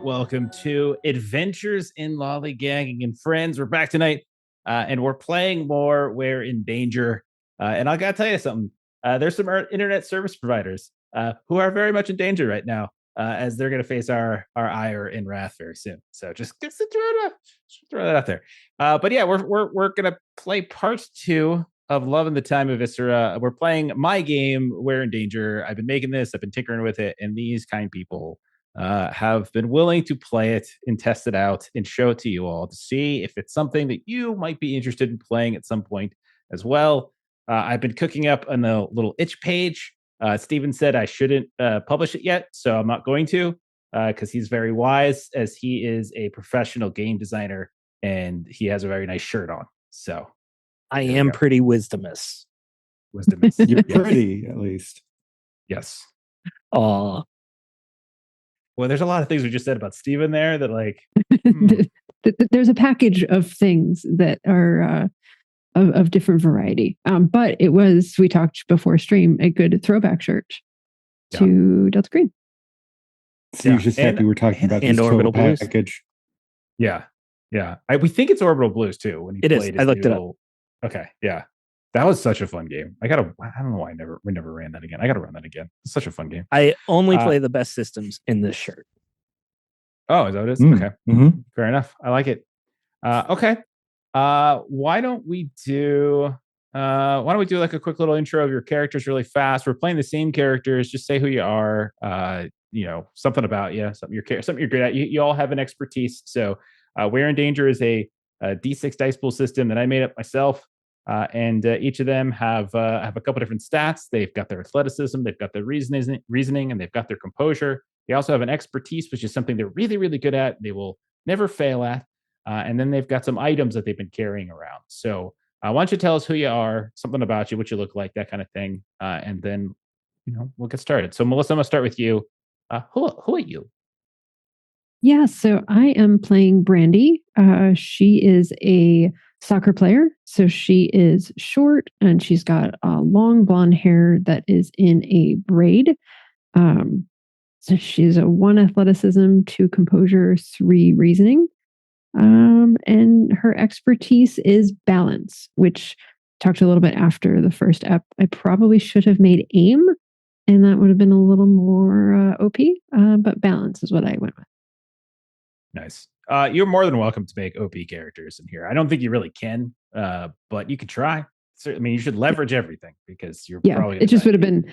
welcome to Adventures in Lollygagging and Friends. We're back tonight, and we're playing more We're in Danger. And I gotta tell you something. There's some internet service providers who are very much in danger right now, as they're gonna face our ire and wrath very soon. So just throw that out there. But yeah, we're gonna play part 2 of Love in the Time of Viscera. We're playing my game, We're in Danger. I've been making this, I've been tinkering with it, and these kind people have been willing to play it and test it out and show it to you all to see if it's something that you might be interested in playing at some point as well. I've been cooking up on the little itch page. Steven said I shouldn't publish it yet, so I'm not going to, because he's very wise, as he is a professional game designer and he has a very nice shirt on. So I am pretty wisdomous. You're pretty, at least. Yes. Aw. Well, there's a lot of things we just said about Steven there that, like, there's a package of things that are of different variety. But it was, we talked before stream, a good throwback shirt to Delta Green. So you're just happy we're talking about this Orbital Blues package. Yeah. We think it's Orbital Blues too. When he played I looked it up. Okay, yeah. That was such a fun game. I don't know why we never ran that again. I gotta run that again. It's such a fun game. I only play the best systems in this shirt. Oh, is that what it is? Okay. Mm-hmm. Fair enough. I like it. Okay. Why don't we do like a quick little intro of your characters really fast? We're playing the same characters. Just say who you are. Something about you, something you're good at. You all have an expertise. So We're in Danger is a D6 dice pool system that I made up myself. And each of them have a couple different stats. They've got their athleticism, they've got their reasoning, and they've got their composure. They also have an expertise, which is something they're really, really good at. They will never fail at. And then they've got some items that they've been carrying around. So why don't you tell us who you are, something about you, what you look like, that kind of thing. And then, we'll get started. So Melissa, I'm going to start with you. Who are you? Yeah, so I am playing Brandy. She is a soccer player. So she is short and she's got long blonde hair that is in a braid. So she's a 1 athleticism, 2 composure, 3 reasoning. And her expertise is balance, which talked a little bit after the first ep. I probably should have made aim, and that would have been a little more OP, but balance is what I went with. Nice. You're more than welcome to make OP characters in here. I don't think you really can, but you could try. I mean, you should leverage everything because you're probably. It just would have been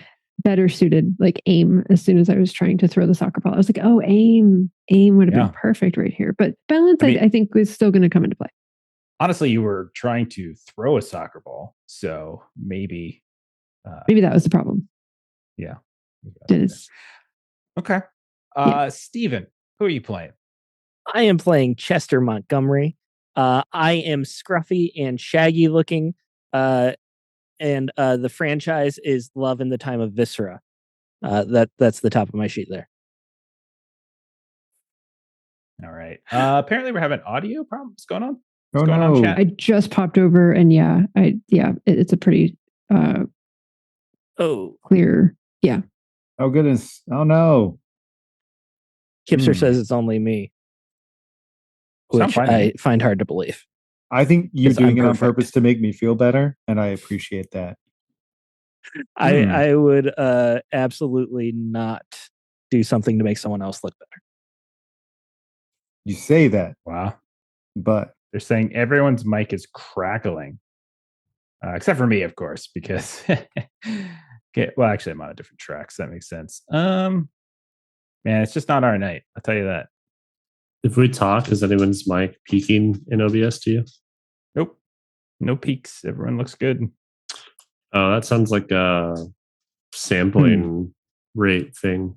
better suited, like aim. As soon as I was trying to throw the soccer ball, I was like, "Oh, aim would have been perfect right here." But balance, I think, was still going to come into play. Honestly, you were trying to throw a soccer ball, so maybe that was the problem. Yeah, it is. Okay. Steven, who are you playing? I am playing Chester Montgomery. I am scruffy and shaggy looking. And the franchise is Love in the Time of Viscera. That's the top of my sheet there. All right. Apparently we're having audio problems going on. What's going on, chat? I just popped over and it's a pretty clear. Yeah. Oh goodness. Oh no. Kipster says it's only me, which I find hard to believe. I think you're doing it on purpose to make me feel better, and I appreciate that. I would absolutely not do something to make someone else look better. You say that. Wow. But they're saying everyone's mic is crackling. Except for me, of course, because well, actually I'm on a different track, so that makes sense. Man, it's just not our night. I'll tell you that. If we talk, is anyone's mic peaking in OBS to you? Nope. No peaks. Everyone looks good. Oh, that sounds like a sampling rate thing.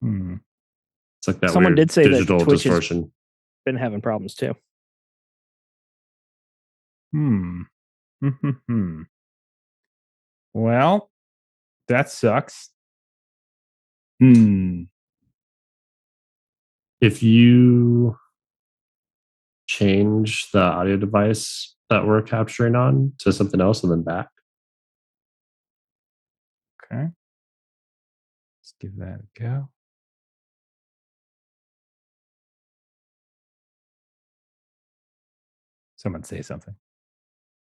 It's like that. Someone did say digital that Twitch distortion. has been having problems too. Well, that sucks. If you change the audio device that we're capturing on to something else and then back. Okay. Let's give that a go. Someone say something.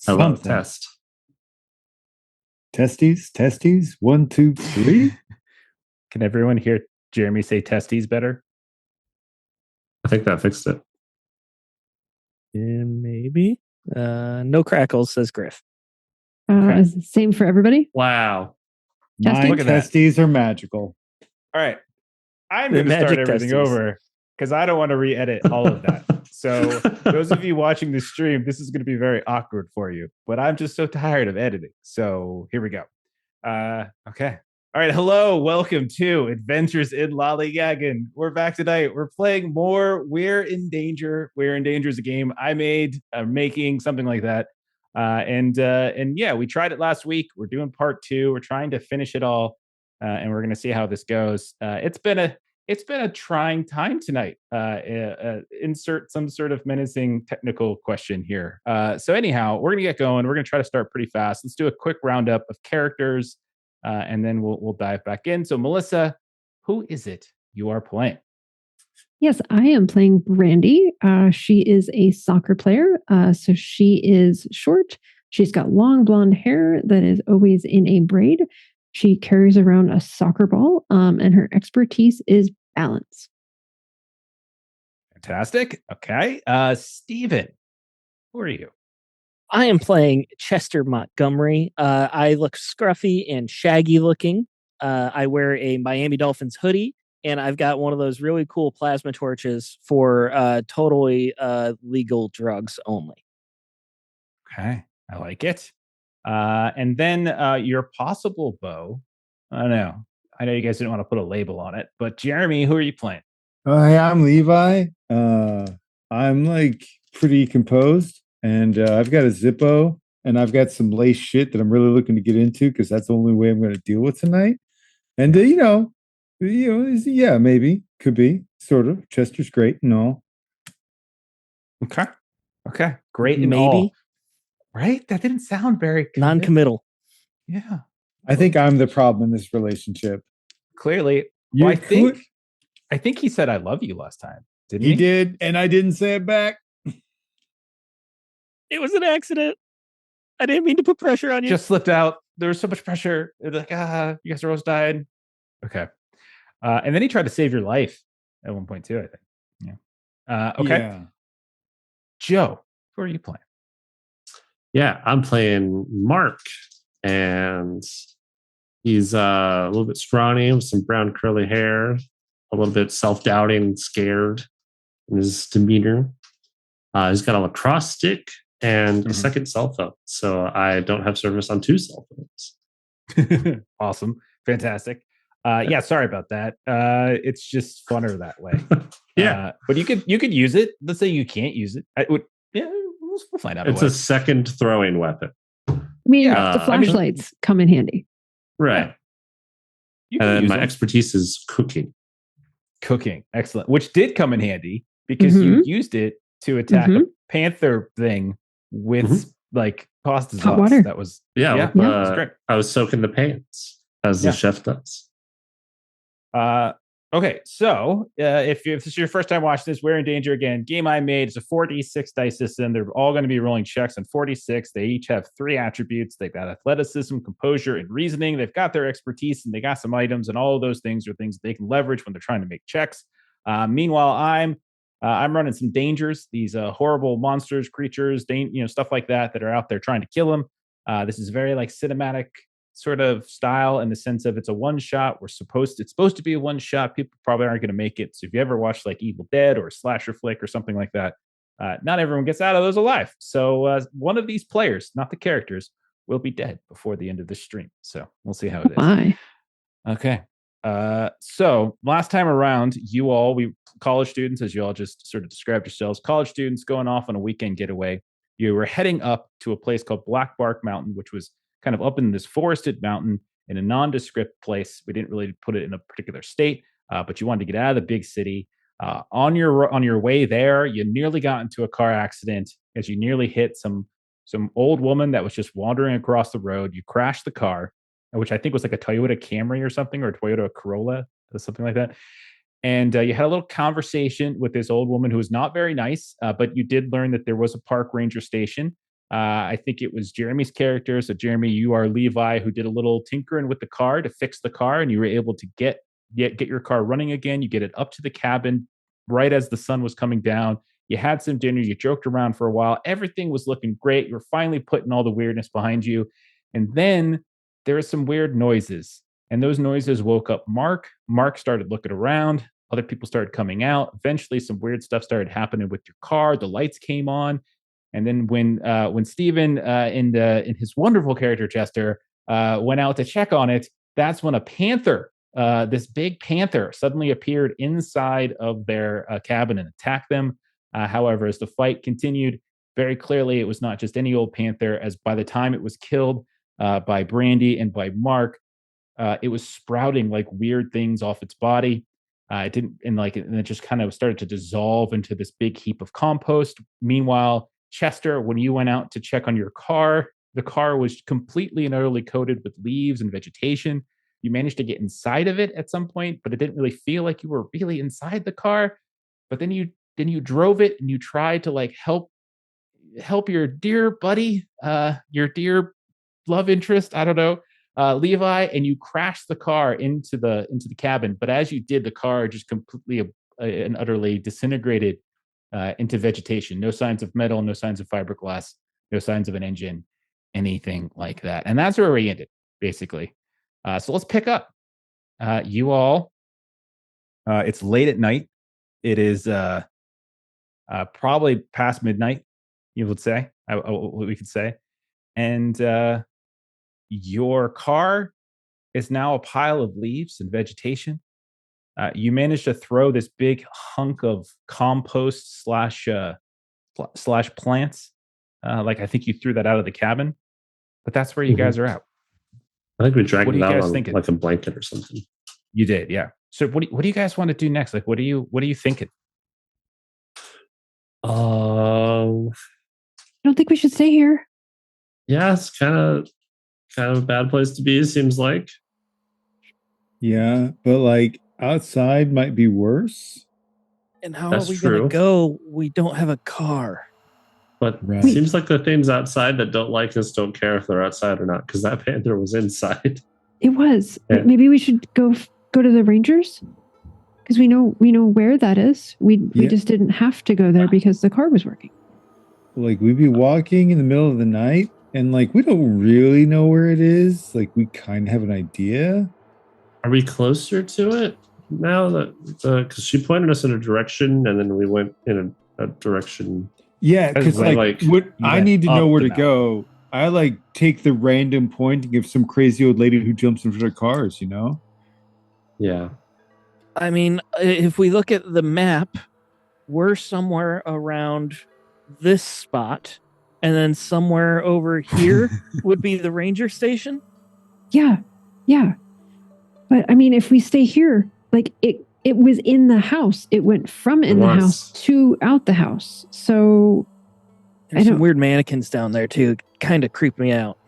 I love Something. test. Testes. 1, 2, 3. Can everyone hear Jeremy say testes better? I think that fixed it. And maybe. No crackles, says Griff. Okay. Same for everybody. Wow. My Look at that. testes are magical. All right. I'm The going to start magic everything testes. over because I don't want to re-edit all of that. So those of you watching the stream, this is going to be very awkward for you, but I'm just so tired of editing. So here we go. Okay. All right. Hello. Welcome to Adventures in Lollygagging. We're back tonight. We're playing more We're in Danger. We're in Danger is a game I made, making something like that. And yeah, we tried it last week. We're doing part 2. We're trying to finish it all. And we're going to see how this goes. It's been a trying time tonight. Insert some sort of menacing technical question here. So anyhow, we're going to get going. We're going to try to start pretty fast. Let's do a quick roundup of characters, and then we'll dive back in. So Melissa, who is it you are playing? Yes, I am playing Brandy. She is a soccer player. So she is short. She's got long blonde hair that is always in a braid. She carries around a soccer ball, and her expertise is balance. Fantastic. Okay. Steven, who are you? I am playing Chester Montgomery. I look scruffy and shaggy looking. I wear a Miami Dolphins hoodie, and I've got one of those really cool plasma torches for totally legal drugs only. Okay. I like it. And then your possible bow. I don't know. I know you guys didn't want to put a label on it, but Jeremy, who are you playing? Hey, I'm Levi. I'm like pretty composed, and I've got a Zippo, and I've got some lace shit that I'm really looking to get into because that's the only way I'm going to deal with tonight. And yeah, maybe could be sort of. Chester's great and all. Okay. Great and Maybe. all. Right? That didn't sound very Non-committal. Yeah. I think I'm the problem in this relationship. Clearly. You Well, I think he said I love you last time. Didn't he? He did, and I didn't say it back. It was an accident. I didn't mean to put pressure on you. Just slipped out. There was so much pressure. It was like, you guys are almost died. Okay. And then he tried to save your life at one point too, I think. Yeah. Okay. Yeah. Joe, who are you playing? Yeah, I'm playing Mark, and he's a little bit scrawny with some brown curly hair, a little bit self-doubting, scared in his demeanor. He's got a lacrosse stick and a second cell phone, so I don't have service on 2 cell phones. Awesome. Fantastic. Yeah, sorry about that. It's just funner that way. Yeah. But you could use it. Let's say you can't use it. We'll find out. It's a second throwing weapon. I mean, Yeah, the flashlights come in handy. Right. You can And use my them. expertise is cooking. Cooking. Excellent. Which did come in handy because you used it to attack a panther thing with like pasta Hot water. That was That's great. I was soaking the pans as the chef does. Okay, so if this is your first time watching this, We're in Danger again. Game I made is a 4d6 dice system. They're all going to be rolling checks on 46. They each have 3 attributes. They've got athleticism, composure, and reasoning. They've got their expertise, and they got some items, and all of those things are things they can leverage when they're trying to make checks. Meanwhile, I'm running some dangers. These horrible monsters, creatures, stuff like that are out there trying to kill them. This is very like cinematic sort of style in the sense of it's a one shot. It's supposed to be a one shot. People probably aren't going to make it. So if you ever watch like Evil Dead or a slasher flick or something like that, not everyone gets out of those alive. So one of these players, not the characters, will be dead before the end of the stream. So we'll see how it is. Bye. Okay. So last time around, we college students, as you all just sort of described yourselves, college students going off on a weekend getaway. You were heading up to a place called Black Bark Mountain, which was kind of up in this forested mountain in a nondescript place. We didn't really put it in a particular state, but you wanted to get out of the big city. On your way there, you nearly got into a car accident as you nearly hit some old woman that was just wandering across the road. You crashed the car, which I think was like a Toyota Camry or something, or a Toyota Corolla or something like that. And you had a little conversation with this old woman who was not very nice, but you did learn that there was a park ranger station. I think it was Jeremy's character. So, Jeremy, you are Levi, who did a little tinkering with the car to fix the car, and you were able to get your car running again. You get it up to the cabin right as the sun was coming down. You had some dinner. You joked around for a while. Everything was looking great. You were finally putting all the weirdness behind you. And then there were some weird noises. And those noises woke up Mark. Mark started looking around. Other people started coming out. Eventually, some weird stuff started happening with your car. The lights came on. And then when Steven, in his wonderful character Chester, went out to check on it, that's when a panther, this big panther, suddenly appeared inside of their cabin and attacked them. However, as the fight continued, very clearly it was not just any old panther, as by the time it was killed by Brandy and by Mark, it was sprouting like weird things off its body. It didn't, and it just kind of started to dissolve into this big heap of compost. Meanwhile, Chester, when you went out to check on your car, the car was completely and utterly coated with leaves and vegetation. You managed to get inside of it at some point, but it didn't really feel like you were really inside the car. But then you drove it and you tried to help your dear buddy, your dear love interest, I don't know, Levi, and you crashed the car into the cabin. But as you did, the car just completely and utterly disintegrated into vegetation. No signs of metal, no signs of fiberglass, no signs of an engine, anything like that. And that's where we ended, basically. So let's pick up. You all, it's late at night. It is probably past midnight, you would say, what we could say. And your car is now a pile of leaves and vegetation. You managed to throw this big hunk of compost slash plants. I think you threw that out of the cabin, but that's where you guys are at. I think we dragged What are it you out guys on thinking? like a blanket or something. You did, yeah. So what do you guys want to do next? What are you thinking? I don't think we should stay here. Yeah, it's kind of a bad place to be, it seems like. Yeah, but outside might be worse. And how That's are we going true. to go? We don't have a car. But Right. it seems like the things outside that don't like us don't care if they're outside or not, because that panther was inside. It was. Yeah. Maybe we should go to the Rangers, because we know where that is. We just didn't have to go there because the car was working. We'd be walking in the middle of the night, and we don't really know where it is. We kind of have an idea. Are we closer to it now? Because she pointed us in a direction, and then we went in a direction. Yeah, because what I need to know where to go. I take the random point and give some crazy old lady who jumps into their cars. Yeah. I mean, if we look at the map, we're somewhere around this spot, and then somewhere over here would be the ranger station. Yeah. But I mean, if we stay here, it was in the house. It went from in the house to out the house. So there's some weird mannequins down there too. Kind of creep me out.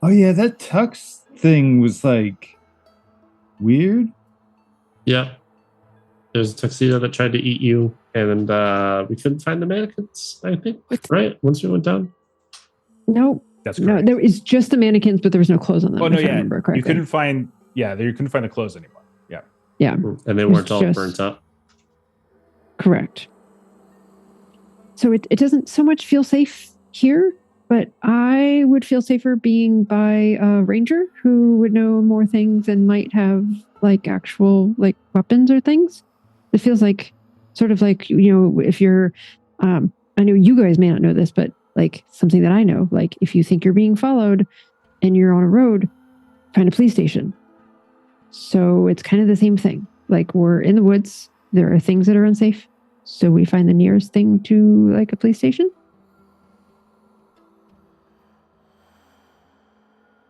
Oh yeah, that tux thing was weird. Yeah. There's a tuxedo that tried to eat you, and we couldn't find the mannequins, I think. Right? Once we went down? No. That's correct. No, there is just the mannequins, but there was no clothes on them. Oh, no, if I remember correctly. You couldn't find the clothes anymore. Yeah. Yeah. And they weren't all burnt up. Correct. So it doesn't so much feel safe here, but I would feel safer being by a ranger who would know more things and might have actual weapons or things. It feels if you're I know you guys may not know this, but something that I know, if you think you're being followed and you're on a road, find a police station. So it's kind of the same thing. We're in the woods, there are things that are unsafe, so we find the nearest thing to a police station.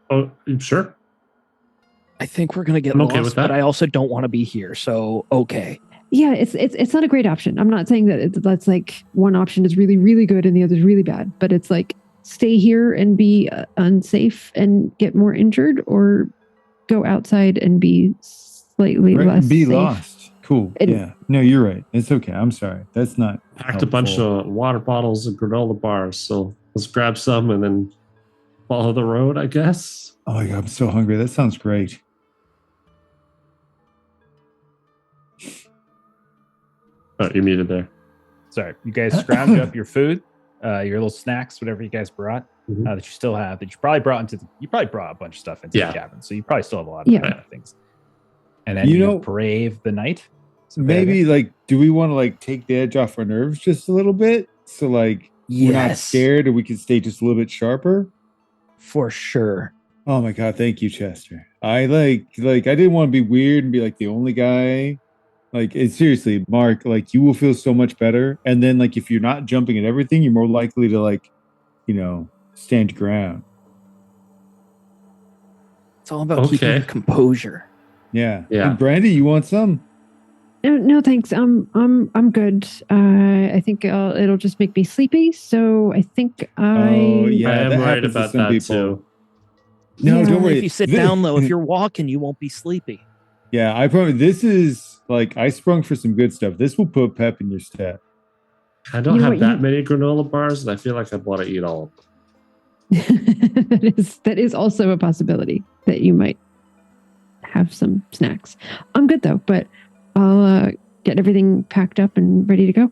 Oh, sure. I think we're going to get I'm okay lost, with that. but I also don't want to be here. So, okay. Yeah, it's not a great option. I'm not saying that that's one option is really, really good and the other is really bad, but it's stay here and be unsafe and get more injured, or go outside and be slightly less be safe. lost. Cool. And- Yeah. No, you're right. It's okay. I'm sorry. That's not Packed a bunch helpful. of water bottles and granola bars. So let's grab some and then follow the road, I guess. Oh my God, I'm so hungry. That sounds great. Oh, you're muted there. Sorry, you guys scrounge up your food, your little snacks, whatever you guys brought Mhm. that you still have, that you probably brought into you probably brought a bunch of stuff into Yeah. the cabin, so you probably still have a lot of Yeah. things. And then you brave the night. Maybe like, do we want to like take the edge off our nerves just a little bit? So like we're not scared, or we can stay just a little bit sharper. For sure. Oh my God, thank you, Chester. I like I didn't want to be weird and be like the only guy. Like it's seriously, Mark, like you will feel so much better. And then like if you're not jumping at everything, you're more likely to like, stand your ground. It's all about keeping your composure. Yeah. Yeah. And Brandy, you want some? No, thanks. I'm good. I think it'll just make me sleepy. So I think Oh yeah, I am that worried happens to about some that people. too. No, Yeah. don't worry. If you sit down though, if you're walking, you won't be sleepy. Yeah, I probably this is like I sprung for some good stuff. This will put pep in your step. I don't You know have what, that you- many granola bars, and I feel like I'd want to eat all of them. that is also a possibility that you might have some snacks. I'm good though, but I'll get everything packed up and ready to go.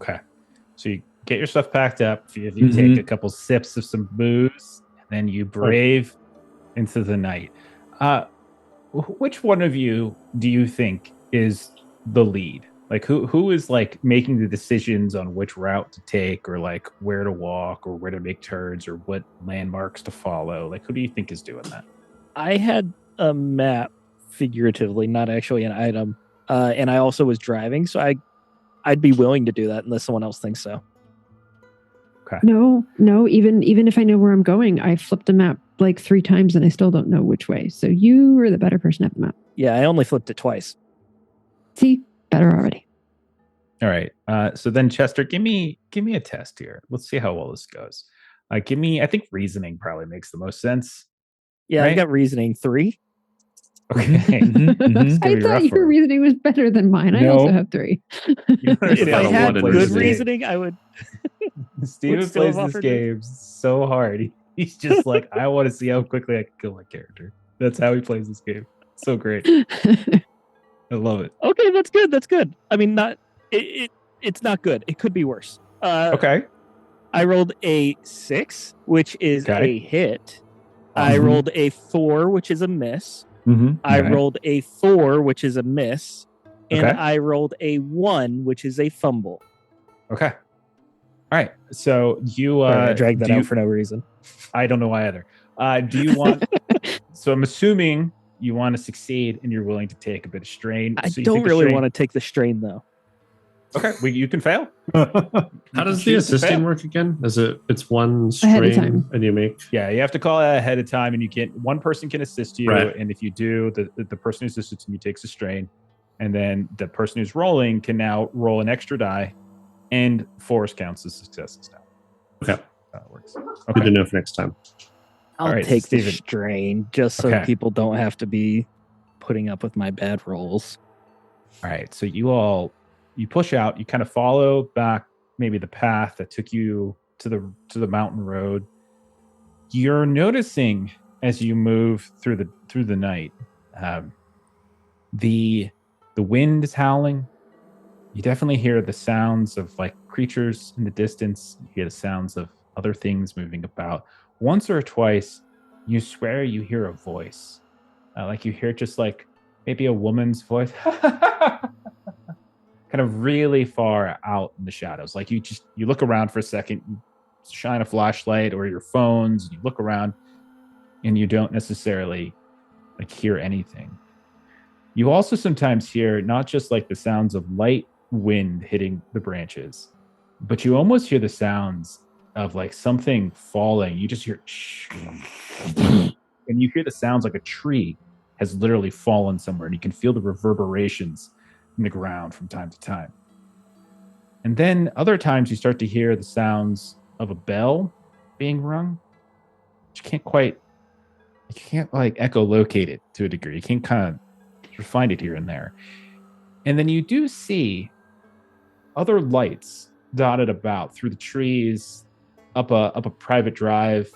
Okay, so you get your stuff packed up. You take a couple sips of some booze, and then you brave into the night. Which one of you do you think is the lead? Like who is like making the decisions on which route to take, or like where to walk, or where to make turns, or what landmarks to follow? Like who do you think is doing that? I had a map, figuratively, not actually an item, and I also was driving, so I'd be willing to do that unless someone else thinks so. Okay. No. Even if I know where I'm going, I flipped a map like 3 times and I still don't know which way. So you are the better person at the map. Yeah, I only flipped it twice. See, better already. All right. So then, Chester, give me a test here. Let's see how well this goes. I think reasoning probably makes the most sense. Yeah, Right? I got reasoning 3. Okay. It's gonna I be thought rough for your him. reasoning was better than mine. I No. also have 3. You don't If understand I got a how had one in Steven plays good reasoning. this game. reasoning, I would. Steven still plays have this offered it. game so hard. He's just like, I want to see how quickly I can kill my character. That's how he plays this game. So great. I love it. Okay, that's good. That's good. I mean, it's not good. It could be worse. Okay. I rolled a 6, which is Okay. a hit. I Awesome. rolled a 4, which is a miss. I Okay. rolled a 4, which is a miss. And Okay. I rolled a 1, which is a fumble. Okay. All right. So you Sorry, I dragged that do out you- for no reason. I don't know why either. Do you want so I'm assuming you want to succeed and you're willing to take a bit of strain. I So you don't take the really strain- want to take the strain, though. Okay, you can fail. How You does can the choose to fail. assisting work again? It's one Ahead of strain time. and you make Yeah, you have to call it ahead of time, and one person can assist you, Right. and if you do, the person who's assisting you takes a strain, and then the person who's rolling can now roll an extra die, and Forrest counts as successes now. Okay. That works. Good Okay. to know for next time. I'll All right, take the Steven. strain just so Okay. people don't have to be putting up with my bad rolls. All right. So you push out. You kind of follow back maybe the path that took you to the mountain road. You're noticing as you move through the night, the wind is howling. You definitely hear the sounds of like creatures in the distance. You hear the sounds of other things moving about. Once or twice, you swear you hear a voice. Like you hear just like maybe a woman's voice. Kind of really far out in the shadows. Like you look around for a second, you shine a flashlight or your phones, and you look around and you don't necessarily like hear anything. You also sometimes hear not just like the sounds of light wind hitting the branches, but you almost hear the sounds of like something falling. You just hear and you hear the sounds like a tree has literally fallen somewhere, and you can feel the reverberations in the ground from time to time. And then other times you start to hear the sounds of a bell being rung. You can't like echolocate it to a degree. You can't kind of You find it here and there. And then you do see other lights dotted about through the trees, up a private drive.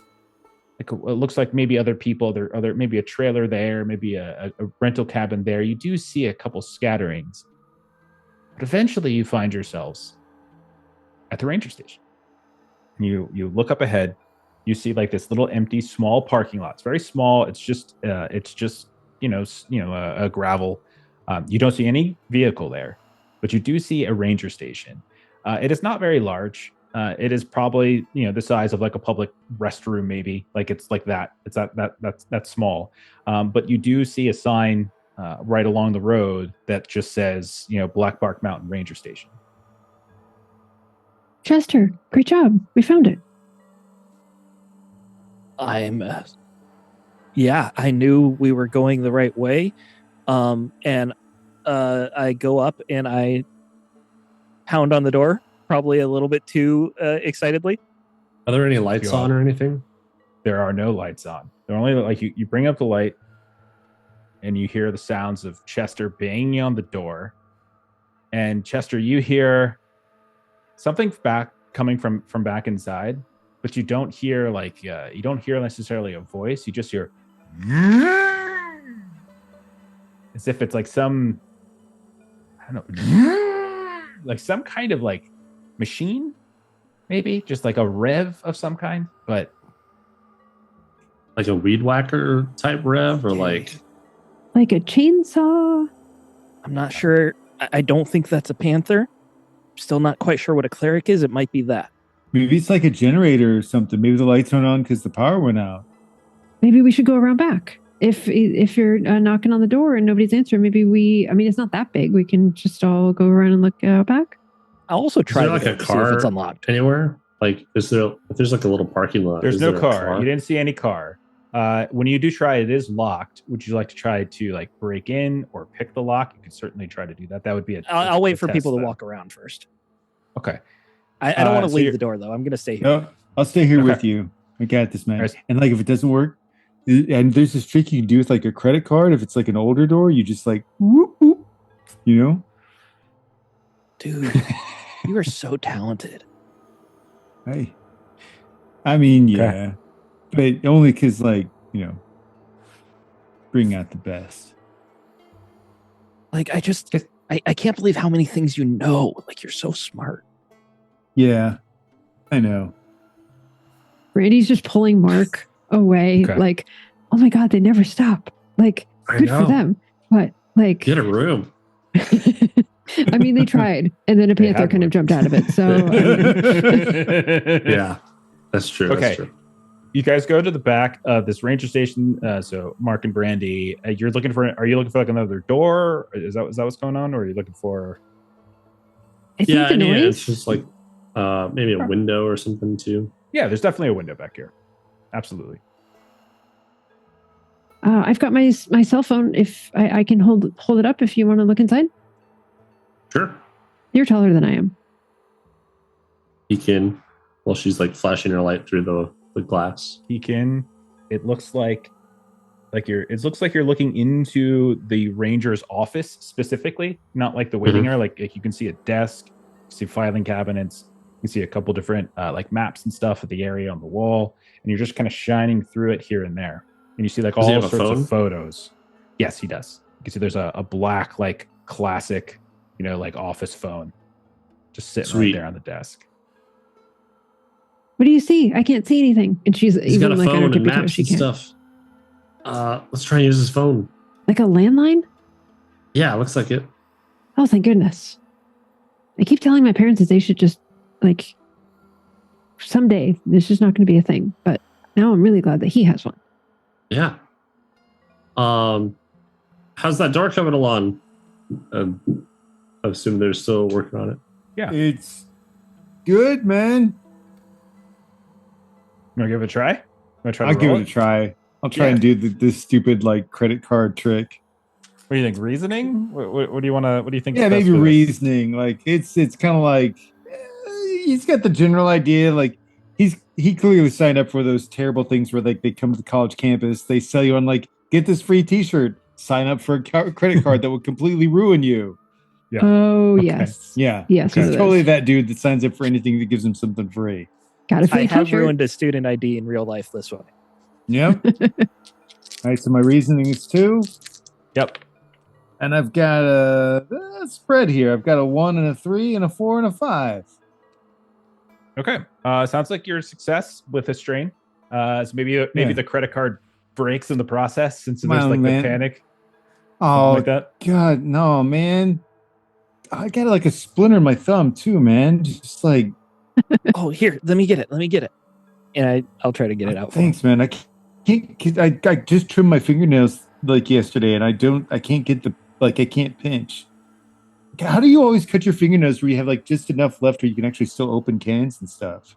It looks like maybe other people, maybe a trailer there, maybe a rental cabin there. You do see a couple scatterings. But eventually you find yourselves at the ranger station. You look up ahead. You see like this little empty small parking lot. It's very small. It's just a gravel. You don't see any vehicle there, but you do see a ranger station. It is not very large. It is probably the size of like a public restroom, maybe. Like it's like that. It's that's small. But you do see a sign right along the road that just says Black Bark Mountain Ranger Station. Chester, great job. We found it. I knew we were going the right way. And I go up and I pound on the door, probably a little bit too excitedly. Are there any lights on or anything? There are no lights on. They're only like you bring up the light and you hear the sounds of Chester banging on the door. And Chester, you hear something coming from back inside, but you don't hear necessarily a voice. You just hear as if it's like some, I don't know, like some kind of like machine, maybe just like a rev of some kind, but like a weed whacker type rev or like a chainsaw. I'm not sure. I don't think that's a panther. Still not quite sure what a cleric is. It might be that. Maybe it's like a generator or something. Maybe the lights aren't on because the power went out. Maybe we should go around back. If you're knocking on the door and nobody's answering, maybe it's not that big. We can just all go around and look back. I'll also try like a to car see if it's unlocked anywhere. Like, if there's like a little parking lot? There's no car. You didn't see any car. When you do try, it is locked. Would you like to try to like break in or pick the lock? You could certainly try to do that. That would be I'll wait for people to walk around first. Okay. I don't want to leave the door though. I'm going to stay here. No, I'll stay here with you. I got this, man. Right. And like, if it doesn't work, and there's this trick you can do with like a credit card. If it's like an older door, you just like, whoop, whoop, Dude, you are so talented. Hey, I mean, yeah, but only because like, bring out the best. Like, I can't believe how many things you know. Like, you're so smart. Yeah, I know. Randy's just pulling Mark away. Okay. Like, oh my God, they never stop. Like, good for them. But like, Get a room. I mean, they tried, and then a panther kind of jumped out of it. So, Yeah, that's true. Okay. That's true. You guys go to the back of this ranger station. So Mark and Brandy, are you looking for like another door? Is that what's going on? Or are you looking for? I think the noise. It's just like maybe a window or something too. Yeah, there's definitely a window back here. Absolutely. I've got my cell phone. If I can hold it up, if you want to look inside. Sure. You're taller than I am. He can. Well, she's like flashing her light through the glass. He can. It looks like you're looking into the ranger's office specifically, not like the waiting area. Like you can see a desk, you see filing cabinets, you can see a couple different like maps and stuff at the area on the wall, and you're just kind of shining through it here and there. And you see like all sorts of photos. Yes, he does. You can see there's a black like classic, like office phone just sitting right there on the desk. What do you see? I can't see anything. And she's He's even got a like phone on her and tippy toes, maps she and can't. stuff. Let's try and use his phone. Like a landline? Yeah, looks like it. Oh, thank goodness. I keep telling my parents that they should just like someday this is not going to be a thing. But now I'm really glad that he has one. Yeah. How's that door coming along? I assume they're still working on it. Yeah. It's good, man. You want to give it a try? I'll give it a try. I'll try and do this stupid like credit card trick. What do you think? Reasoning? What do you want to? What do you think? Yeah, maybe reasoning. Like it's kind of like he's got the general idea. Like he clearly signed up for those terrible things where like they come to the college campus, they sell you on like get this free T-shirt, sign up for a credit card that will completely ruin you. Yeah. Oh, Okay. yes. Yeah. Yes. He's one of totally those. that dude that signs up for anything that gives him something free. Got a I free have t-shirt. ruined a student ID in real life this way. Yep. All right, so my reasoning is 2. Yep. And I've got a spread here. I've got a 1 and a 3 and a 4 and a 5. Okay. Sounds like you're a success with a strain. So maybe the credit card breaks in the process since there's like the panic. Oh, like that. God, no, man. I got like a splinter in my thumb too, man. Just like, Oh, here, let me get it. And I'll try to get it out. Thanks, man. I can't. I just trimmed my fingernails like yesterday, and I can't get I can't pinch. How do you always cut your fingernails where you have like just enough left where you can actually still open cans and stuff?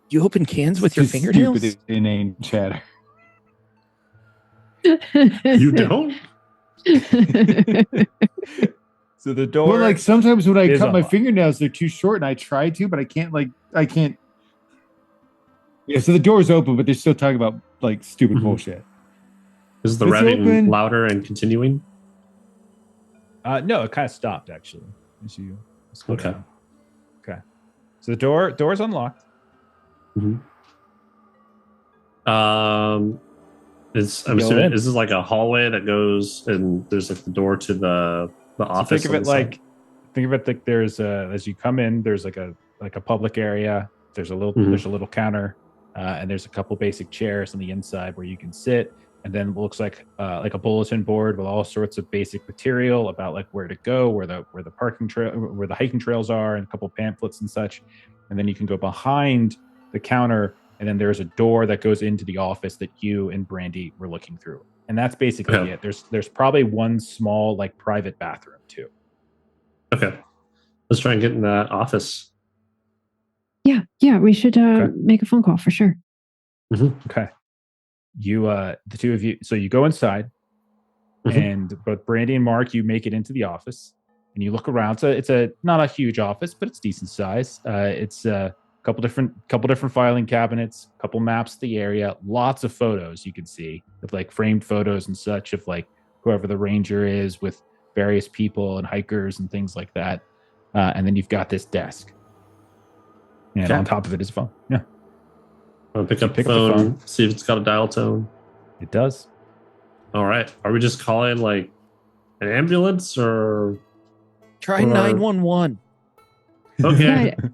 You open cans with your Just fingernails? Stupid, inane chatter. You don't? So the door. Well, like sometimes when I cut my unlocked. fingernails, they're too short, and I try to, but I can't. Yeah, so the door's open, but they're still talking about like stupid Mhm. bullshit. Is the It's revving open. louder and continuing? No, it kind of stopped actually. As you slow Okay. down. Okay. So the door's unlocked. I'm Go assuming in. is this like a hallway that goes and there's like the door to the So office? think of on it the like side? there's as you come in, there's like a public area. There's a Mhm. little counter, and there's a couple basic chairs on the inside where you can sit. And then it looks like a bulletin board with all sorts of basic material about like where to go, where the parking trail, where the hiking trails are, and a couple pamphlets and such. And then you can go behind the counter, and then there's a door that goes into the office that you and Brandy were looking through. And that's basically Okay. it. There's probably one small like private bathroom too. Okay. Let's try and get in that office. Yeah. We should Okay. make a phone call for sure. Okay. You the two of you, so you go inside, Mhm. and both Brandy and Mark, you make it into the office, and you look around. So it's a not a huge office, but it's decent size. It's a couple different filing cabinets, couple maps of the area, lots of photos you can see with like framed photos and such of like whoever the ranger is with various people and hikers and things like that. And then you've got this desk, and Okay. on top of it is a phone. Yeah, I'll pick So up pick the up the phone, see if it's got a dial tone. it does. All right. Are we just calling like an ambulance or Try Or- 911. okay? Yeah,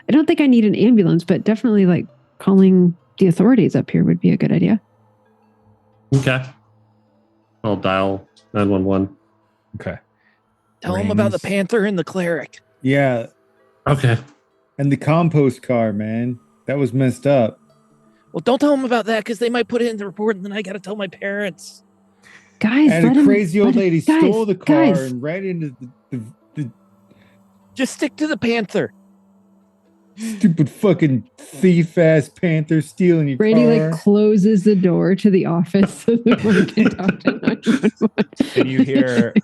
I don't think I need an ambulance, but definitely like calling the authorities up here would be a good idea. Okay. I'll dial 911. Okay. Tell them about the Rings. panther and the cleric. Yeah, Okay. and the compost car, man, that was messed up. Well, don't tell them about that because they might put it in the report and then I got to tell my parents. Guys, And let a him- crazy old let him- lady guys, stole the car guys. and ran into the Just stick to the panther. stupid fucking thief ass panther stealing your Brady car. like closes the door to the office so that we can talk to 911. And you hear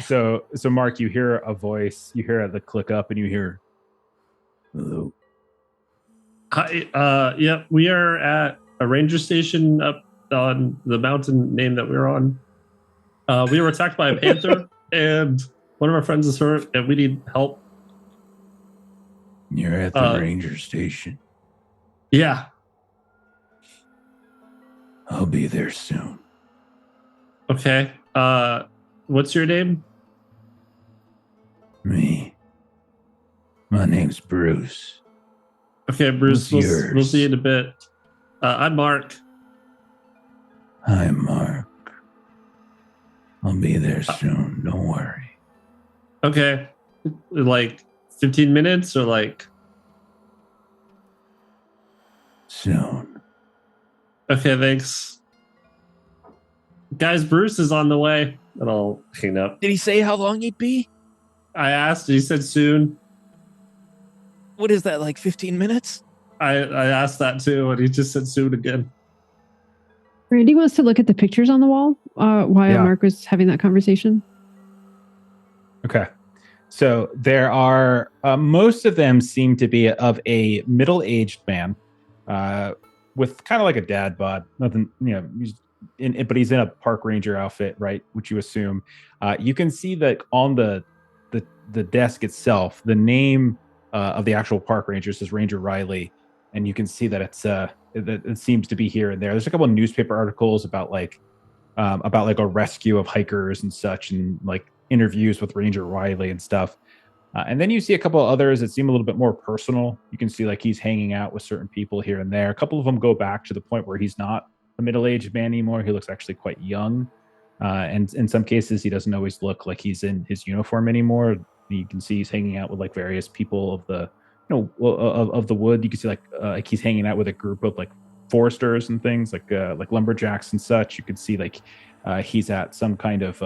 so Mark, you hear a voice, you hear the click up, and you hear, hello. Hi. Yeah, we are at a ranger station up on the mountain name that we're on. We were attacked by a panther, and one of our friends is hurt, and we need help. You're at the ranger station. Yeah. I'll be there soon. Okay. What's your name? Me. My name's Bruce. Okay, Bruce. What's We'll yours? see you in a bit. I'm Mark. Hi, Mark. I'll be there soon. Don't worry. Okay. Like 15 minutes or like. Soon. Okay, thanks. Guys, Bruce is on the way. And I'll hang up. Did he say how long he'd be? I asked, he said soon. What is that, like 15 minutes? I asked that too, and he just said soon again. Randy wants to look at the pictures on the wall while Yeah. Mark was having that conversation. Okay. So there are most of them seem to be of a middle-aged man with kind of like a dad bod. Nothing, he's but he's in a park ranger outfit, right? Which you assume. You can see that on the desk itself, the name of the actual park ranger says Ranger Riley, and you can see that it seems to be here and there. There's a couple of newspaper articles about like a rescue of hikers and such, and like interviews with Ranger Riley and stuff. And then you see a couple of others that seem a little bit more personal. You can see like he's hanging out with certain people here and there. A couple of them go back to the point where he's not a middle-aged man anymore. He looks actually quite young. And in some cases, he doesn't always look like he's in his uniform anymore. You can see he's hanging out with like various people of the, of the wood. You can see like he's hanging out with a group of like foresters and things like lumberjacks and such. You can see like he's at some kind of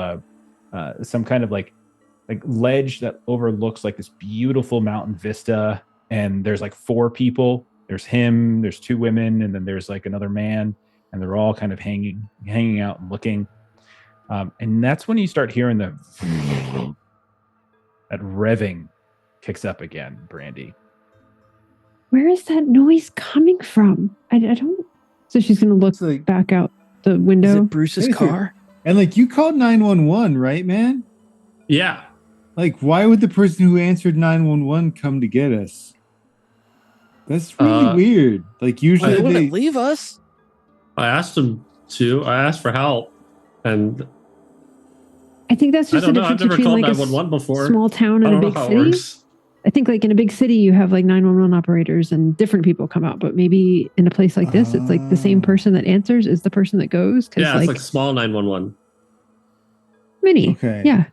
like ledge that overlooks like this beautiful mountain vista, and there's like 4 people. There's him, there's 2 women, and then there's like another man, and they're all kind of hanging out and looking. And that's when you start hearing that revving kicks up again, Brandy. Where is that noise coming from? I don't. So she's going to look like, back out the window. Is it Bruce's car? And like you called 911, right, man? Yeah. Like, why would the person who answered 911 come to get us? That's really weird. Like, usually they wouldn't leave us. I asked him to. I asked for help, and I think that's just I don't the know. I've difference never between called like 911 before. Small town I and a don't big know how it city. works. I think like in a big city you have like 911 operators and different people come out, but maybe in a place like this, it's like the same person that answers is the person that goes. Yeah, it's like small 911. Mini. Okay. Yeah.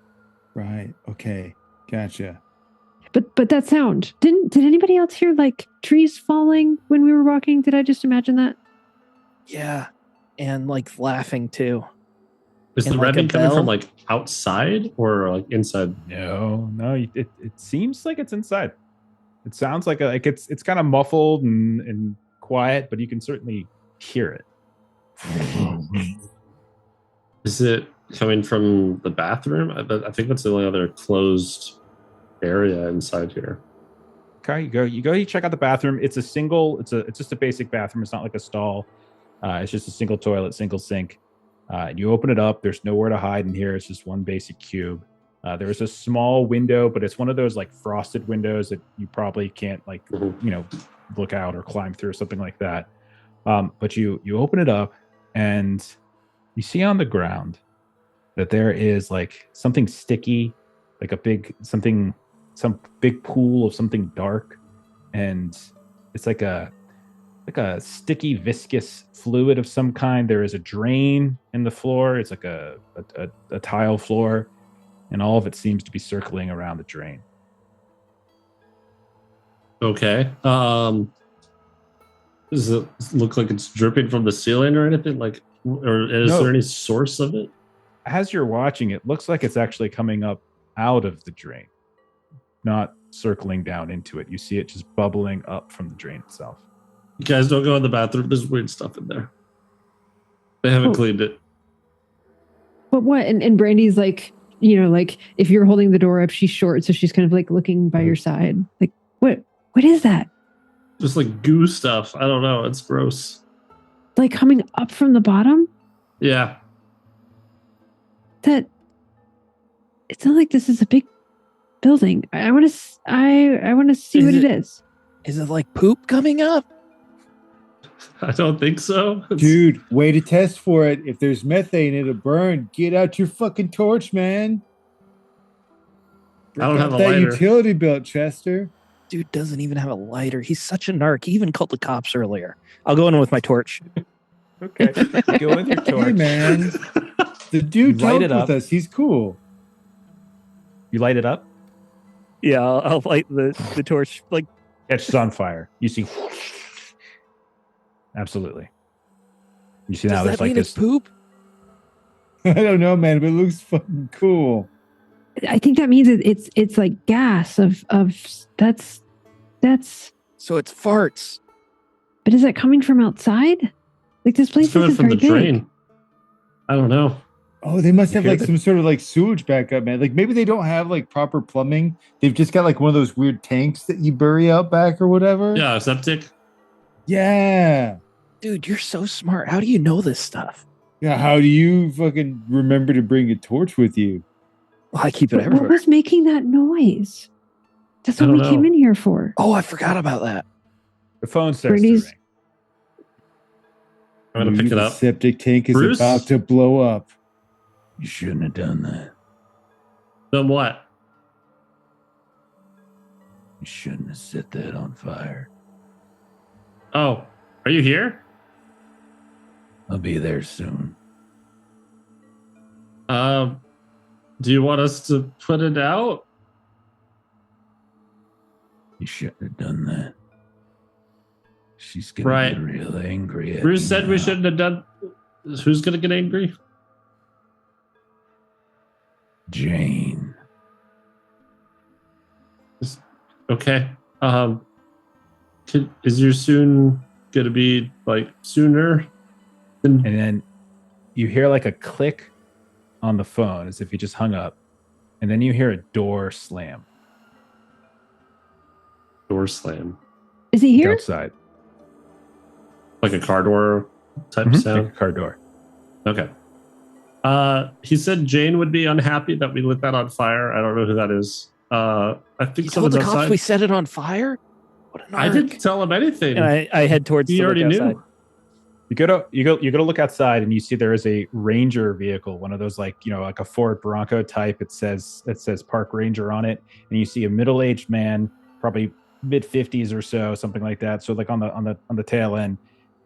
Right. Okay. Gotcha. But that sound, did anybody else hear like trees falling when we were walking? Did I just imagine that? Yeah. And like laughing too. Is And the like a revving coming bell? from like outside or like inside? No, it seems like it's inside. It sounds like it's kind of muffled and quiet, but you can certainly hear it. Is it coming from the bathroom? I think that's the only other closed area inside here. Okay, you check out the bathroom. It's just a basic bathroom. It's not like a stall. It's just a single toilet, single sink. You open it up. There's nowhere to hide in here. It's just one basic cube. There is a small window, but it's one of those like frosted windows that you probably can't like, look out or climb through or something like that. But you open it up and you see on the ground that there is like something sticky, like some big pool of something dark. And it's like a sticky, viscous fluid of some kind. There is a drain in the floor. It's like a tile floor, and all of it seems to be circling around the drain. Okay. Does it look like it's dripping from the ceiling or anything? Like, or is there any source of it? As you're watching, it looks like it's actually coming up out of the drain, not circling down into it. You see it just bubbling up from the drain itself. You guys don't go in the bathroom. There's weird stuff in there. They haven't cleaned it. But what? And Brandy's like, like if you're holding the door up, she's short, so she's kind of like looking by your side. Like, what is that? Just like goo stuff. I don't know. It's gross. Like coming up from the bottom? Yeah. It's not like this is a big building. I want to see what it is. Is it like poop coming up? I don't think so. Dude, way to test for it. If there's methane, it'll burn. Get out your fucking torch, man. I don't have a that lighter. utility belt, Chester. Dude doesn't even have a lighter. He's such a narc. He even called the cops earlier. I'll go in with my torch. Okay, you go with your torch. Hey, man. The dude Light talked it up. with us. He's cool. You light it up. Yeah, I'll light the torch. Like, Catches on fire. You see. Absolutely. You see now does there's that like mean this it's poop? I don't know, man, but it looks fucking cool. I think that means it's like gas of that's. So it's farts. But is that coming from outside? Like this place It's coming isn't from very the big. drain. I don't know. Oh, they must have hear like the- some sort of like sewage backup, man. Like maybe they don't have like proper plumbing. They've just got like one of those weird tanks that you bury out back or whatever. Yeah, septic. Yeah. Dude, you're so smart. How do you know this stuff? Yeah, how do you fucking remember to bring a torch with you? Well, I keep it But everywhere. what was making that noise? That's I what we don't came know. in here for. Oh, I forgot about that. The phone starts Brady's- to ring. I'm gonna Maybe pick it the up. septic tank is Bruce? about to blow up. You shouldn't have done that. Then what? You shouldn't have set that on fire. Oh, are you here? I'll be there soon. Do you want us to put it out? You shouldn't have done that. She's gonna Right. get real angry at Bruce me said we now. shouldn't have done. Who's gonna get angry? Jane. Okay. Is your soon gonna be like sooner? And then you hear like a click on the phone as if you just hung up. And then you hear a door slam Door slam, Is he here? outside. like a car door type Like a sound. car door. Okay. He said Jane would be unhappy that we lit that on fire. I don't know who that is. I think You told someone's the cops outside. we set it on fire? What an I arc. didn't tell him anything. And I head towards He the already look knew. outside. You go to look outside and you see there is a Ranger vehicle, one of those like a Ford Bronco type. It says Park Ranger on it, and you see a middle-aged man, probably mid-50s or so, something like that. So like on the tail end,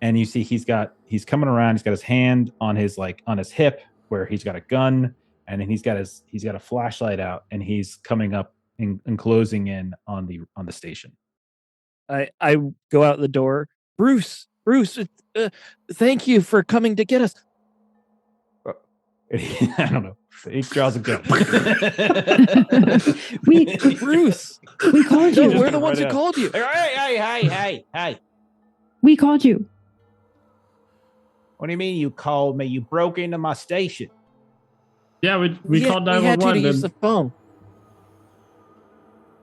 and you see he's coming around. He's got his hand on his hip where he's got a gun, and then he's got a flashlight out, and he's coming up and closing in on the station. I go out the door. Bruce, thank you for coming to get us. I don't know. He draws a gun. Bruce, We called no, you. we're the ones who called you. Hey. We called you. What do you mean you called me? You broke into my station. Yeah, we called We had to 911. use the phone.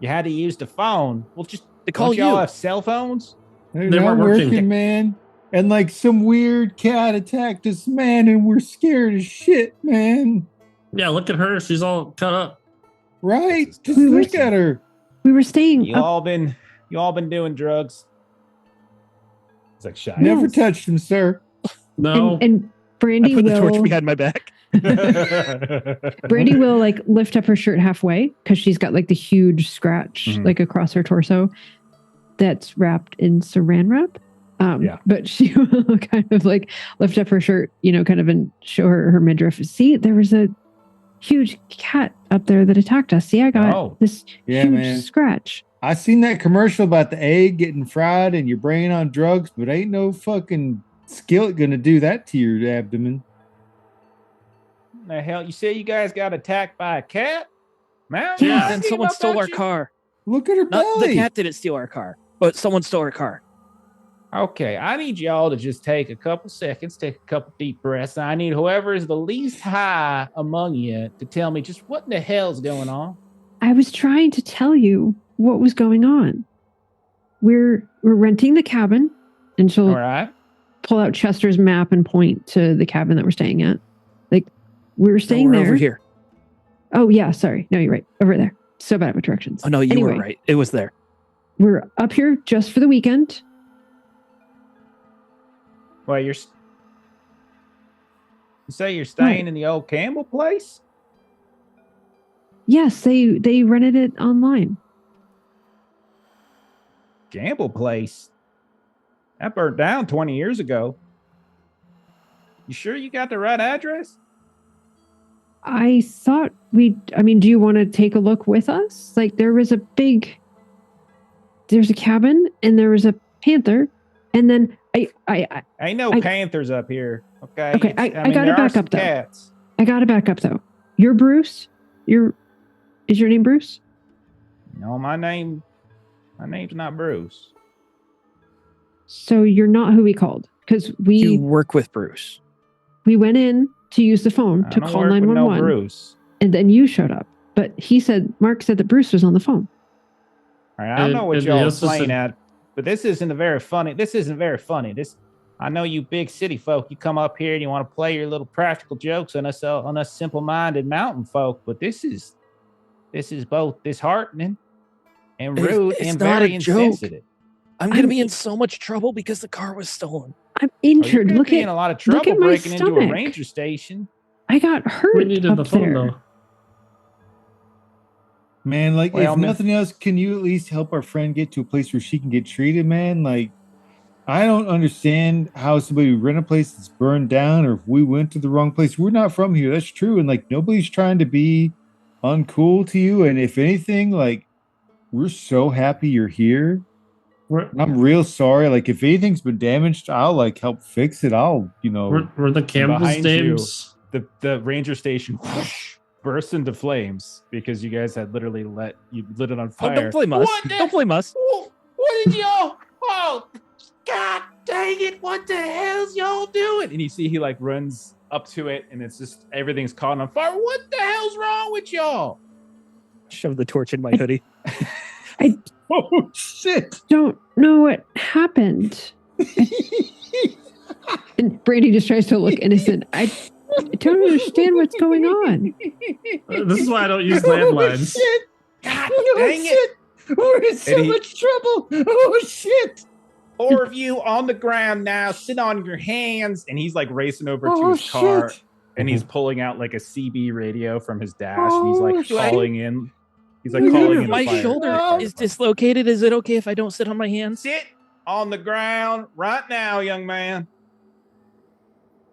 You had to use the phone. Well, just To call don't y'all you. have cell phones? They're They not weren't working. working, man. And like some weird cat attacked us, man, and we're scared as shit, man. Yeah, look at her. She's all cut up. Right? This is Just We were- look at her. We were staying You up. all been doing drugs. It's like shy. Never Yes. touched him, sir. No. And I Brandy put the torch will behind my back. Brandy will like lift up her shirt halfway because she's got like the huge scratch Mhm. like across her torso that's wrapped in saran wrap. Yeah. But she will kind of like lift up her shirt, kind of and show her midriff. See, there was a huge cat up there that attacked us. See, I got Oh. this Yeah, huge man. scratch. I seen that commercial about the egg getting fried and your brain on drugs, but ain't no fucking skillet gonna do that to your abdomen. The hell, you say you guys got attacked by a cat? Man, Yeah. Then someone stole our car. Look at her Not the belly. cat didn't steal our car, but someone stole our car. Okay, I need y'all to just take a couple seconds, take a couple deep breaths. I need whoever is the least high among you to tell me just what in the hell's going on. I was trying to tell you what was going on. We're renting the cabin, and she'll All right. pull out Chester's map and point to the cabin that we're staying at. Like we're staying we're there. over here. Oh yeah, sorry. No, you're right. Over there. So bad with directions. Oh no, you Anyway, were right. It was there. We're up here just for the weekend. Well, you say you're staying in the old Campbell place? Yes, they rented it online. Campbell place? That burnt down 20 years ago. You sure you got the right address? I thought do you want to take a look with us? Like there's a cabin and there was a panther, and then Ain't no panthers up here. Okay. Okay, I gotta there are back some up, though. cats. I gotta back up though. You're Bruce. Is your name Bruce? No, my name's not Bruce. So you're not who we called because You work with Bruce. we went in to use the phone I to don't call work with 911, no Bruce. and then you showed up. But Mark said that Bruce was on the phone. All right, I don't know what And y'all he are also playing said- at, but this isn't very funny. This I know you big city folk. You come up here and you want to play your little practical jokes on us simple-minded mountain folk, but this is both disheartening and rude It's and not very a joke. insensitive. I'm going to be in so much trouble because the car was stolen. I'm Oh, you're injured. gonna Look be at in a lot of look trouble at my breaking into a stomach. ranger station. I got hurt We needed up the phone there. though. Man, like Well, if nothing else, can you at least help our friend get to a place where she can get treated, man? Like, I don't understand how somebody would rent a place that's burned down, or if we went to the wrong place. We're not from here. That's true. And like nobody's trying to be uncool to you. And if anything, like we're so happy you're here. We're, I'm real sorry. Like if anything's been damaged, I'll like help fix it. we're the Campbell's behind you, names. the ranger station whoosh, bursts into flames because you guys had literally lit it on Oh, fire. don't blame us. Don't blame us. What did y'all? Oh, God dang it! What the hell's y'all doing? And you see he like runs up to it, and it's just everything's caught on fire. What the hell's wrong with y'all? Shove the torch in my hoodie. Oh shit! Don't know what happened. And Brandy just tries to look innocent. I don't understand what's going on. This is why I don't use landlines. Oh, shit. God Oh, dang it! We're in so And he- much trouble. Oh shit! 4 of you on the ground now. Sit on your hands. And he's like racing over to Oh his car, shit! and he's pulling out like a CB radio from his dash, and he's like Oh, calling in. He's like No, no, calling no, in. My the fire. shoulder Oh. is dislocated. Is it okay if I don't sit on my hands? Sit on the ground right now, young man.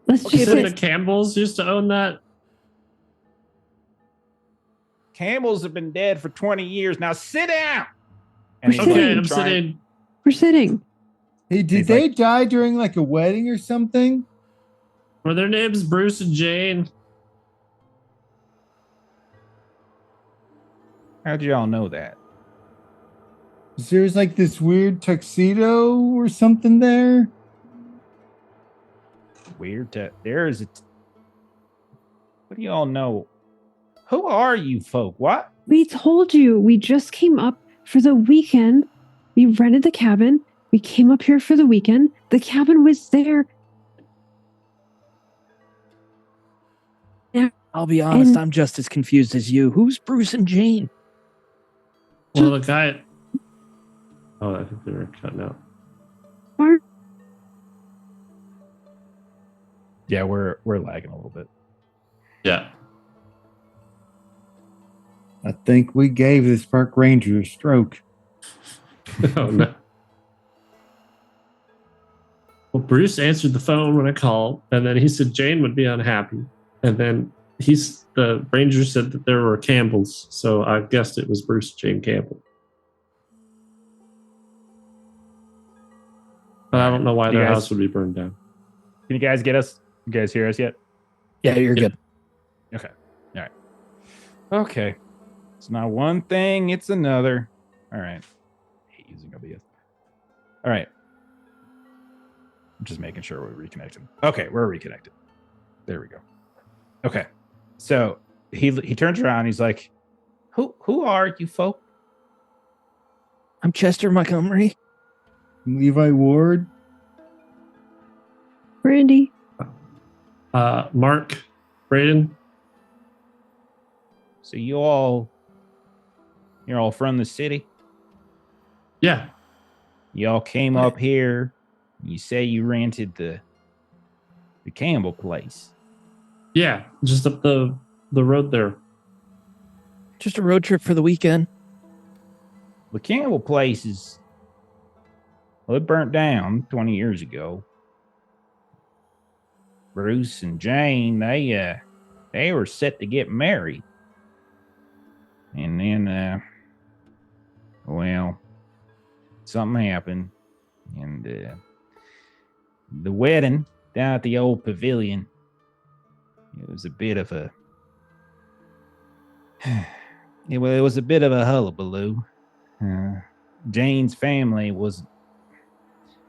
Let's You just said sit. the Campbells used to own that. Camels have been dead for 20 years. Now sit down. And We're he's Okay, sitting. I'm sitting. We're sitting. Hey, did He's they die during like a wedding or something? Were their names Bruce and Jane? How'd y'all know that? There's like this weird tuxedo or something there. Weird. There is a. What do y'all know? Who are you folk? What? We told you we just came up for the weekend. We rented the cabin. We came up here for the weekend. The cabin was there. I'll be honest, And- I'm just as confused as you. Who's Bruce and Jane? Well, the guy. Oh, I think they were cutting out. Yeah, we're lagging a little bit. Yeah. I think we gave this park ranger a stroke. Oh no. Well, Bruce answered the phone when I called, and then he said Jane would be unhappy, and then the ranger said that there were Campbells, so I guessed it was Bruce and Jane Campbell. But I don't know why You their guys- house would be burned down. Can you guys get us? You guys hear us yet? Yeah, you're Yeah. good. Okay. All right. Okay. It's not one thing, it's another. All right. I hate using OBS. All right. I'm just making sure we're reconnected. Okay, we're reconnected. There we go. Okay. So he turns around, he's like, Who are you folk? I'm Chester Montgomery. Levi Ward. Brandy. Mark, Braden, So you're all from the city? yeah, Y'all came up here. You say you rented the Campbell place. yeah, just up the road there. Just a road trip for the weekend. The Campbell place it burnt down 20 years ago. Bruce and Jane, they were set to get married. And then, well, something happened. And the wedding down at the old pavilion, it was a bit of a... it was a bit of a hullabaloo. Jane's family was...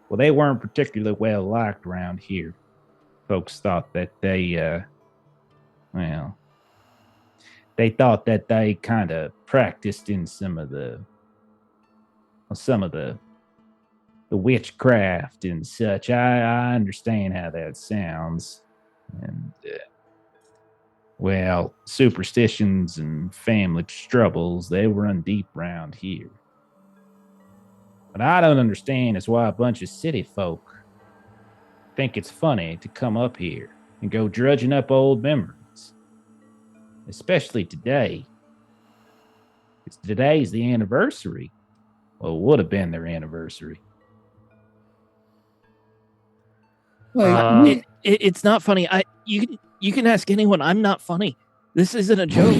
Well, they weren't particularly well liked around here. Folks thought that they thought that they kind of practiced in some of the the witchcraft and such. I understand how that sounds. And, well, superstitions and family troubles, they run deep round here. What I don't understand is why a bunch of city folk think it's funny to come up here and go drudging up old memories. Especially today. Because today's the anniversary. Well, it would have been their anniversary. It's not funny. You can ask anyone. I'm not funny. This isn't a joke.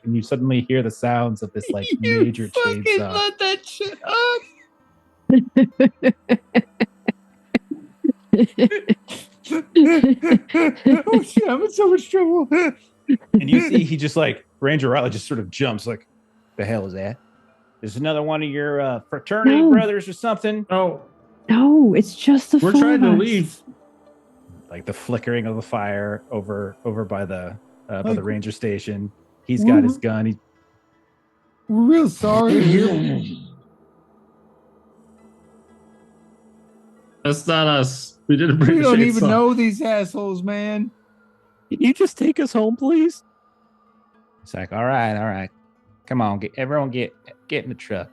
And you suddenly hear the sounds of this like major chainsaw. Let that shit up. Oh shit! I'm in so much trouble. And you see he just like Ranger Riley just sort of jumps like, the hell is that? Is another one of your fraternity brothers or something? Oh, No, it's just the we're four trying of to us. leave. Like the flickering of the fire over by the ranger station. He's Woo. got his gun. We're real sorry to hear. That's not us. We didn't bring We the don't chainsaw. even know these assholes, man. Can you just take us home, please? It's like, all right. Come on, everyone get in the truck.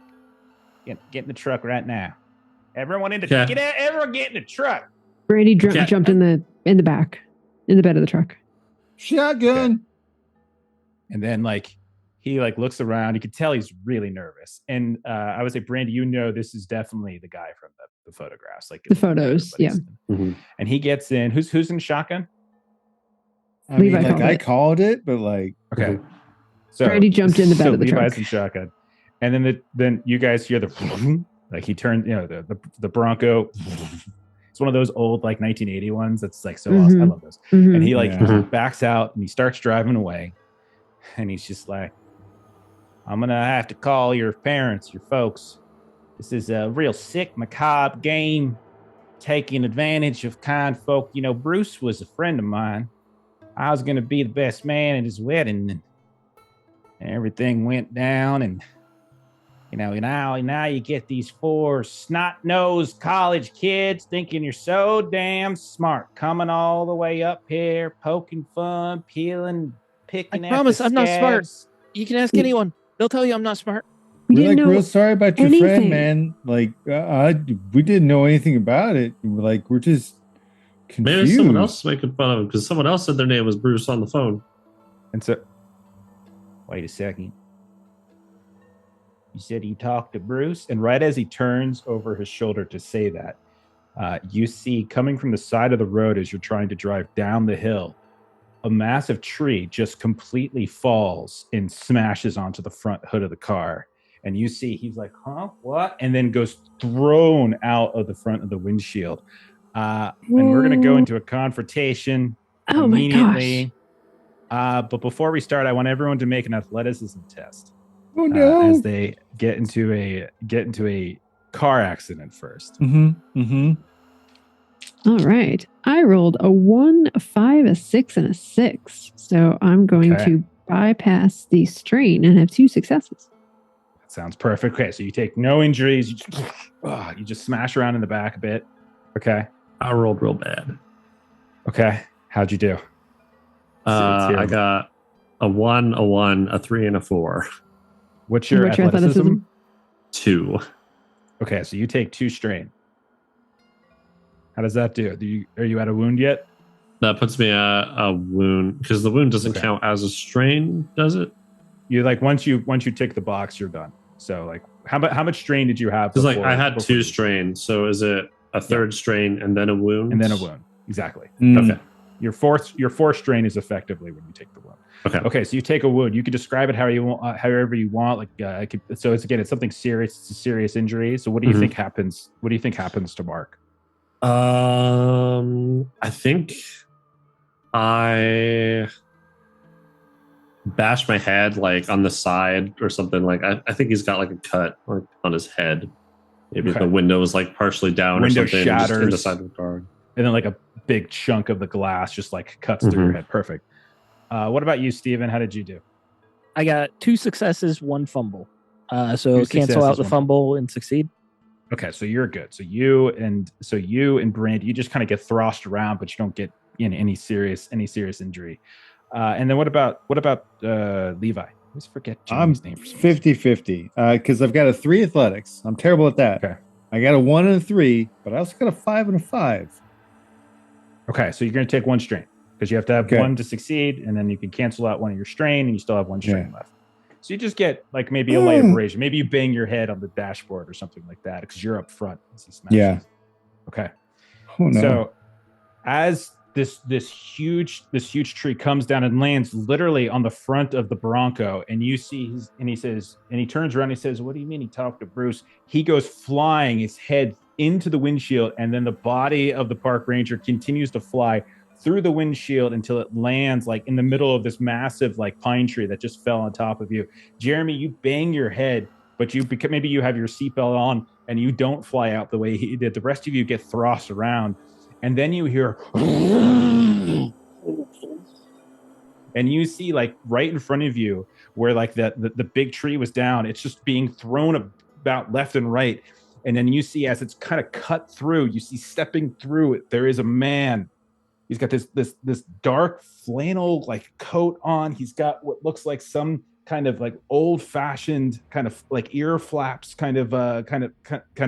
Get in the truck right now. Everyone everyone get in the truck. Brandy Okay. jumped in the back, in the bed of the truck. Shotgun. Okay. And then like he like looks around. You can tell he's really nervous. And I would say, Brandy, you know this is definitely the guy from the photographs, like The photos, yeah. Mhm. And he gets in. Who's in shotgun? I mean, Levi like called I it. called it, but like, Okay. So Brandy jumped in the bed of the Levi's truck. in shotgun, and then you guys hear the like he turned, the Bronco. It's one of those old like 1980 ones. That's like so awesome. I love those. Mhm. And he like Yeah. backs out and he starts driving away, and he's just like, "I'm gonna have to call your parents, your folks. This is a real sick, macabre game, taking advantage of kind folk. You know, Bruce was a friend of mine. I was gonna be the best man at his wedding, and everything went down, and now you get these four snot-nosed college kids thinking you're so damn smart, coming all the way up here, poking fun, picking I at promise the I'm not smart. scabs. You can ask anyone. They'll tell you I'm not smart. We we're didn't like know real sorry about your anything. friend, man. Like, we didn't know anything about it. We're just confused. Maybe someone else is making fun of him because someone else said their name was Bruce on the phone. And so, wait a second. You said you talked to Bruce? And right as he turns over his shoulder to say that, you see coming from the side of the road as you're trying to drive down the hill, a massive tree just completely falls and smashes onto the front hood of the car. And you see he's like, huh, what? And then goes thrown out of the front of the windshield. And we're going to go into a confrontation Oh my immediately. gosh. But before we start, I want everyone to make an athleticism test. Oh no! As they get into a car accident first. All right. I rolled a 1, a 5, a 6, and a 6. So I'm going Okay. to bypass the strain and have 2 successes. That sounds perfect. Okay, so you take no injuries. You just smash around in the back a bit. Okay. I rolled real bad. Okay. How'd you do? I got a 1, a 1, a 3, and a 4. What's your What's your athleticism? 2. Okay, so you take 2 strain. How does that do? Are you at a wound yet? That puts me at a wound because the wound doesn't Okay. count as a strain, does it? You like once you tick the box, you're done. So like how much strain did you have? Because like before- I had before 2 you- strains, so is it a third strain and then a wound? and then a wound. Exactly. Okay. Your fourth strain is effectively when you take the wound. Okay. So you take a wound. You can describe it however you want. Like so it's something serious. It's a serious injury. So what do you Mhm. think happens? What do you think happens to Mark? I think I bashed my head like on the side or something. Like I think he's got like a cut like on his head. Maybe Okay. the window is like partially down Window or something. Just in the shatters. side of the car. And then like a big chunk of the glass just like cuts through your head. Perfect. What about you, Steven? How did you do? I got 2 successes, 1 fumble. So Two cancel out successes, the 1 fumble and succeed. Okay, so you're good. So you and Brandy, you just kind of get thrashed around, but you don't get any serious injury. And then what about Levi? I always forget I'm Jamie's name for some reason. 50-50 because I've got a 3 athletics. I'm terrible at that. Okay. I got a 1 and a 3, but I also got a 5 and a 5. Okay, so you're going to take 1 strain because you have to have 1 to succeed, and then you can cancel out 1 of your strain, and you still have 1 strain left. So you just get like maybe a light abrasion. Maybe you bang your head on the dashboard or something like that because you're up front as he smashes. Yeah. Okay. Oh, no. So as this huge tree comes down and lands literally on the front of the Bronco, and you see he turns around and he says, "What do you mean?" He talked to Bruce. He goes flying, his head into the windshield, and then the body of the park ranger continues to fly through the windshield until it lands like in the middle of this massive like pine tree that just fell on top of you. Jeremy, you bang your head, but maybe you have your seatbelt on and you don't fly out the way he did. The rest of you get thrust around, and then you hear and you see like right in front of you where like the big tree was down, it's just being thrown about left and right. And then you see as it's kind of cut through, you see stepping through it, there is a man. He's got this dark flannel like coat on. He's got what looks like some kind of like old fashioned kind of like ear flaps kind of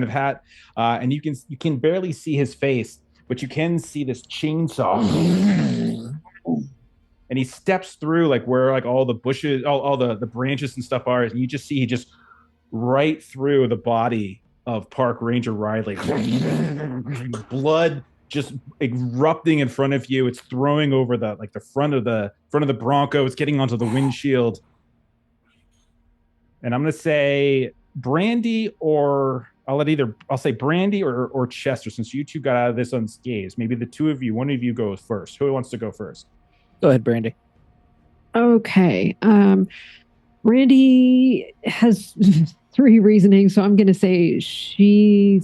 hat, and you can barely see his face, but you can see this chainsaw. And he steps through like where like all the bushes, all the branches and stuff are, and you just see he just right through the body of Park Ranger Riley. Blood just erupting in front of you. It's throwing over the front of the Bronco. It's getting onto the windshield. And I'm gonna say Brandy, or I'll say Brandy or Chester, since you two got out of this unscathed. Maybe the two of you, one of you goes first. Who wants to go first? Go ahead, Brandy. Okay. Brandy has 3 reasoning, so I'm gonna say she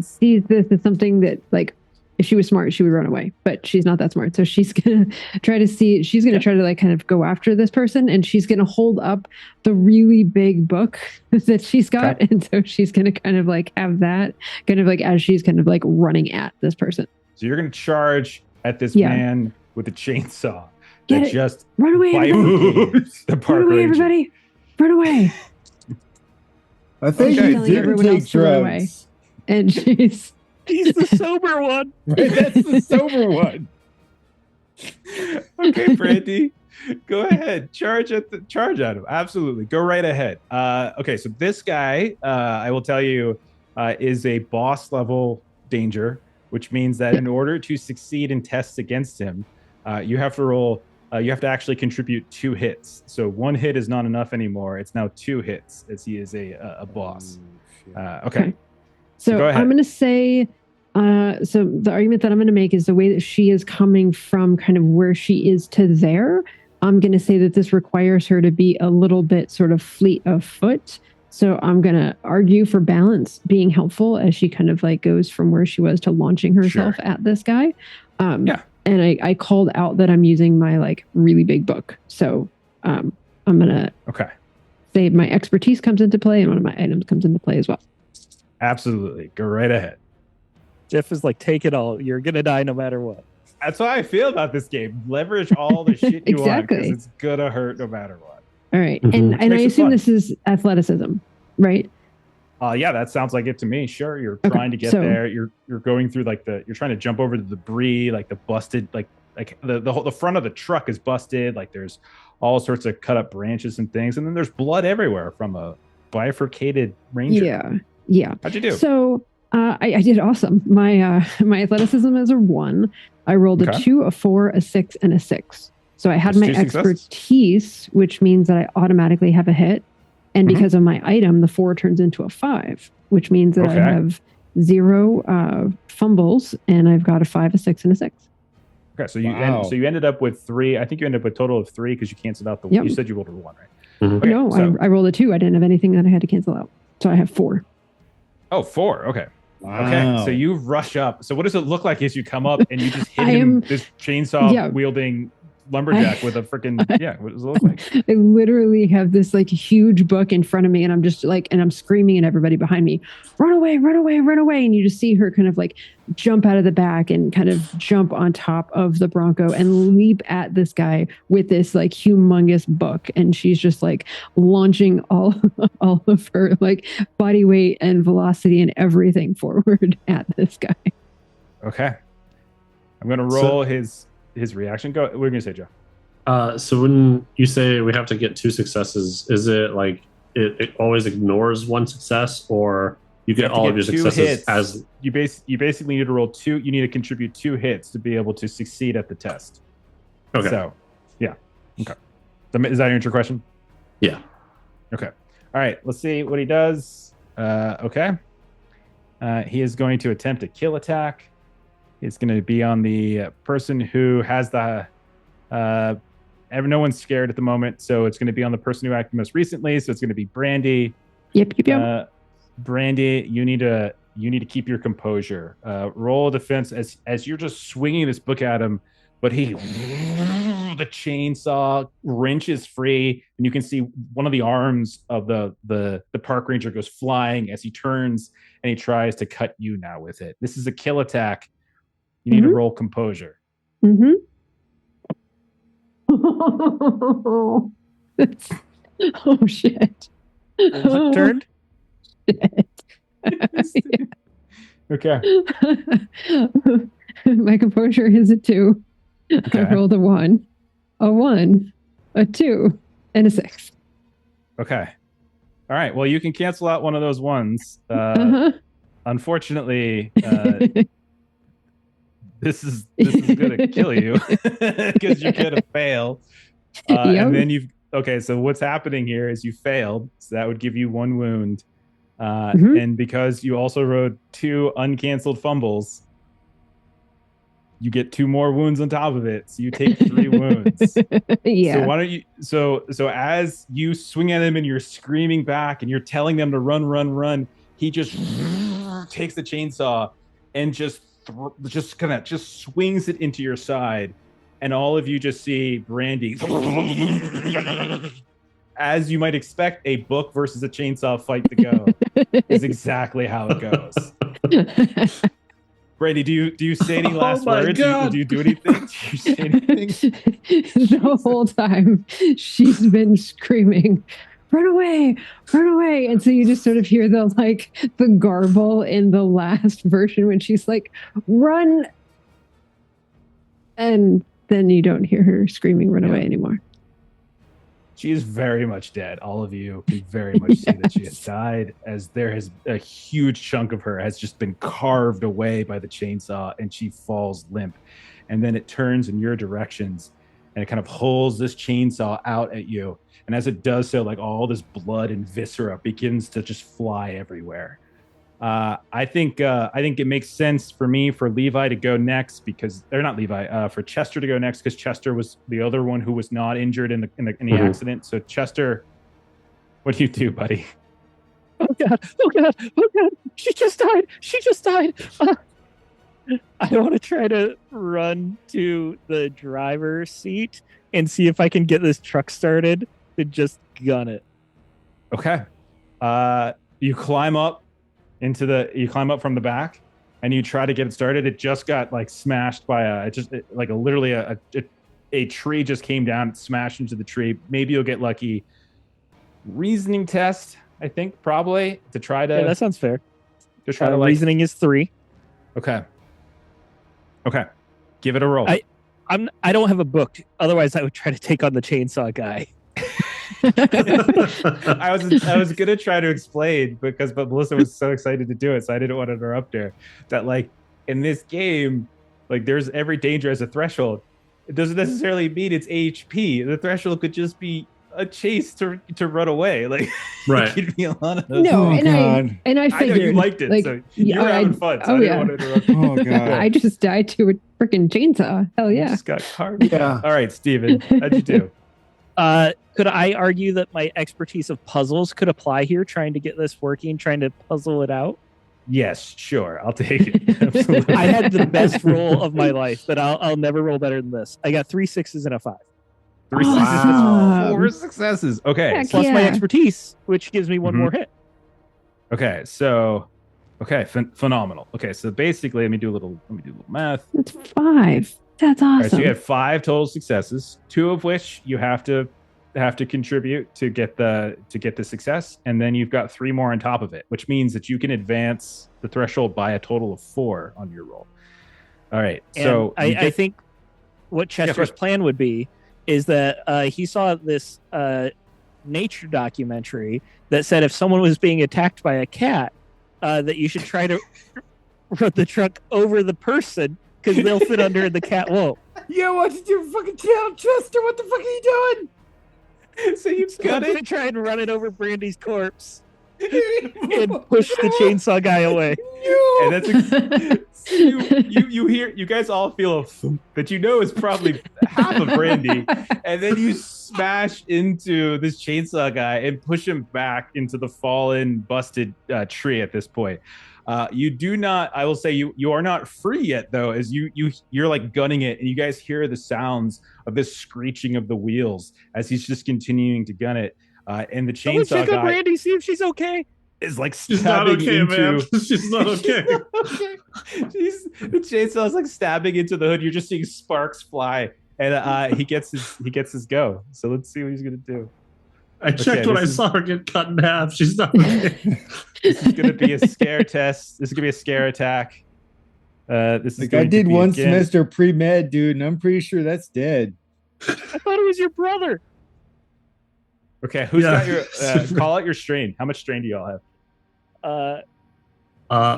sees this as something that, like, if she was smart, she would run away, but she's not that smart. So she's gonna try to like kind of go after this person, and she's gonna hold up the really big book that she's got, and so she's gonna kind of like have that kind of like as she's kind of like running at this person. So you're gonna charge at this man with a chainsaw. Just run away, everybody! Run away! I think everyone else to run away. And he's the sober one. Right, that's the sober one. Okay, Brandy, go ahead. Charge at him. Absolutely, go right ahead. Okay, so this guy, I will tell you, is a boss level danger, which means that in order to succeed in tests against him, you have to roll. You have to actually contribute 2 hits. So 1 hit is not enough anymore. It's now 2 hits, as he is a boss. Okay. So I'm going to say, so the argument that I'm going to make is the way that she is coming from kind of where she is to there. I'm going to say that this requires her to be a little bit sort of fleet of foot. So I'm going to argue for balance being helpful as she kind of like goes from where she was to launching herself at this guy. And I called out that I'm using my like really big book. So I'm going to say my expertise comes into play and one of my items comes into play as well. Absolutely. Go right ahead. Jeff is like, take it all. You're going to die no matter what. That's how I feel about this game. Leverage all the shit you want because it's going to hurt no matter what. All right. And I assume this is athleticism, right? Yeah, that sounds like it to me. Sure, you're trying to get there. You're going through like you're trying to jump over the debris, like the busted, like the front of the truck is busted. Like there's all sorts of cut up branches and things, and then there's blood everywhere from a bifurcated ranger. Yeah. How'd you do? So I did awesome. My athleticism is a 1. I rolled a 2, a 4, a 6, and a 6. So I had my expertise, which means that I automatically have a hit. And because of my item, the 4 turns into a 5, which means that I have 0 fumbles, and I've got a 5, a 6, and a 6. Okay, so you ended up with 3. I think you ended up with a total of 3 because you canceled out the 1. You said you rolled a 1, right? Okay, no, I rolled a 2. I didn't have anything that I had to cancel out, so I have 4. Oh, 4. Okay. Wow. Okay, so you rush up. So what does it look like as you come up and you just hit him, this chainsaw wielding lumberjack with a freaking what does it look like? I literally have this like huge book in front of me, and I'm just like, and I'm screaming at everybody behind me, run away, run away, run away. And you just see her kind of like jump out of the back and kind of jump on top of the Bronco and leap at this guy with this like humongous book. And she's just like launching all of her like body weight and velocity and everything forward at this guy. Okay. I'm going to roll his reaction. Go. What are you going to say, Joe? So when you say we have to get 2 successes, is it like it always ignores 1 success, or you get all of your successes hits. as you basically need to roll 2. You need to contribute 2 hits to be able to succeed at the test. Okay. So, yeah. Okay. Is that your question? Yeah. Okay. All right. Let's see what he does. Okay. He is going to attempt a kill attack. It's going to be on the person who has the. No one's scared at the moment, so it's going to be on the person who acted most recently. So it's going to be Brandy. Yep. Brandy, you need to keep your composure. Roll defense as you're just swinging this book at him, but the chainsaw wrenches free, and you can see one of the arms of the park ranger goes flying as he turns and he tries to cut you now with it. This is a kill attack. You need to roll composure. Mm-hmm. Oh shit! Was it turned? Okay. My composure is a 2. Okay. I rolled a 1, a 2, and a 6. Okay. All right. Well, you can cancel out one of those ones. Unfortunately, this is going to kill you because you're going to fail. And then so what's happening here is you failed. So that would give you 1 wound. And because you also wrote 2 uncanceled fumbles, you get 2 more wounds on top of it. So you take 3 wounds. Yeah. So why don't you, so as you swing at him and you're screaming back and you're telling them to run, he just takes the chainsaw and just swings it into your side, and all of you just see Brandy, as you might expect a book versus a chainsaw fight to go, is exactly how it goes. Brandy, do you say any last words? Do you do anything? Do you say anything? The whole time she's been screaming, run away, and so you just sort of hear the garble in the last version when she's like, run, and then you don't hear her screaming run away anymore. She is very much dead. All of you can very much see that she has died, as there has a huge chunk of her has just been carved away by the chainsaw, and she falls limp. And then it turns in your directions, and it kind of pulls this chainsaw out at you. And as it does so, all this blood and viscera begins to just fly everywhere. I think it makes sense for Levi to go next for Chester to go next, because Chester was the other one who was not injured in the accident. So Chester, what do you do, buddy? Oh god! She just died. I want to try to run to the driver's seat and see if I can get this truck started and just gun it. Okay. You climb up from the back and you try to get it started. It just got smashed by a tree just came down, smashed into the tree. Maybe you'll get lucky. Reasoning test, I think, probably, to try to. Yeah, that sounds fair. To try to reasoning is 3. Okay. Give it a roll. I don't have a book. Otherwise, I would try to take on the chainsaw guy. I was gonna try to explain but Melissa was so excited to do it, so I didn't want to interrupt her. That in this game, there's every danger has a threshold. It doesn't necessarily mean it's HP. The threshold could just be a chase to run away. Right. Could be a lot of those. No, I figured know you liked it, so you were having fun. So I didn't want to interrupt you. Oh god. I just died to a freaking chainsaw. Hell yeah. You just got carved. Yeah. All right, Steven, how'd you do? Could I argue that my expertise of puzzles could apply here, trying to get this working, trying to puzzle it out? Yes, sure. I'll take it. Absolutely. I had the best roll of my life, but I'll never roll better than this. I got 3 6s and a 5. 3 Awesome. 4 successes. Okay. Heck Plus my yeah. expertise, which gives me one Mhm. more hit. Okay. So, phenomenal. Okay. So basically, let me do a little math. That's 5. That's All right, so awesome. you had 5 total successes, 2 of which you have to contribute to get the success, and then you've got 3 more on top of it, which means that you can advance the threshold by a total of 4 on your roll. All right, And so I think what Chester's course. plan would be is that he saw this nature documentary that said if someone was being attacked by a cat, that you should try to run the truck over the person because they'll fit under the cat won't. Yo, what's your fucking tail, Chester? What the fuck are you doing? so you So got I'm gonna it. try and run it over Brandy's corpse and push the chainsaw guy away. And that's you guys all feel a thump that you know is probably half of Brandy, and then you smash into this chainsaw guy and push him back into the fallen, busted tree. At this point, you do not. I will say you are not free yet, though, as you're like gunning it, and you guys hear the sounds of this screeching of the wheels as he's just continuing to gun it. And the Someone chainsaw check on guy Brandy, see if she's okay. is like She's not stabbing okay, into. man. She's not okay. The chainsaw is like stabbing into the hood. You're just seeing sparks fly, and he gets his go. So let's see what he's gonna do. I checked when I saw her get cut in half. She's not okay. This is gonna be a scare test. This is gonna be a scare attack. This is Like, going I did to be one again- semester pre-med, dude, and I'm pretty sure that's dead. I thought it was your brother. Okay, who's Yeah. got your? Call out your strain. How much strain do y'all have?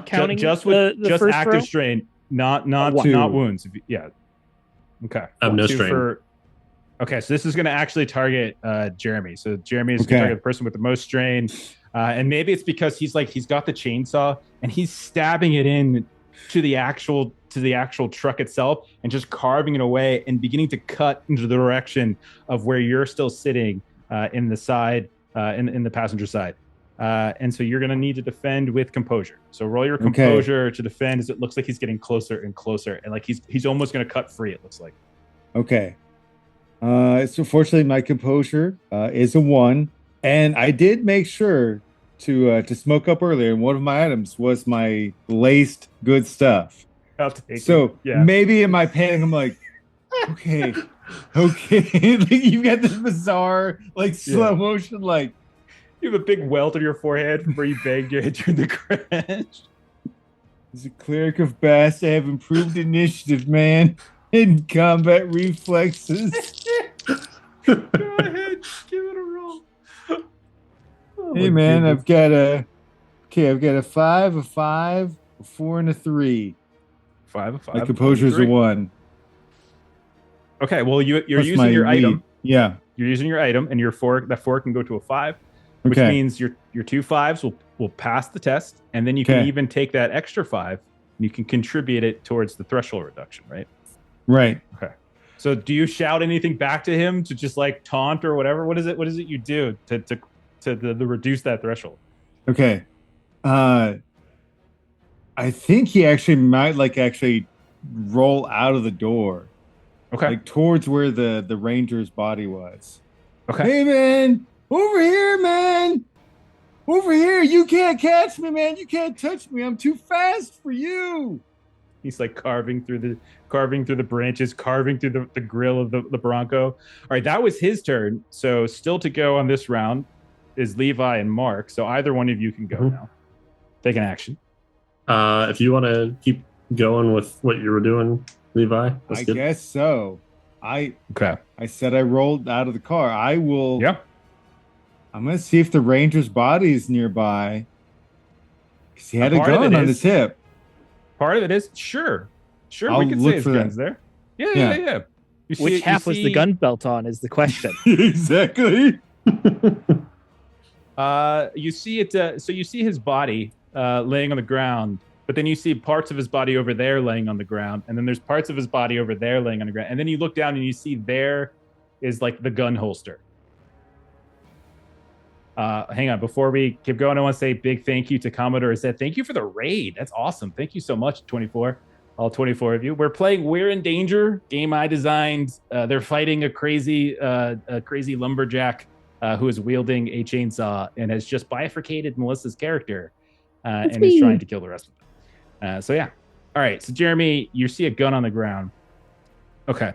Counting just the just first active row? strain, not Two. wounds. Yeah. Okay. I have no 2 strain. Okay, so this is going to actually target Jeremy. So Jeremy is going Okay. to target the person with the most strain, and maybe it's because he's got the chainsaw and he's stabbing it in to the actual truck itself and just carving it away and beginning to cut into the direction of where you're still sitting in the side in the passenger side. And so you're going to need to defend with composure. So roll your composure to defend as it looks like he's getting closer and closer, and like he's almost going to cut free. It looks like. Okay. So fortunately, my composure is a 1, and I did make sure to smoke up earlier. And one of my items was my laced good stuff. I'll take So it. Yeah. maybe in my panic, I'm like, okay. Like, you got this bizarre, like, slow motion, like, You have a big welt on your forehead from where you banged your head during the crash. as a cleric of Bast, I have improved initiative, man, and combat reflexes. Go ahead, give it a roll. Oh Hey, my man, goodness. I've got a 5, a 5, a 4, and a 3. 5 of 5. My composure is a 3. 1. Okay, well you're Plus using my your lead. item. Yeah. You're using your item, and your 4. That 4 can go to a 5, which Okay. means your 2 5s will pass the test, and then you can Okay. even take that extra 5, and you can contribute it towards the threshold reduction, right? Right. So do you shout anything back to him to just like taunt or whatever? What is it you do to reduce that threshold? Okay. I think he actually might actually roll out of the door, Okay. like towards where the ranger's body was. Okay. Hey, man, over here, man. Over here. You can't catch me, man. You can't touch me. I'm too fast for you. He's like carving through the branches, carving through the grill of the Bronco. All right, that was his turn. So still to go on this round is Levi and Mark. So either one of you can go now. Take an action. If you want to keep going with what you were doing, Levi, that's I good. guess so. I Okay. said I rolled out of the car. I will. Yeah. I'm gonna see if the ranger's body is nearby. Because he had a part of gun it on is- his hip. Part of it is sure. I'll We can look say his for that. gun's there. Yeah. Yeah. You see- Which you half was the see- gun belt on is the question. Exactly. You see it. So you see his body laying on the ground, but then you see parts of his body over there laying on the ground, and then there's parts of his body over there laying on the ground, and then you look down and you see there is like the gun holster. Hang on, before we keep going, I want to say big thank you to Commodore Zed. Thank you for the raid. That's awesome. Thank you so much, 24. All 24 of you. We're playing We're in Danger, game I designed. They're fighting a crazy lumberjack who is wielding a chainsaw and has just bifurcated Melissa's character and is trying to kill the rest of them. So yeah. All right. So Jeremy, you see a gun on the ground. Okay.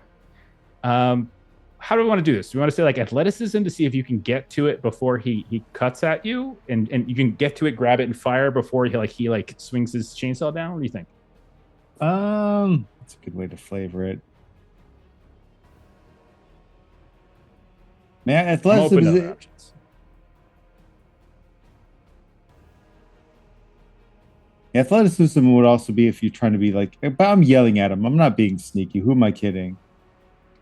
How do we want to do this? Do we want to say like athleticism to see if you can get to it before he cuts at you, and you can get to it, grab it, and fire before he swings his chainsaw down? What do you think? That's a good way to flavor it. Man, athleticism. Athleticism would also be if you're trying to be like, but I'm yelling at him. I'm not being sneaky. Who am I kidding?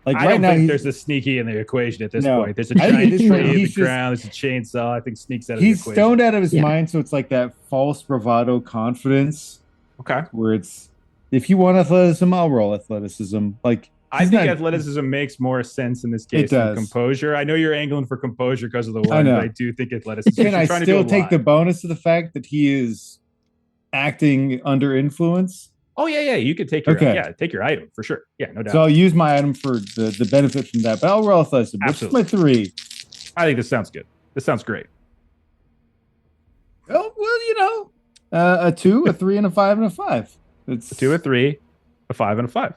Like I don't think there's a sneaky in the equation at this point. There's a giant tree in the ground. There's a chainsaw. I think sneaks out of the equation. He's stoned out of his mind, so it's like that false bravado confidence. Okay. Where it's, if you want athleticism, I'll roll athleticism. Like I think athleticism makes more sense in this case than composure. I know you're angling for composure because of the one, but I do think athleticism. Can I still take the bonus of the fact that he is acting under influence? Oh yeah. You could take your take your item for sure. Yeah, no doubt. So I'll use my item for the benefit from that. But I'll roll athleticism. Which is my 3. I think this sounds good. This sounds great. Oh well, a 2, a 3, and a 5, and a 5. It's a 2, a 3, a 5, and a 5.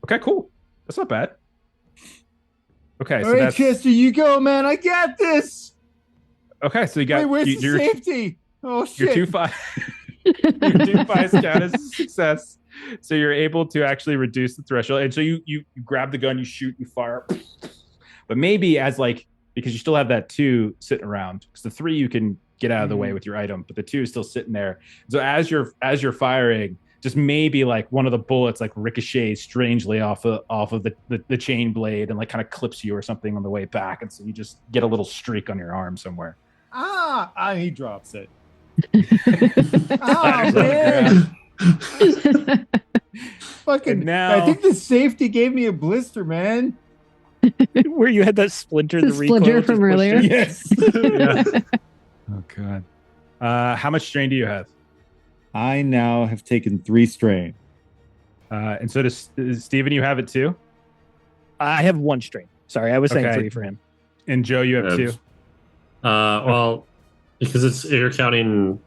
Okay, cool. That's not bad. Okay, all right, Chester, you go, man. I got this. Okay, so you got where's the safety? Oh shit! Your 2-5. Your 2-5 count as a success. So you're able to actually reduce the threshold. And so you grab the gun, you shoot, you fire. But maybe because you still have that 2 sitting around. Because the 3 you can get out of the way with your item, but the 2 is still sitting there. So as you're firing, just maybe like one of the bullets like ricochets strangely off of the chain blade and like kind of clips you or something on the way back. And so you just get a little streak on your arm somewhere. He drops it. Man. Fucking now, I think the safety gave me a blister, man. Where you had that splinter, the splinter from earlier. Yes. Yeah. Oh god. How much strain do you have? I now have taken 3 strain. And so does Steven, you have it too? I have 1 strain. Sorry, I was saying 3 for him. And Joe, you have 2. Well, because you're counting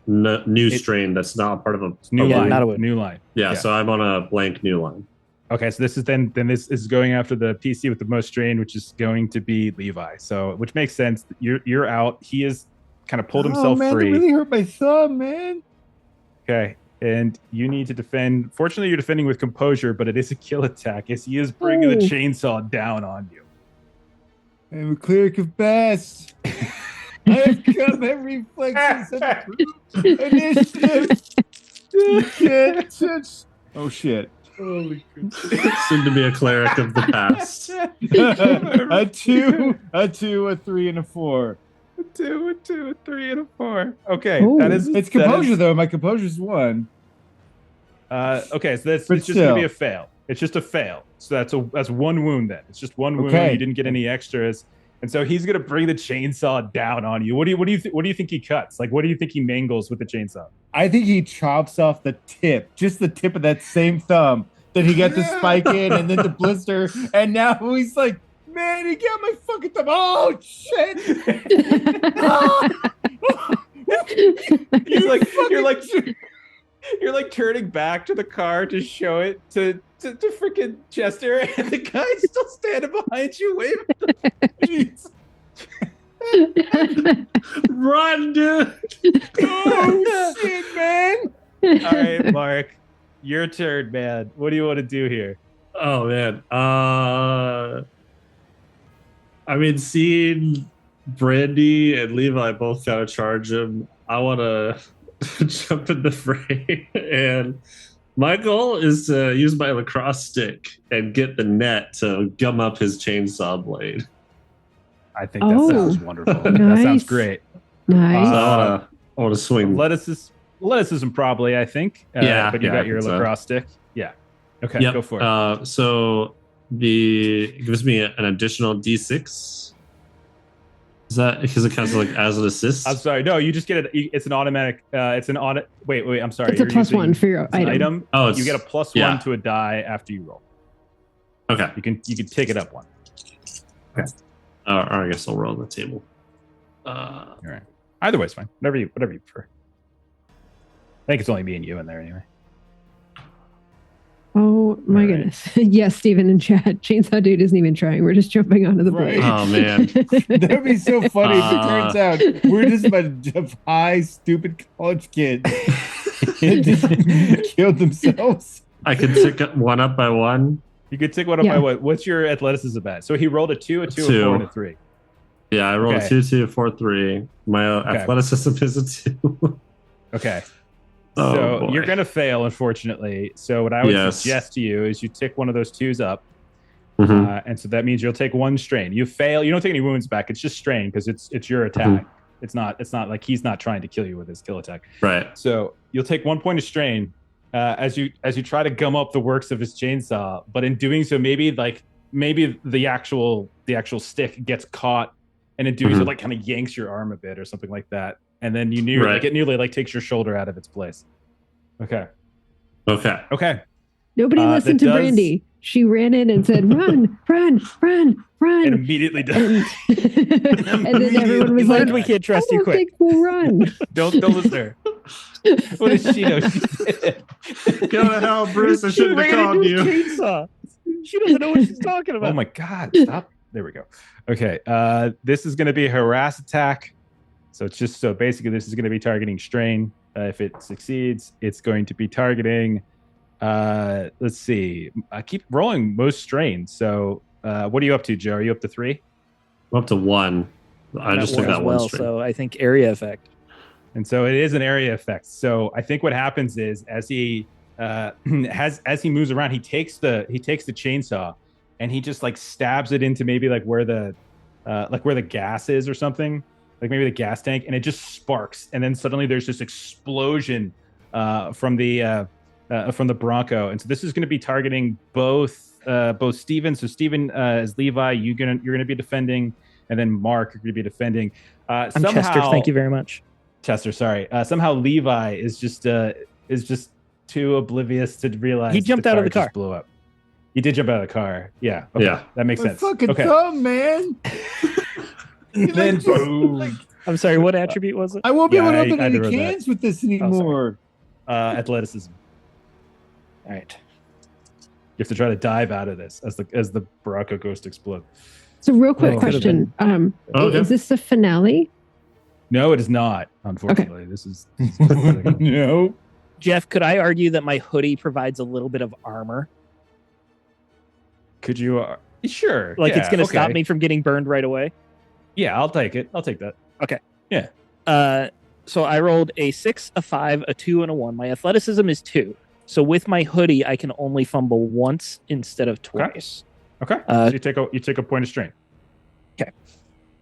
new strain that's not part of a new line. Not a new line. Yeah, so I'm on a blank new line. Okay, so this is then this is going after the PC with the most strain, which is going to be Levi. So which makes sense. You're out. He has kind of pulled himself free. That really hurt my thumb, man. Okay, and you need to defend. Fortunately, you're defending with composure, but it is a kill attack as he is bringing the chainsaw down on you. I'm a cleric of bass. I have combat reflexes and initiative. You can't touch. Oh shit. Holy God. Soon to be a cleric of the past. a 2, a 3, and a 4. A 2, a 3, and a 4. Okay, Ooh. It's composure though. My composure's 1. Okay, so it's just gonna be a fail. It's just a fail. So that's 1 wound then. It's just 1 wound. You didn't get any extras. And so he's gonna bring the chainsaw down on you. What do you think he cuts? Like, what do you think he mangles with the chainsaw? I think he chops off the tip, just the tip of that same thumb. Then he got the spike in, and then the blister, and now he's like, "Man, he got my fucking thumb! Oh shit!" You're like turning back to the car to show it to freaking Chester, and the guy's still standing behind you waving. Run, dude! Oh shit, man! All right, Mark, your turn, man. What do you want to do here? Oh man, I mean, seeing Brandy and Levi both kind of charge him, I want to jump in the fray, and my goal is to use my lacrosse stick and get the net to gum up his chainsaw blade. I think that sounds wonderful. Nice. That sounds great. Nice. I want to swing. Athleticism probably, I think. But you got your lacrosse stick. Yeah. Okay, go for it. So it gives me an additional D6. Is that because it counts like as an assist? I'm sorry. No, you just get it. It's an automatic. It's an audit. Wait. I'm sorry. It's a You're +1 using for your item. Oh, you get a +1 to a die after you roll. Okay. You can take it up 1. Okay. Or I guess I'll roll on the table. All right. Either way is fine. Whatever you prefer. I think it's only me and you in there anyway. Oh my goodness. Yes, Steven in chat. Chainsaw Dude isn't even trying. We're just jumping onto the blade. Oh man. That'd be so funny if it turns out we're just a bunch of high, stupid college kids that killed themselves. I could tick one up by 1. You could tick one up by what? What's your athleticism at? So he rolled a 2, a 2, a 4, and a 3. Yeah, I rolled a 2, 2, 4, 3. My athleticism is a 2. Okay. Oh, so boy. you're going to fail, unfortunately. So what I would suggest to you is you tick one of those 2s up. And so that means you'll take 1 strain. You fail. You don't take any wounds back. It's just strain because it's your attack. It's not like he's not trying to kill you with his kill attack. Right. So you'll take 1 point of strain as you try to gum up the works of his chainsaw. But in doing so, maybe the actual stick gets caught, and in doing so, like kind of yanks your arm a bit or something like that. And then it nearly like takes your shoulder out of its place. Okay. Nobody listened to Brandy. She ran in and said, "Run, run, run, run!" And immediately does. And then everyone was like, "We can't trust you. I don't think we'll run." Don't listen to her. What does she know? Go to hell, Bruce! I shouldn't have called you. Chainsaw. She doesn't know what she's talking about. Oh my god! Stop. There we go. Okay. This is going to be a harass attack. So basically this is going to be targeting strain. If it succeeds, it's going to be targeting. Let's see. I keep rolling most strain. So what are you up to, Joe? Are you up to 3? I'm up to 1. I just took that 1 strain. So I think area effect. And so it is an area effect. So I think what happens is as he moves around, he takes the chainsaw and he just like stabs it into maybe like where the gas is or something. Like maybe the gas tank, and it just sparks, and then suddenly there's this explosion from the Bronco, and so this is going to be targeting both Steven. So Steven is Levi. You're gonna be defending, and then Mark, you're gonna be defending. I'm Chester. Thank you very much. Chester, sorry. Somehow Levi is just too oblivious to realize he jumped out of the car. Blew up. He did jump out of the car. Yeah. Okay. Yeah. That makes sense. Fucking thumb, man. Then boom. I'm sorry, what attribute was it? I won't be able to open any cans with this anymore. Athleticism. All right. You have to try to dive out of this as the Bronco ghost explodes. So real quick question. Is this the finale? No, it is not, unfortunately. Okay. This is no. Jeff, could I argue that my hoodie provides a little bit of armor? Could you? Sure. Like it's going to stop me from getting burned right away? Yeah, I'll take it. I'll take that. Okay. Yeah. So I rolled a 6, a 5, a 2, and a 1. My athleticism is 2. So with my hoodie, I can only fumble once instead of twice. Okay. So you take a point of strain. Okay.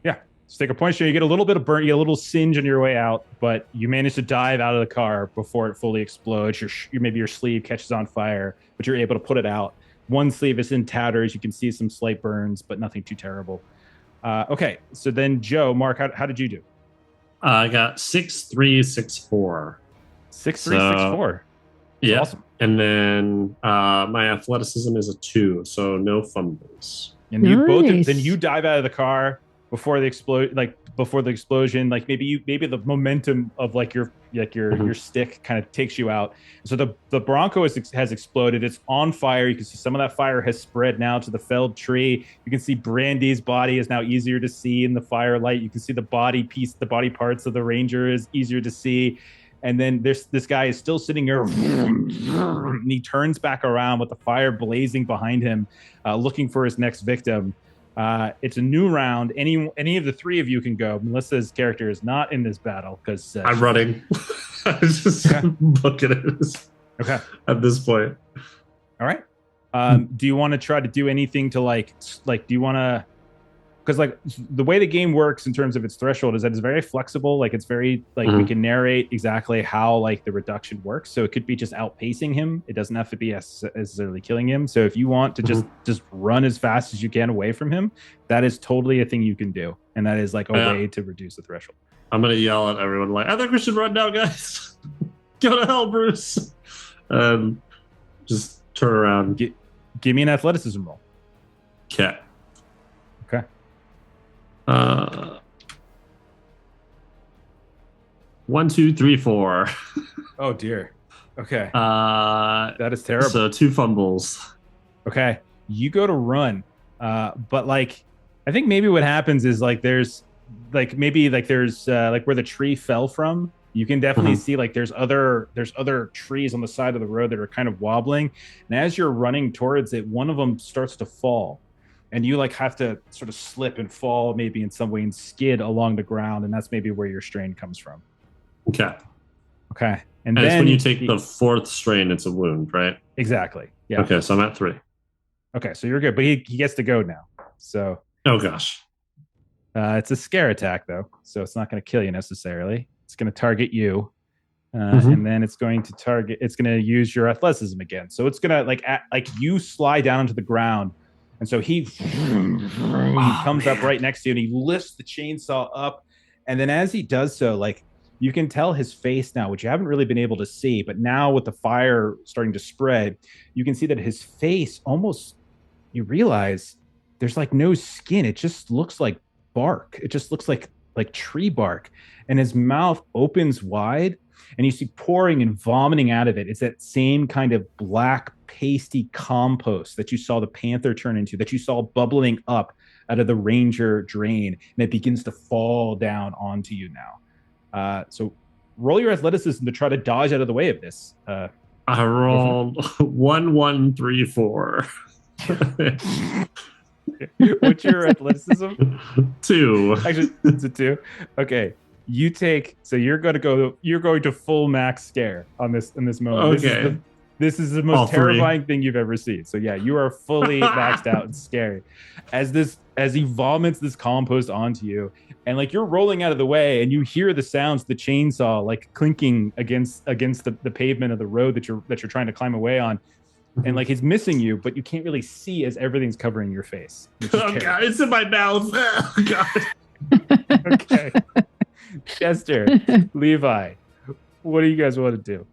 Yeah. So take a point of strain. You get a little bit of burn. You get a little singe on your way out, but you manage to dive out of the car before it fully explodes. Maybe your sleeve catches on fire, but you're able to put it out. One sleeve is in tatters. You can see some slight burns, but nothing too terrible. Okay, so then Joe, Mark, how did you do? I got 6, 3, 6, 4. 6, 3, 6, 4. Yeah, awesome. And then my athleticism is a 2, so no fumbles. And you then you dive out of the car before the explosion. Like maybe the momentum of your stick kind of takes you out. So the Bronco has exploded. It's on fire. You can see some of that fire has spread now to the felled tree. You can see Brandy's body is now easier to see in the firelight. You can see the body parts of the Ranger is easier to see. And then this guy is still sitting here, and he turns back around with the fire blazing behind him, looking for his next victim. It's a new round. Any of the 3 of you can go. Melissa's character is not in this battle because I'm running. I was just booking it. Okay. At this point. All right. Do you want to try to do anything to like? Do you want to? Because like the way the game works in terms of its threshold is that it's very flexible. Like it's very like we can narrate exactly how like the reduction works. So it could be just outpacing him. It doesn't have to be necessarily killing him. So if you want to just run as fast as you can away from him, that is totally a thing you can do. and that is like a way to reduce the threshold. I'm gonna yell at everyone like, I think we should run now, guys. Go to hell, Bruce. Just turn around. Give me an athleticism roll. Okay. Okay. 1, 2, 3, 4. Oh dear. Okay. That is terrible. So 2 fumbles. Okay. You go to run. But like, I think maybe what happens is like there's like where the tree fell from. You can definitely see like there's other trees on the side of the road that are kind of wobbling. And as you're running towards it, one of them starts to fall. And you like have to sort of slip and fall maybe in some way and skid along the ground. And that's maybe where your strain comes from. Okay. And then it's when you take the 4th strain, it's a wound, right? Exactly. Yeah. Okay, so I'm at 3. Okay, so you're good. But he gets to go now. So. Oh, gosh. It's a scare attack, though. So it's not going to kill you necessarily. It's going to target you. And then it's going to use your athleticism again. So it's going to like you slide down into the ground. And so he comes up right next to you and he lifts the chainsaw up. And then as he does so, like you can tell his face now, which you haven't really been able to see. But now with the fire starting to spread, you can see that his face almost, you realize there's like no skin. It just looks like bark. It just looks like tree bark. And his mouth opens wide and you see pouring and vomiting out of it. It's that same kind of black pasty compost that you saw the panther turn into, that you saw bubbling up out of the ranger drain, and it begins to fall down onto you now. So roll your athleticism to try to dodge out of the way of this. I rolled 1, 1, 3, 4. What's your athleticism? 2. Actually, it's a 2. Okay. You're going to full max scare in this moment. Okay. This is the most terrifying thing you've ever seen. So yeah, you are fully maxed out and scary. As he vomits this compost onto you, and like you're rolling out of the way, and you hear the sounds of the chainsaw like clinking against the pavement of the road that you're trying to climb away on. And like he's missing you, but you can't really see as everything's covering your face. Oh god, it's in my mouth. Oh god. Okay. Chester, Levi, what do you guys want to do?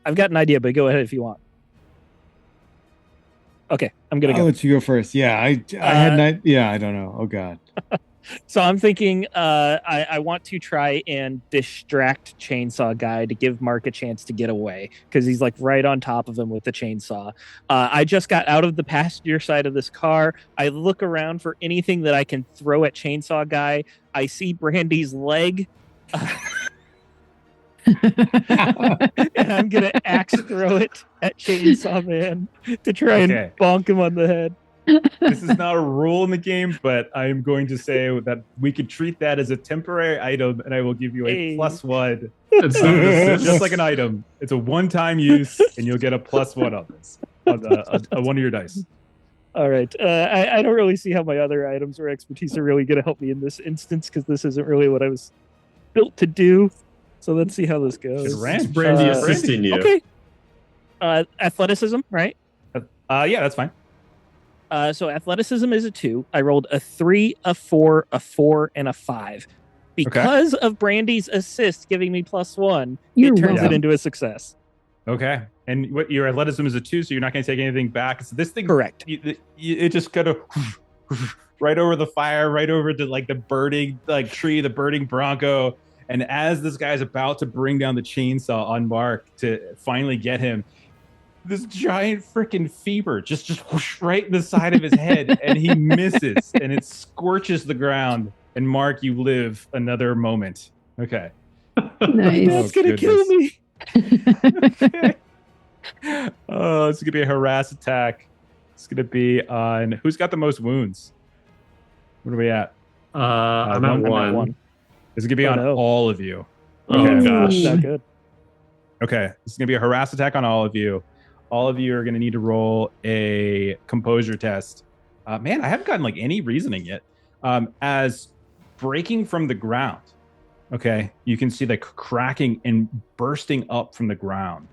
I've got an idea, but go ahead if you want. Okay, I'm gonna go. I'll let you go first. Yeah, I don't know. Oh god. So I'm thinking I want to try and distract Chainsaw Guy to give Mark a chance to get away, because he's like right on top of him with the chainsaw. I just got out of the passenger side of this car. I look around for anything that I can throw at Chainsaw Guy. I see Brandy's leg. And I'm going to axe throw it at Chainsaw Man to try and bonk him on the head. This is not a rule in the game, but I am going to say that we could treat that as a temporary item, and I will give you a +1. It's just like an item. It's a one-time use, and you'll get a +1 on this, on one of your dice. All right. I don't really see how my other items or expertise are really going to help me in this instance, because this isn't really what I was built to do. So let's see how this goes. It's Brandy assisting you. Okay. Athleticism, right? Yeah, that's fine. So athleticism is a 2. I rolled a 3, a 4, a 4, and a 5. Because of Brandy's assist giving me +1, it turns it into a success. Okay. And what your athleticism is a 2, so you're not going to take anything back. So this thing, correct. It just kind of right over the fire, right over to like the burning tree, the burning Bronco. And as this guy's about to bring down the chainsaw on Mark to finally get him, this giant freaking fever just whoosh right in the side of his head, and he misses, and it scorches the ground. And Mark, you live another moment. Okay. Nice. That's gonna kill me. Oh, it's gonna be a harass attack. It's gonna be on who's got the most wounds. What are we at? I'm at 1. It's gonna be on all of you. Oh gosh, not good. Okay, this is gonna be a harass attack on all of you. All of you are gonna need to roll a composure test. Man, I haven't gotten like any reasoning yet. As breaking from the ground, okay, you can see the cracking and bursting up from the ground,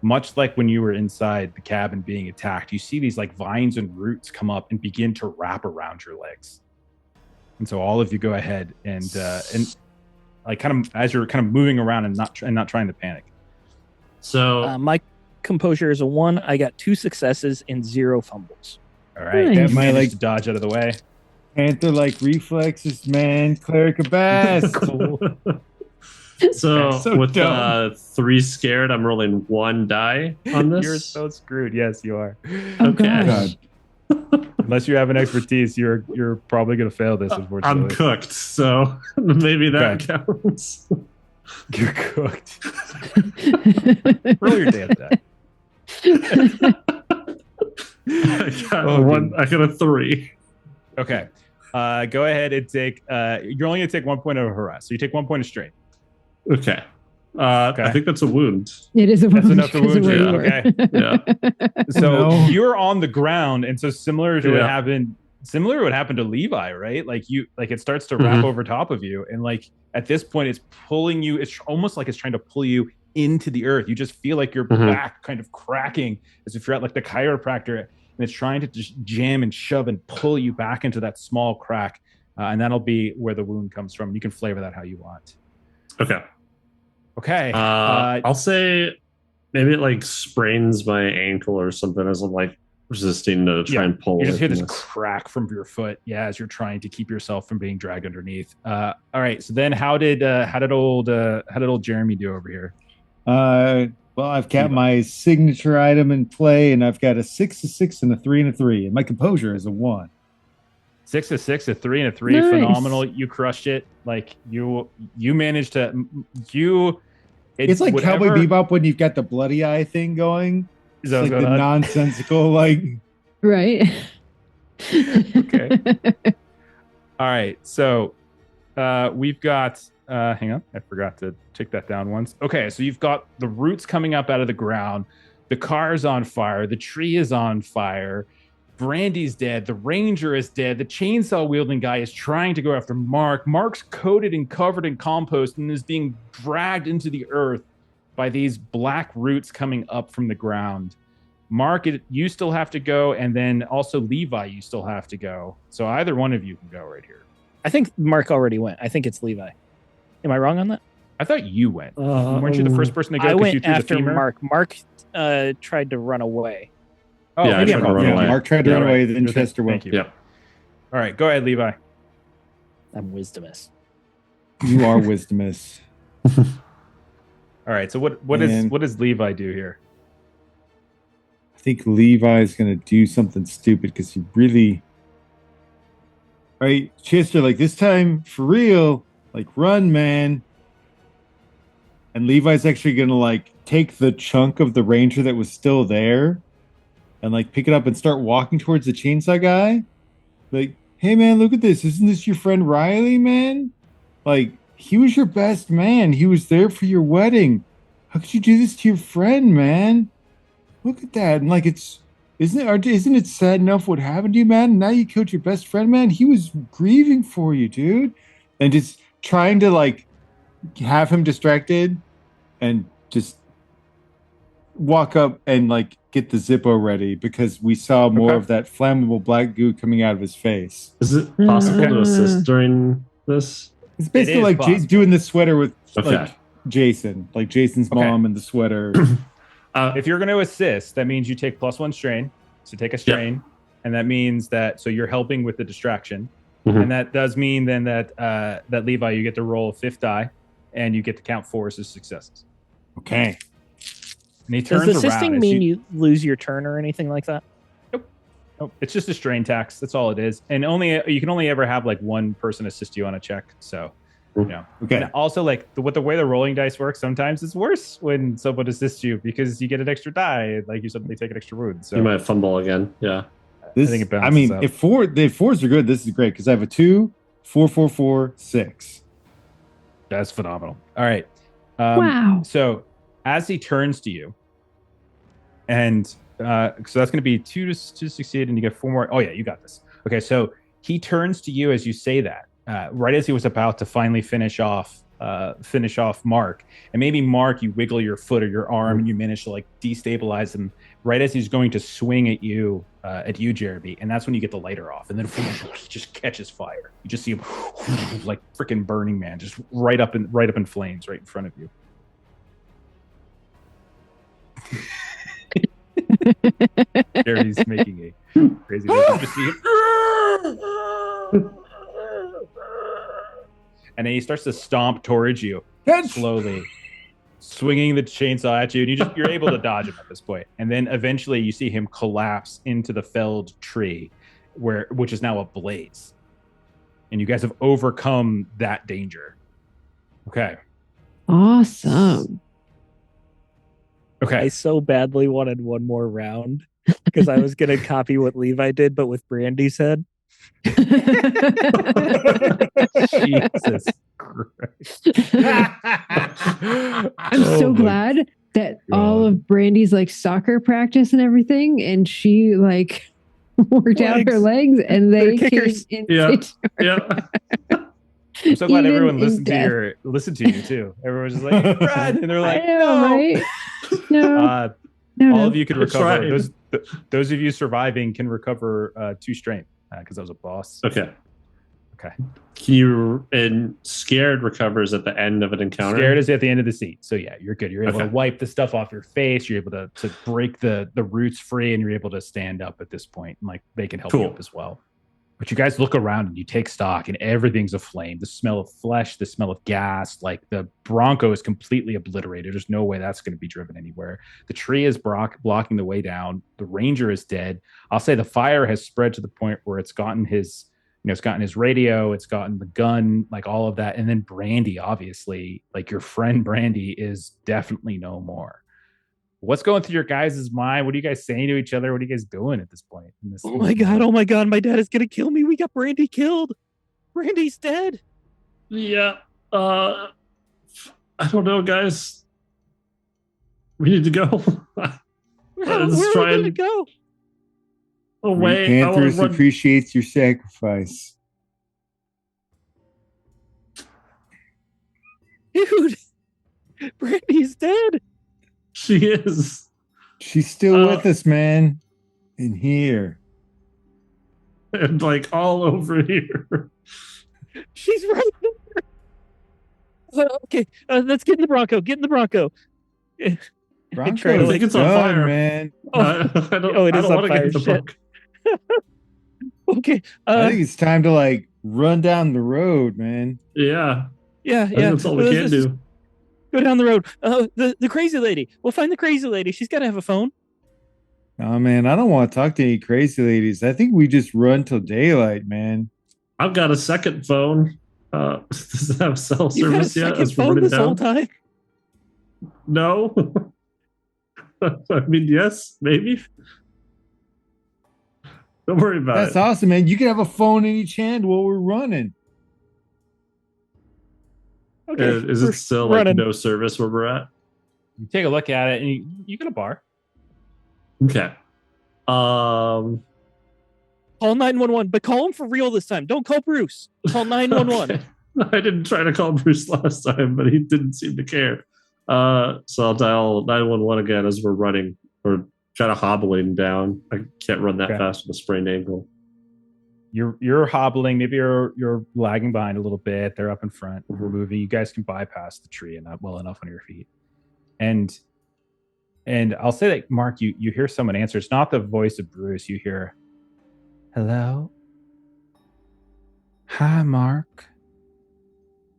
much like when you were inside the cabin being attacked. You see these like vines and roots come up and begin to wrap around your legs. And so all of you go ahead and like kind of as you're kind of moving around and not trying to panic. So My composure is a 1. I got 2 successes and 0 fumbles. All right, Nice. that My, managed like- to dodge out of the way. Panther-like reflexes, man. Cleric of Bass. so with dumb. 3 scared, I'm rolling 1 die on this. You're so screwed. Yes, you are. Oh, Okay. gosh. Unless you have an expertise, you're probably going to fail this. Unfortunately, I'm cooked, so maybe that Okay. counts. You're cooked. Roll your damn die. I got a 3. Okay. Go ahead and take. You're only going to take 1 point of harass. So you take 1 point of strain. Okay. Okay. I think that's a wound. It is a That's wound enough to because of wound where you. you were. Yeah. So No. you're on the ground, and so similar to what Yeah. happened. Similar to what happened to Levi, right? Like it starts to wrap over top of you, and like at this point, it's pulling you. It's almost like it's trying to pull you into the earth. You just feel like your back kind of cracking, as if you're at like the chiropractor, and it's trying to just jam and shove and pull you back into that small crack, and that'll be where the wound comes from. You can flavor that how you want. Okay. Okay. I'll say maybe it like sprains my ankle or something as I'm like resisting to try and pull. You just away hear from this crack from your foot, as you're trying to keep yourself from being dragged underneath. All right. So then, how did old Jeremy do over here? Well, I've got my signature item in play, and I've got a 6, a 6, and a 3, and a 3, and my composure is a 1. 6, a 6, a 3, and a 3. Nice. Phenomenal. You crushed it. Like you managed to It's like Cowboy Bebop when you've got the bloody eye thing going. It's like the nonsensical, like. Right. Okay. All right. So we've got hang on, I forgot to take that down once. Okay, so you've got the roots coming up out of the ground, the car's on fire, the tree is on fire, Brandy's dead, the ranger is dead, the chainsaw wielding guy is trying to go after Mark. Mark's coated and covered in compost and is being dragged into the earth by these black roots coming up from the ground. Mark, you still have to go, and then also Levi, you still have to go. So either one of you can go right here. I think Mark already went. I think it's Levi. Am I wrong on that? I thought you went. Weren't you the first person to go? I 'cause you went threw the after femur? Mark. Mark tried to run away. Oh, Yeah, I maybe tried I'm to wrong. run Yeah, away. Mark tried to Yeah, run right. away, then You're Chester went. Thank you. Yep. All right, go ahead, Levi. I'm wisdomous. You are wisdomous. All right, so what Man. does Levi do here? I think Levi's going to do something stupid because he really. All right, Chester, like this time for real, like run, man. And Levi's actually going to like take the chunk of the ranger that was still there and like pick it up and start walking towards the chainsaw guy. Like, hey, man, look at this. Isn't this your friend Riley, man? Like, he was your best man. He was there for your wedding. How could you do this to your friend, man? Look at that. And like, isn't it sad enough what happened to you, man? Now you killed your best friend, man. He was grieving for you, dude. And just trying to like have him distracted and just walk up and like get the Zippo ready because we saw more of that flammable black goo coming out of his face. Is it possible to assist during this? It's basically is like possible. doing the sweater with Okay. like Jason, like Jason's Okay. mom and the sweater. If you're going to assist, that means you take +1 strain. So take a strain, and that means that so you're helping with the distraction, Mhm. and that does mean then that that Levi, you get to roll a 5th die, and you get to count 4 as successes. Okay. And he Does turns assisting around. mean you lose your turn or anything like that? Nope, it's just a strain tax. That's all it is, and you can only ever have like one person assist you on a check. So, you know. Okay. And also, like the way the rolling dice work, sometimes it's worse when someone assists you because you get an extra die, like you suddenly take an extra wound. So You might fumble again. Yeah. This, I think it I balances mean, out. if the fours are good, this is great because I have a 2, 4, 4, 4, 6. That's phenomenal. All right. Wow. So as he turns to you, and so that's going to be 2 to succeed, and you get 4 more. Oh yeah, you got this. Okay, so he turns to you as you say that, right as he was about to finally finish off finish off Mark. And maybe Mark, you wiggle your foot or your arm and you manage to like destabilize him right as he's going to swing at you, Jeremy. And that's when you get the lighter off. And then he just catches fire. You just see him like freaking Burning Man, just right up in flames right in front of you. Jeremy's making a crazy noise. You just see him. And then he starts to stomp towards you slowly, swinging the chainsaw at you, and you're able to dodge him at this point. And then eventually you see him collapse into the felled tree, which is now ablaze. And you guys have overcome that danger. Okay. Awesome. Okay. I so badly wanted one more round because I was going to copy what Levi did, but with Brandy said. Jesus Christ. I'm so glad that all of Brandy's like soccer practice and everything, and she like worked out her legs and they came in. Yeah. I'm so glad everyone listened to you too. Everyone's just like, run, and they're like, no, right? No. All of you can recover. Those of you surviving can recover 2 strength because that was a boss. Okay. And scared recovers at the end of an encounter. Scared is at the end of the scene. So yeah, you're good. You're able to wipe the stuff off your face. You're able to break the roots free, and you're able to stand up at this point. And like they can help you up as well. But you guys look around and you take stock, and everything's aflame. The smell of flesh, the smell of gas, like the Bronco is completely obliterated. There's no way that's going to be driven anywhere. The tree is blocking the way down. The ranger is dead. I'll say the fire has spread to the point where it's gotten his radio, it's gotten the gun, like all of that. And then Brandy, obviously, like your friend Brandy is definitely no more. What's going through your guys' mind? What are you guys saying to each other? What are you guys doing at this point? Oh my God, my dad is going to kill me. We got Brandy killed. Brandy's dead. Yeah. I don't know, guys. We need to go. Where are we going to go? Oh, wait. Panthers appreciates your sacrifice. Dude, Brandy's dead. She is. She's still with us, man. In here. And like all over here. She's right there. Okay, let's get in the Bronco. Get in the Bronco. Bronco, I think it's on fire, man. It is on fire. Okay. I think it's time to like run down the road, man. Yeah. That's all we can do. Go down the road. The crazy lady. We'll find the crazy lady. She's got to have a phone. Oh, man, I don't want to talk to any crazy ladies. I think we just run till daylight, man. I've got a second phone. Does it have cell service yet? Second phone this whole time? No. I mean, yes, maybe. Don't worry about it. That's awesome, man. You can have a phone in each hand while we're running. Okay, is it still like no service where we're at? You take a look at it, and you get a bar. Okay. Call 911, but call him for real this time. Don't call Bruce. Call 911. Okay. I didn't try to call Bruce last time, but he didn't seem to care. So I'll dial 911 again as we're running or kind of hobbling down. I can't run that fast with a sprained ankle. You're hobbling. Maybe you're lagging behind a little bit. They're up in front. We're moving. You guys can bypass the tree and not well enough on your feet. And I'll say that, Mark, you hear someone answer. It's not the voice of Bruce. You hear, "Hello? Hi, Mark.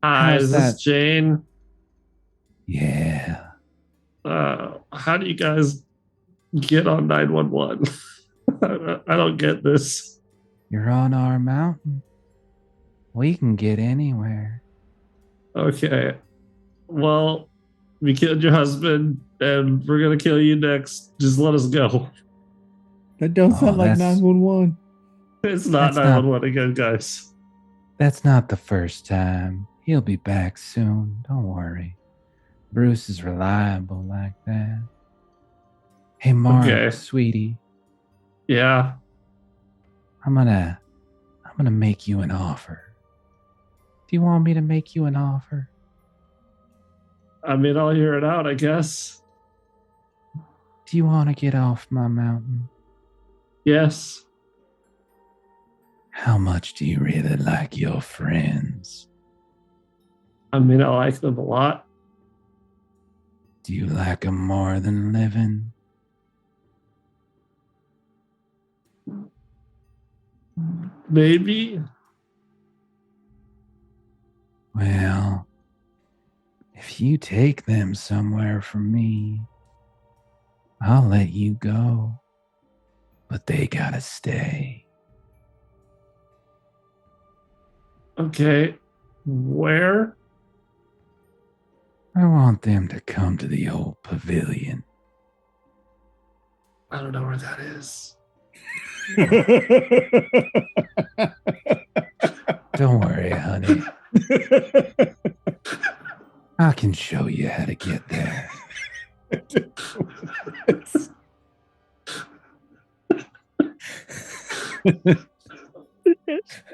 Hi, is this Jane? Yeah. How do you guys get on 911? I don't get this. You're on our mountain. We can get anywhere." Okay. Well, we killed your husband, and we're going to kill you next. Just let us go. That don't sound like 911. It's not 911 again, guys. That's not the first time. He'll be back soon. Don't worry. Bruce is reliable like that. Hey, Mark, sweetie. Yeah. I'm gonna make you an offer. Do you want me to make you an offer? I mean, I'll hear it out, I guess. Do you want to get off my mountain? Yes. How much do you really like your friends? I mean, I like them a lot. Do you like them more than living? Maybe. Well, if you take them somewhere from me, I'll let you go. But they gotta stay. Okay. Where? I want them to come to the old pavilion. I don't know where that is. Don't worry, honey. I can show you how to get there.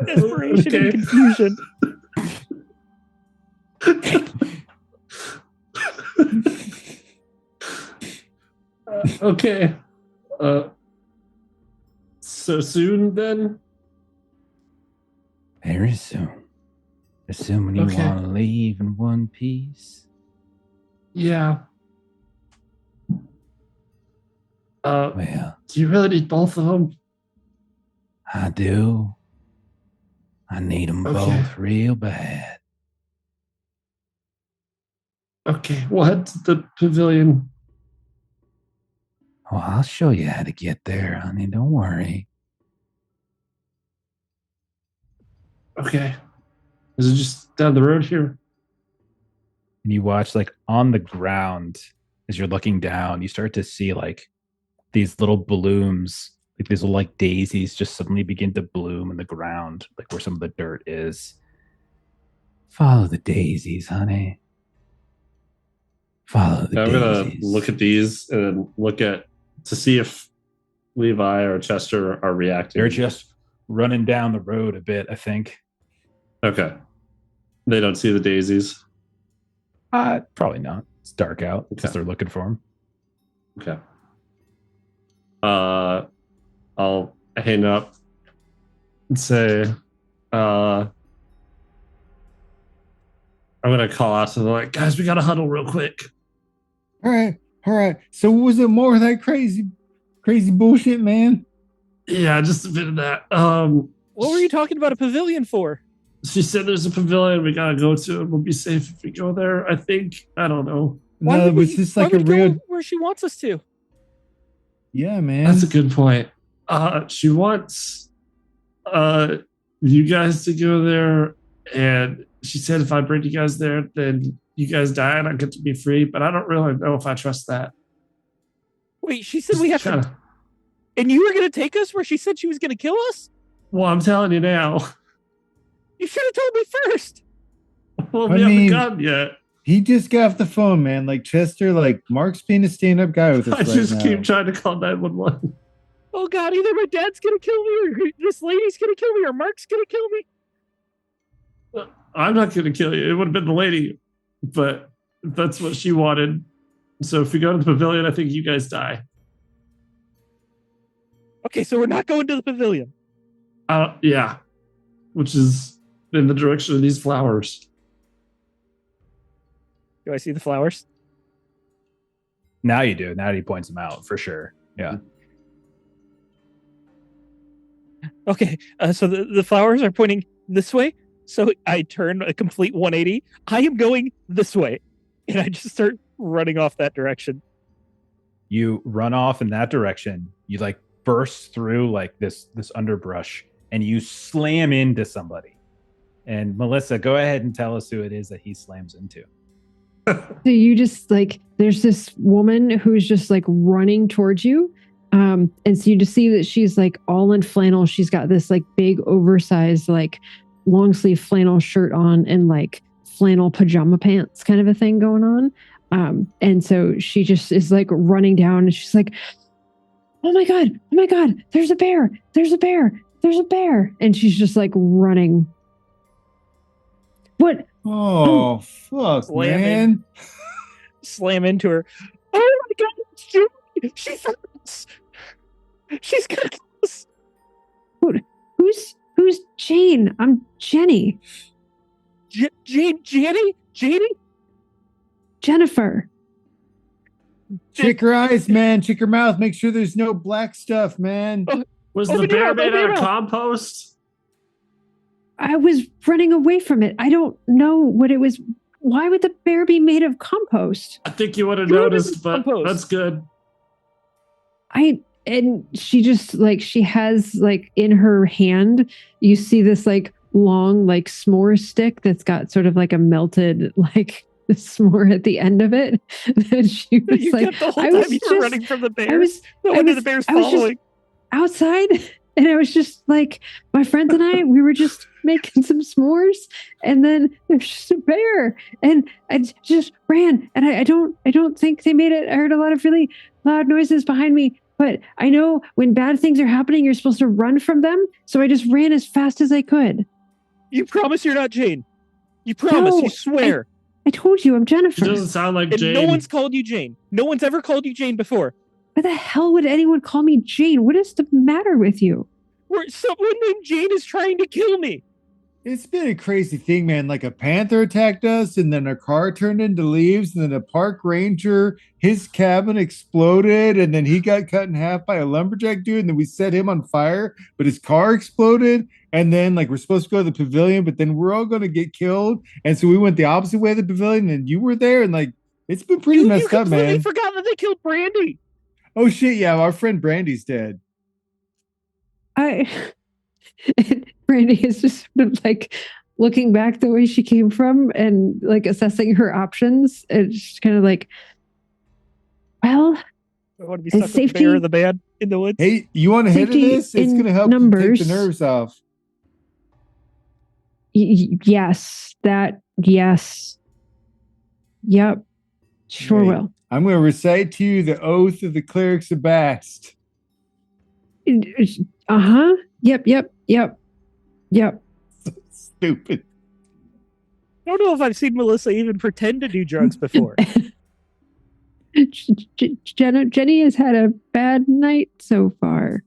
Desperation Okay. and confusion. Okay. So soon then? Very soon. Assuming you Okay. want to leave in one piece. Yeah. Well, Do you really need both of them? I do. I need them Okay. both real bad. Okay, we'll head to the pavilion. Oh, I'll show you how to get there, honey. Don't worry. Okay. Is it just down the road here? And you watch, like, on the ground, as you're looking down, you start to see, like, these little blooms, like these little, like, daisies just suddenly begin to bloom in the ground, like where some of the dirt is. Follow the daisies, honey. Follow the I'm gonna daisies. look at these and look at to see if Levi or Chester are reacting. They're just running down the road a bit, I think. Okay. They don't see the daisies. Probably not. It's dark out because they're looking for them. Okay. I'll hang up and say, I'm gonna call out to them like, guys, we gotta huddle real quick. All right. So was it more of that crazy bullshit, man? Yeah, just a bit of that. What were you talking about a pavilion for? She said there's a pavilion we gotta go to, and we'll be safe if we go there. I think. I don't know. Why No, would it was we- just why like a would we real. go where she wants us to. Yeah, man. That's a good point. She wants you guys to go there, and she said if I bring you guys there, then you guys die and I get to be free. But I don't really know if I trust that. Wait, she said we have to. And you were going to take us where she said she was going to kill us? Well, I'm telling you now. You should have told me first. Well, I we haven't mean- gone yet. He just got off the phone, man. Like Chester, like Mark's being a stand-up guy with us I right just now. keep trying to call 911. Oh God, either my dad's going to kill me, or this lady's going to kill me, or Mark's going to kill me. I'm not going to kill you. It would have been the lady, but that's what she wanted. So if we go to the pavilion, I think you guys die. Okay, so we're not going to the pavilion. Yeah, which is in the direction of these flowers. Do I see the flowers? Now you do. Now he points them out for sure. Yeah. Okay, so the flowers are pointing this way. So I turn a complete 180. I am going this way. And I just start running off that direction. You run off in that direction. You like burst through like this underbrush and you slam into somebody. And Melissa, go ahead and tell us who it is that he slams into. So you just like, there's this woman who's just like running towards you. And so you just see that she's like all in flannel. She's got this like big oversized, like long sleeve flannel shirt on and like flannel pajama pants kind of a thing going on. And so she just is like running down and she's like, oh my God, there's a bear. And she's just like running. What? Oh, fuck, Slamming. man. slam into her. Oh my God, it's Julie! She's us. She's got us. Who's Jane? I'm Jenny. Janie? Jennifer. Check her eyes, man. Check her mouth. Make sure there's no black stuff, man. Was Open the bear your mouth, made open out your of mouth. compost? I was running away from it. I don't know what it was. Why would the bear be made of compost? I think you would have You would've noticed, been but compost. that's good. And she just like, she has like in her hand, you see this like long like s'more stick that's got sort of like a melted like s'more at the end of it. That she was You like, kept the whole I time was you were just- running from the bear. I was No I wonder was- the bear's I was just following. outside, and I was just like, my friends and I, we were just making some s'mores, and then there's just a bear, and I just ran, and I don't think they made it. I heard a lot of really loud noises behind me, but I know when bad things are happening, you're supposed to run from them, so I just ran as fast as I could. You promise you're not Jane. You promise. No, You swear. I told you I'm She Jennifer. doesn't sound like And Jane. no one's called you Jane. No one's ever called you Jane before. Why the hell would anyone call me Jane? What is the matter with you? Where someone named Jane is trying to kill me. It's been a crazy thing, man. Like a panther attacked us, and then a car turned into leaves, and then a park ranger, his cabin exploded, and then he got cut in half by a lumberjack dude, and then we set him on fire, but his car exploded, and then like we're supposed to go to the pavilion, but then we're all gonna get killed, and so we went the opposite way of the pavilion, and you were there, and like it's been pretty You messed up, completely man. forgot that they killed Brandy. Oh shit, yeah, our friend Brandy's dead. Brandy is just sort of like looking back the way she came from and like assessing her options. It's just kind of like, well, I want to be And stuck with the safety- bear or the man in the woods. Hey, you want a hit of Safety this? It's in gonna help you take numbers. the nerves off. yes, yes. Yep, sure Right. will. I'm gonna recite to you the oath of the clerics of Bast. Uh-huh. Yep. Stupid. I don't know if I've seen Melissa even pretend to do drugs before. Jenny has had a bad night so far.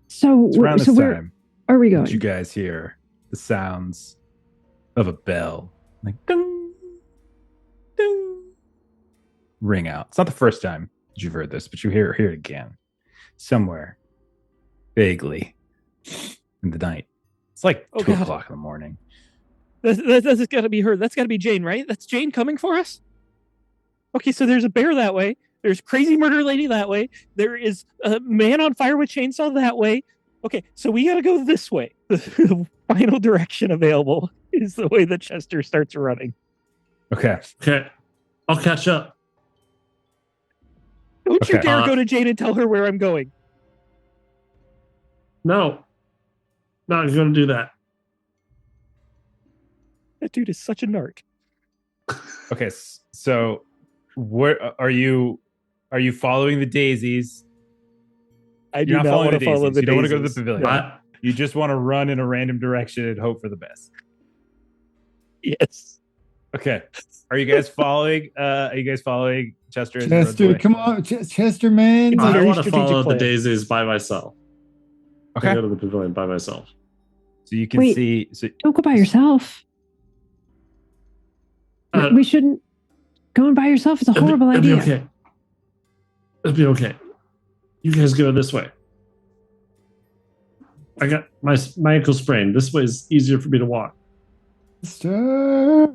So, It's around so this where time are we that going? you guys hear the sounds of a bell, like ding, ding, ring out. It's not the first time that you've heard this, but you hear it again somewhere, vaguely in the night. It's like Oh, 2 God. o'clock in the morning. That's got to be her. That's got to be Jane, right? That's Jane coming for us? Okay, so there's a bear that way. There's crazy murder lady that way. There is a man on fire with chainsaw that way. Okay, so we got to go this way. The final direction available is the way that Chester starts running. Okay. Okay, I'll catch up. Don't you Okay. dare go to Jane and tell her where I'm going. No, not going to do that. That dude is such a narc. Okay. So, where are you? Are you following the daisies? I do You're not not following want the to follow daisies. the You don't want to go to the daisies. pavilion. No. I, You just want to run in a random direction and hope for the best. Yes. Okay. Are you guys following? Are you guys following Chester? as he runs Chester, away? come on, Chester, man. It's a I very want to strategic follow plan. the daisies by myself. I Okay. go to the pavilion by myself. So you can Wait. see. So Don't go by yourself. We shouldn't. Going by yourself is a horrible it'll idea. Be okay. It'll be okay. You guys go this way. I got my ankle sprained. This way is easier for me to walk. Chester,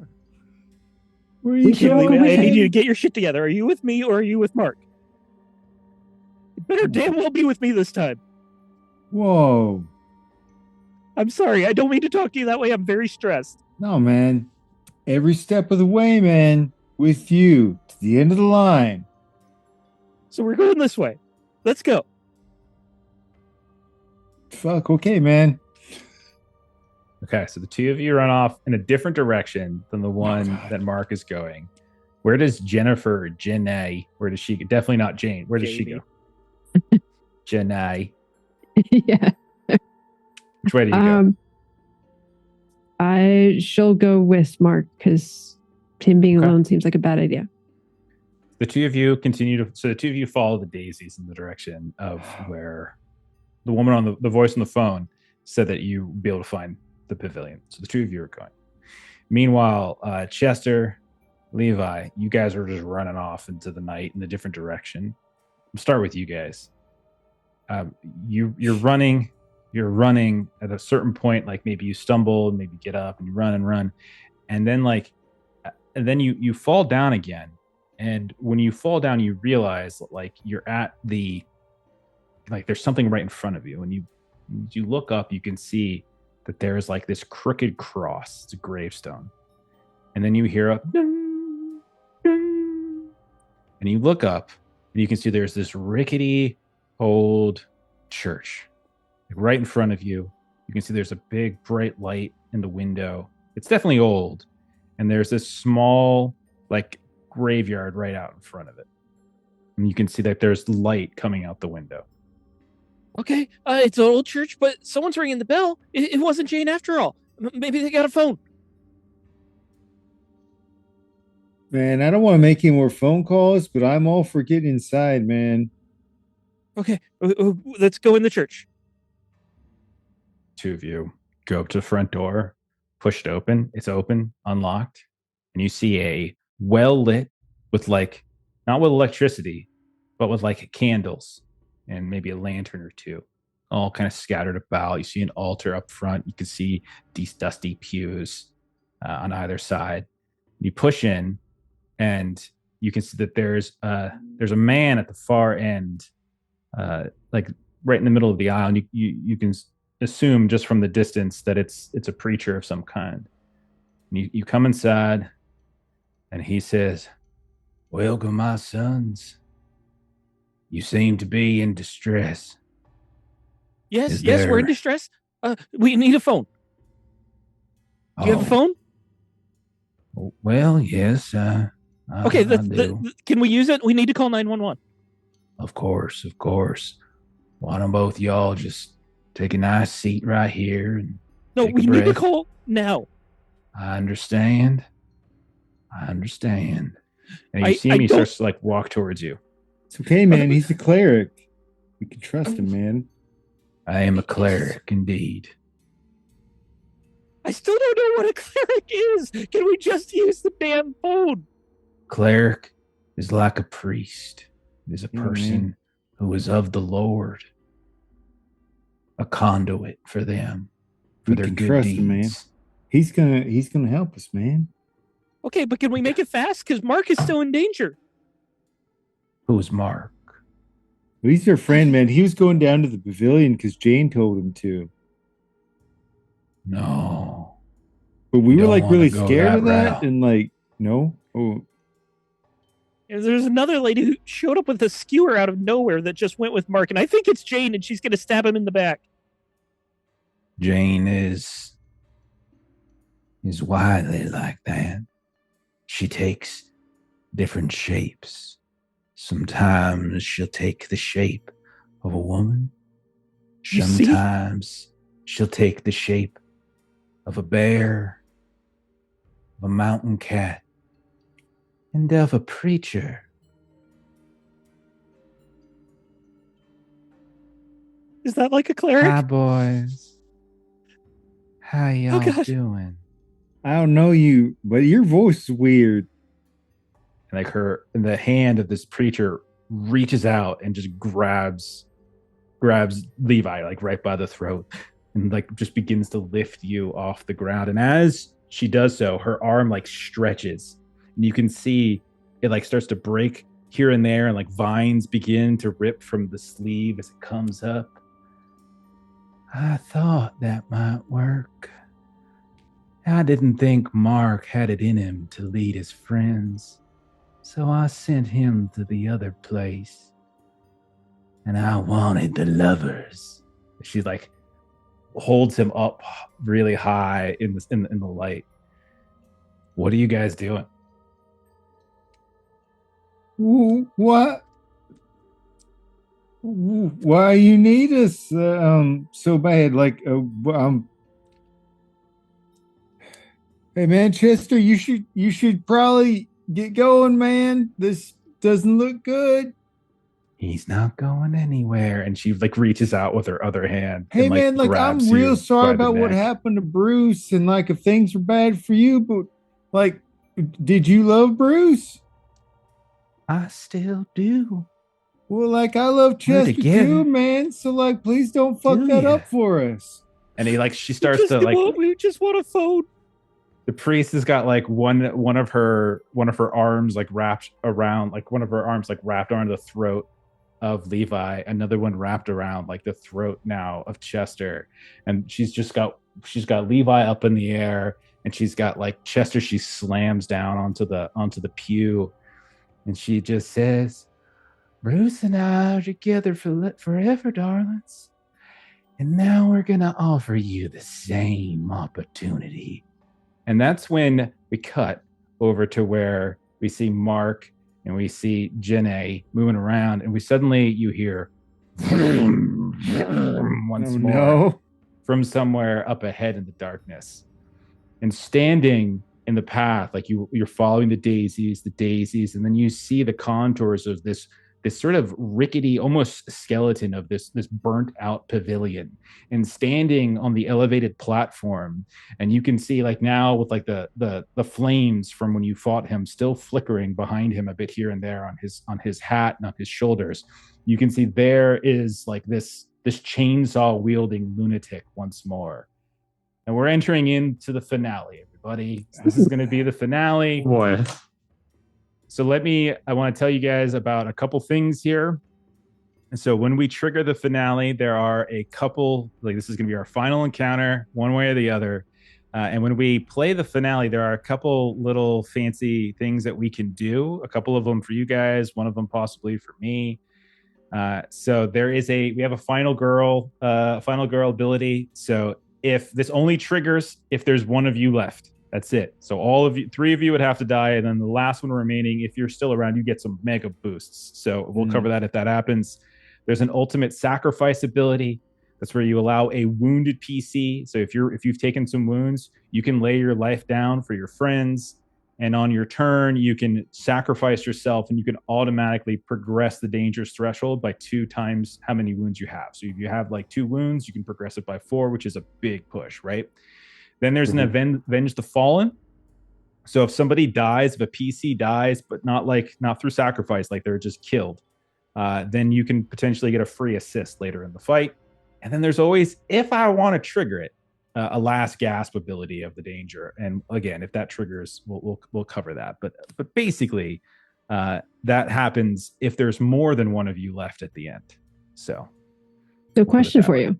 where are you We should Wait, go going? wait, I with need you to him. get your shit together. Are you with me or are you with Mark? You better damn well be with me this time. Whoa, I'm sorry. I don't mean to talk to you that way. I'm very stressed. no, man. Every step of the way, man. With you to the end of the line. So we're going this way. Let's go. Fuck, okay, man. okay, so the two of you run off in a different direction than the one God. that Mark is going. Where does Jennifer or Jenny? Where does she go? Definitely not Jane. Where does she Jamie. go? Jenny. Yeah. Which way do you go? She'll go with Mark because him being alone seems like a bad idea. The two of you the two of you follow the daisies in the direction of where the woman on the voice on the phone said that you would be able to find the pavilion. So the two of you are going. Meanwhile, Chester, Levi, you guys are just running off into the night in a different direction. I'll start with you guys. You're running at a certain point, like maybe you stumble, maybe get up and you run, and then you fall down again. And when you fall down, you realize like you're at there's something right in front of you. And you look up, you can see that there's like this crooked cross. It's a gravestone. And then you hear a ding, ding, and you look up and you can see there's this rickety old church right in front of you. You can see there's a big bright light in the window. It's definitely old. And there's this small like graveyard right out in front of it. And you can see that there's light coming out the window. Okay, it's an old church, but someone's ringing the bell. It wasn't Jane after all. Maybe they got a phone. Man, I don't want to make any more phone calls, but I'm all for getting inside, man. Okay, let's go in the church. Two of you go up to the front door, push it open. It's open, unlocked, and you see a well lit with like, not with electricity, but with like candles and maybe a lantern or two, all kind of scattered about. You see an altar up front. You can see these dusty pews on either side. You push in, and you can see that there's a man at the far end, like right in the middle of the aisle. And you can assume just from the distance that it's a preacher of some kind. And you come inside, and he says, "Welcome, my sons. You seem to be in distress." Yes, we're in distress. We need a phone. Do you have a phone? Well, yes. Okay, I do. can we use it? We need to call 911. Of course. Why don't both y'all just take a nice seat right here and No, take we a need to breath? call now. I understand. And you see him, he starts to like walk towards you. It's okay, man. He's a cleric. We can trust him, man. I am a cleric indeed. I still don't know what a cleric is. Can we just use the damn phone? Cleric is like a priest. It is a person who is of the Lord. A conduit for them, for their good deeds. Him, man. He's gonna help us, man. Okay, but can we make it fast? Because Mark is still in danger. Who's Mark? Well, he's our friend, man. He was going down to the pavilion because Jane told him to. No. But we were like really scared of that and like, no. Oh. And there's another lady who showed up with a skewer out of nowhere that just went with Mark, and I think it's Jane, and she's going to stab him in the back. Jane is wily like that. She takes different shapes. Sometimes she'll take the shape of a woman. Sometimes she'll take the shape of a bear, of a mountain cat, and of a preacher. Is that like a cleric? Hi, boys. How y'all doing? I don't know you, but your voice is weird. And like the hand of this preacher reaches out and just grabs Levi like right by the throat and like just begins to lift you off the ground. And as she does so, her arm like stretches and you can see it like starts to break here and there, and like vines begin to rip from the sleeve as it comes up. I thought that might work. I didn't think Mark had it in him to lead his friends, so I sent him to the other place. And I wanted the lovers. She like holds him up really high in the light. What are you guys doing? What? Why you need us so bad? Like, Hey man, Chester, you should probably get going, man. This doesn't look good. He's not going anywhere. And she like reaches out with her other hand. Hey and, like, man, like I'm grabs real you sorry by the about what neck. happened to Bruce, and like if things were bad for you, but like, did you love Bruce? I still do. Well, like I love We're Chester together. too, man. So like, please don't fuck Do that ya? up for us. And she starts to like. We just want a phone. The priest has got like one of her arms like wrapped around, like one of her arms like wrapped around the throat of Levi, another one wrapped around like the throat now of Chester, and she's got Levi up in the air, and she's got like Chester. She slams down onto the pew, and she just says, "Bruce and I are together forever, darlings, and now we're gonna offer you the same opportunity." And that's when we cut over to where we see Mark and we see Jenna moving around, and you hear once more from somewhere up ahead in the darkness. And standing in the path, like you're following the daisies, and then you see the contours of this sort of rickety, almost skeleton of this burnt out pavilion, and standing on the elevated platform, and you can see like now with like the flames from when you fought him still flickering behind him a bit here and there on his hat and on his shoulders. You can see there is like this chainsaw wielding lunatic once more. And we're entering into the finale, everybody. So this is going to be the finale. Boy. So I want to tell you guys about a couple things here. And so when we trigger the finale, there are a couple, like this is going to be our final encounter, one way or the other. And when we play the finale, there are a couple little fancy things that we can do. A couple of them for you guys, one of them possibly for me. So we have a final girl ability. So if this only triggers if there's one of you left. That's it. So all of you, 3 of you would have to die, and then the last one remaining, if you're still around, you get some mega boosts. So we'll cover that if that happens. There's an ultimate sacrifice ability. That's where you allow a wounded PC. So if you've taken some wounds, you can lay your life down for your friends, and on your turn, you can sacrifice yourself, and you can automatically progress the dangerous threshold by 2 times how many wounds you have. So if you have like 2 wounds, you can progress it by 4, which is a big push, right? Then there's an Avenge the Fallen. So if somebody dies, if a PC dies, but not through sacrifice, like they're just killed, then you can potentially get a free assist later in the fight. And then there's always, if I want to trigger it, a last gasp ability of the danger. And again, if that triggers, we'll cover that. But basically, that happens if there's more than one of you left at the end. So question for you.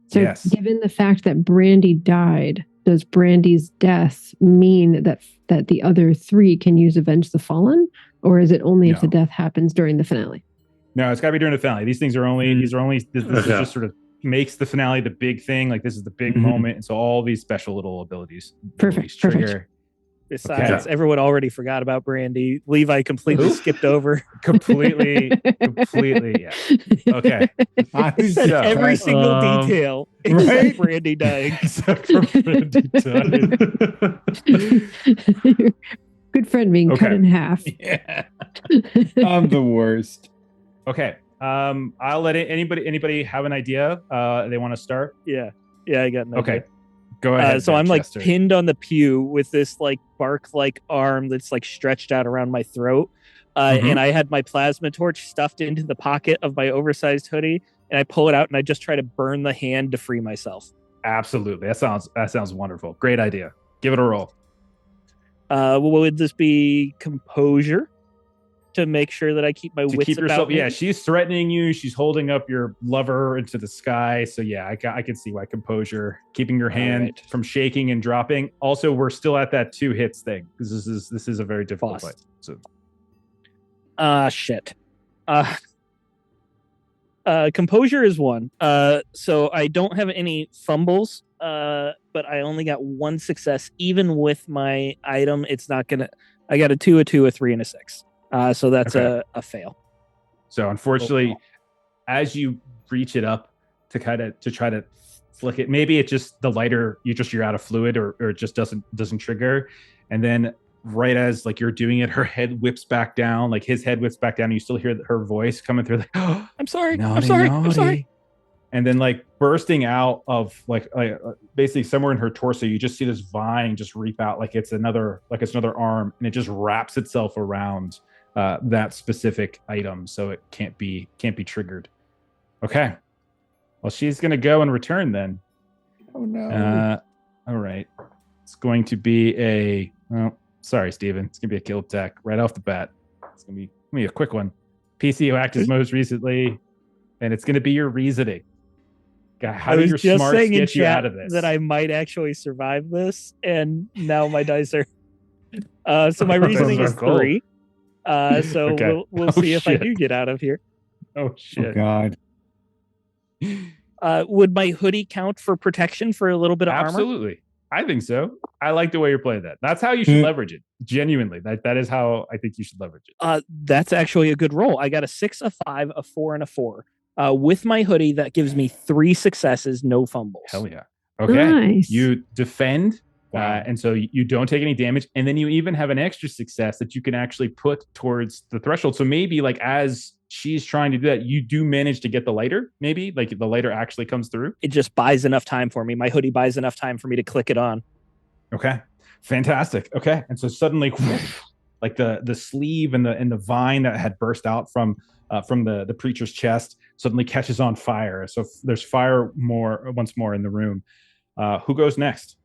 So yes. Given the fact that Brandy died, does Brandy's death mean that the other 3 can use Avenge the Fallen? Or is it only if the death happens during the finale? No, it's got to be during the finale. These things are only, this is just sort of makes the finale the big thing. Like this is the big moment. And so all these special little abilities trigger. Besides, everyone already forgot about Brandy. Levi completely skipped over. Completely, yeah. Okay. He said every single detail except Brandy dying. Except for Brandy dying. Good friend being cut in half. Yeah. I'm the worst. Okay. I'll let anybody have an idea they want to start? Yeah, I got an idea. Okay. Go ahead. So I'm Chester. like pinned on the pew with this like bark-like arm that's like stretched out around my throat. And I had my plasma torch stuffed into the pocket of my oversized hoodie, and I pull it out and I just try to burn the hand to free myself. Absolutely. That sounds wonderful. Great idea. Give it a roll. Would this be composure to make sure that I keep my wits about me? Yeah, she's threatening you. She's holding up your lover into the sky. So yeah, I can see why composure, keeping your hand from shaking and dropping. Also, we're still at that 2 hits thing. This is a very difficult fight. So, shit. Composure is 1. So I don't have any fumbles. But I only got 1 success. Even with my item, it's not gonna. I got a 2, a 2, a 3, and a 6. So that's a fail. So unfortunately, as you reach it up to try to flick it. Maybe it just the lighter, you're out of fluid, or it just doesn't trigger. And then right as like you're doing it, her head whips back down, like his head whips back down, and you still hear her voice coming through, like, oh, I'm sorry. naughty, I'm sorry. naughty. I'm sorry. And then like bursting out of like basically somewhere in her torso, you just see this vine just reap out like it's another arm, and it just wraps itself around that specific item, so it can't be triggered. Okay. Well, she's gonna go and return then. Oh no. All right. It's going to be sorry, Steven. It's gonna be a kill attack right off the bat. It's gonna be a quick one. PC who acted most recently, and it's gonna be your reasoning. God, how did your smarts get you out of this? That I might actually survive this, and now my dice are. So my reasoning is 3. So okay. we'll see if I do get out of here. Oh shit! Oh god. Would my hoodie count for protection for a little bit of armor? Absolutely. I think so. I like the way you're playing that. That's how you should leverage it. Genuinely. That is how I think you should leverage it. That's actually a good roll. I got a 6, a 5, a 4, and a 4. With my hoodie, that gives me 3 successes, no fumbles. Hell yeah. Okay. Nice. You defend, and so you don't take any damage. And then you even have an extra success that you can actually put towards the threshold. So maybe like as she's trying to do that, you do manage to get the lighter, maybe like the lighter actually comes through. It just buys enough time for me. My hoodie buys enough time for me to click it on. Okay. Fantastic. Okay. And so suddenly like the sleeve and the vine that had burst out from the preacher's chest suddenly catches on fire. So there's fire once more in the room. Who goes next?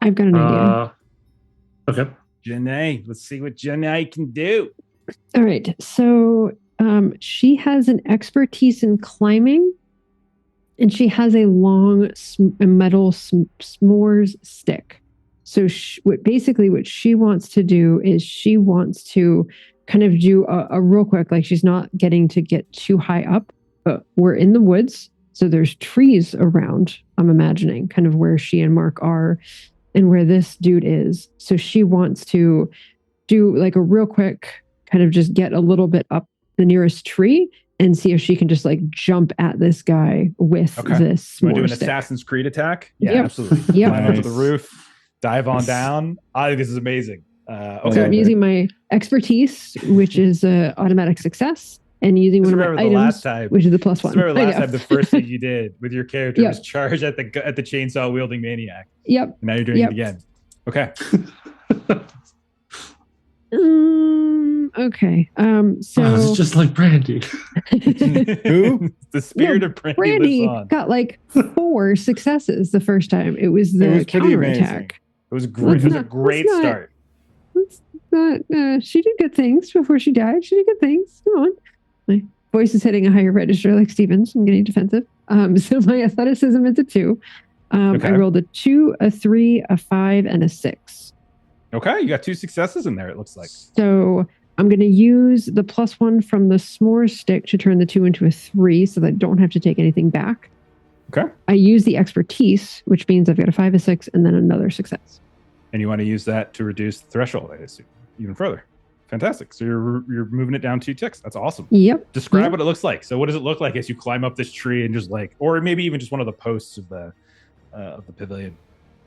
I've got an idea. Okay. Janae, let's see what Janae can do. All right. So she has an expertise in climbing, and she has a long metal s'mores stick. So what she wants to do is she wants to kind of do a real quick, like she's not getting to get too high up, but we're in the woods. So there's trees around, I'm imagining, kind of where she and Mark are and where this dude is. So she wants to do like a real quick kind of just get a little bit up the nearest tree and see if she can just like jump at this guy with this. You want to do an Assassin's Creed attack? Yeah, yep. Absolutely. Yep. Climb up to the roof, dive on down. I think this is amazing. Okay. So I'm using my expertise, which is automatic success, and using one of my items, which is the +1. Remember last time the first thing you did with your character was charge at the chainsaw wielding maniac. Yep. And now you're doing it again. Okay. Okay. So it's just like Brandy. Who? The spirit of Brandy got like 4 successes the first time. It was the counterattack. It was great. It was a great start. She did good things before she died. She did good things. Come on. My voice is hitting a higher register like Steven's. I'm getting defensive. So my athleticism is a 2. I rolled a 2, a 3, a 5, and a 6. Okay, you got 2 successes in there, it looks like. So I'm going to use the +1 from the s'mores stick to turn the 2 into a 3 so that I don't have to take anything back. Okay. I use the expertise, which means I've got a 5, a 6, and then another success. And you want to use that to reduce the threshold, I assume, even further. Fantastic. So you're moving it down 2 ticks. That's awesome. Yep. Describe what it looks like. So what does it look like as you climb up this tree and just like, or maybe even just one of the posts of the pavilion?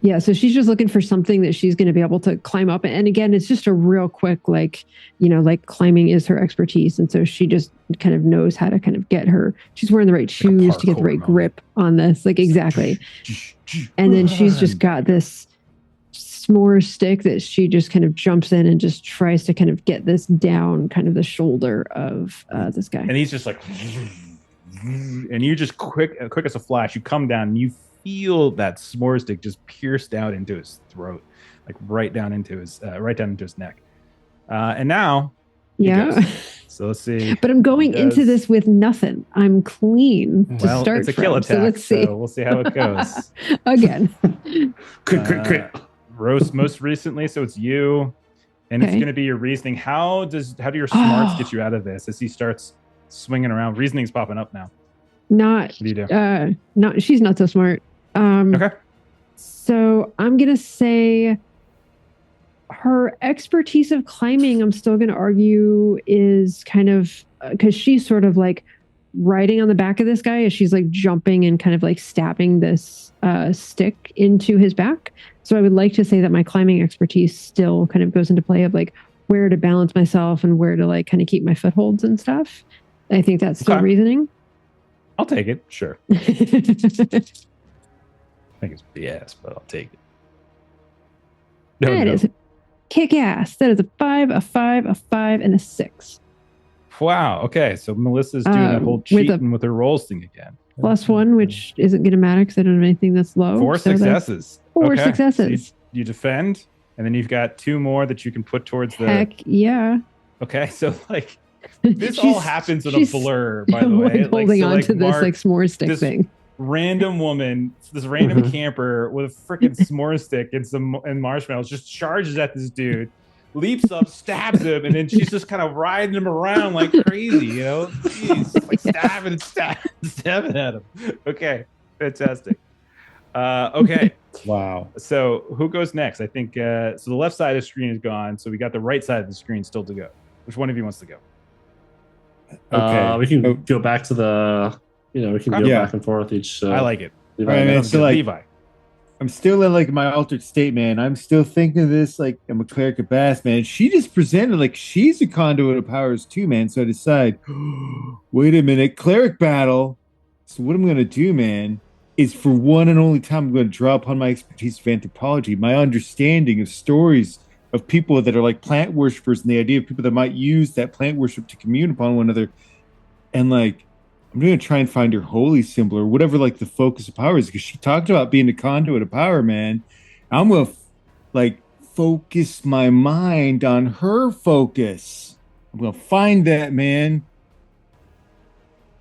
Yeah, so she's just looking for something that she's going to be able to climb up. And again, it's just a real quick, like, like climbing is her expertise. And so she just kind of knows how to kind of get she's wearing the right shoes to get the right grip on this. Like, exactly. And then she's just got this s'more stick that she just kind of jumps in and just tries to kind of get this down kind of the shoulder of this guy. And he's just like, and you just quick as a flash, you come down and you feel that s'more stick just pierced out into his throat, like right down into his neck. And now, so let's see. But I'm going into this with nothing. I'm clean to start. It's a kill attack. So let's see. So we'll see how it goes. Again. Crit. Roast most recently, so it's you, and it's going to be your reasoning. How do your smarts get you out of this as he starts swinging around? Reasoning's popping up now. What do you do? She's not so smart. Okay. So I'm going to say her expertise of climbing, I'm still going to argue is kind of because she's sort of like riding on the back of this guy as she's like jumping and kind of like stabbing this stick into his back. So I would like to say that my climbing expertise still kind of goes into play of like where to balance myself and where to like kind of keep my footholds and stuff. I think that's still reasoning. I'll take it. Sure. I think it's BS, but I'll take it. That is kick ass. That is a 5, a 5, a 5, and a 6. Wow. Okay. So Melissa's doing that whole cheating with her rolls thing again. +1, which isn't going to matter because I don't have anything that's low. 4 successes. 4 successes. So you defend, and then you've got 2 more that you can put towards the. Heck yeah. Okay. So like this all happens in a blur, by the way. Holding on to this like s'more stick thing. Random woman, this random camper with a freaking s'more stick and marshmallows just charges at this dude, leaps up, stabs him, and then she's just kind of riding him around like crazy, you know? Jeez, like stabbing and stabbing at him. Okay, fantastic. Okay. Wow. So who goes next? I think so the left side of the screen is gone, so we got the right side of the screen still to go. Which one of you wants to go? Okay. We can go back to the... we can go back and forth each. I like it. So Levi. I'm still in like my altered state, man. I'm still thinking of this like I'm a cleric of Bass, man. She just presented like she's a conduit of powers too, man. So I decide, wait a minute, cleric battle. So what I'm going to do, man, is for one and only time, I'm going to draw upon my expertise of anthropology, my understanding of stories of people that are like plant worshippers and the idea of people that might use that plant worship to commune upon one another. And like, I'm going to try and find her holy symbol or whatever, like the focus of power is, because she talked about being a conduit of power, man. I'm going to focus my mind on her focus. I'm going to find that, man.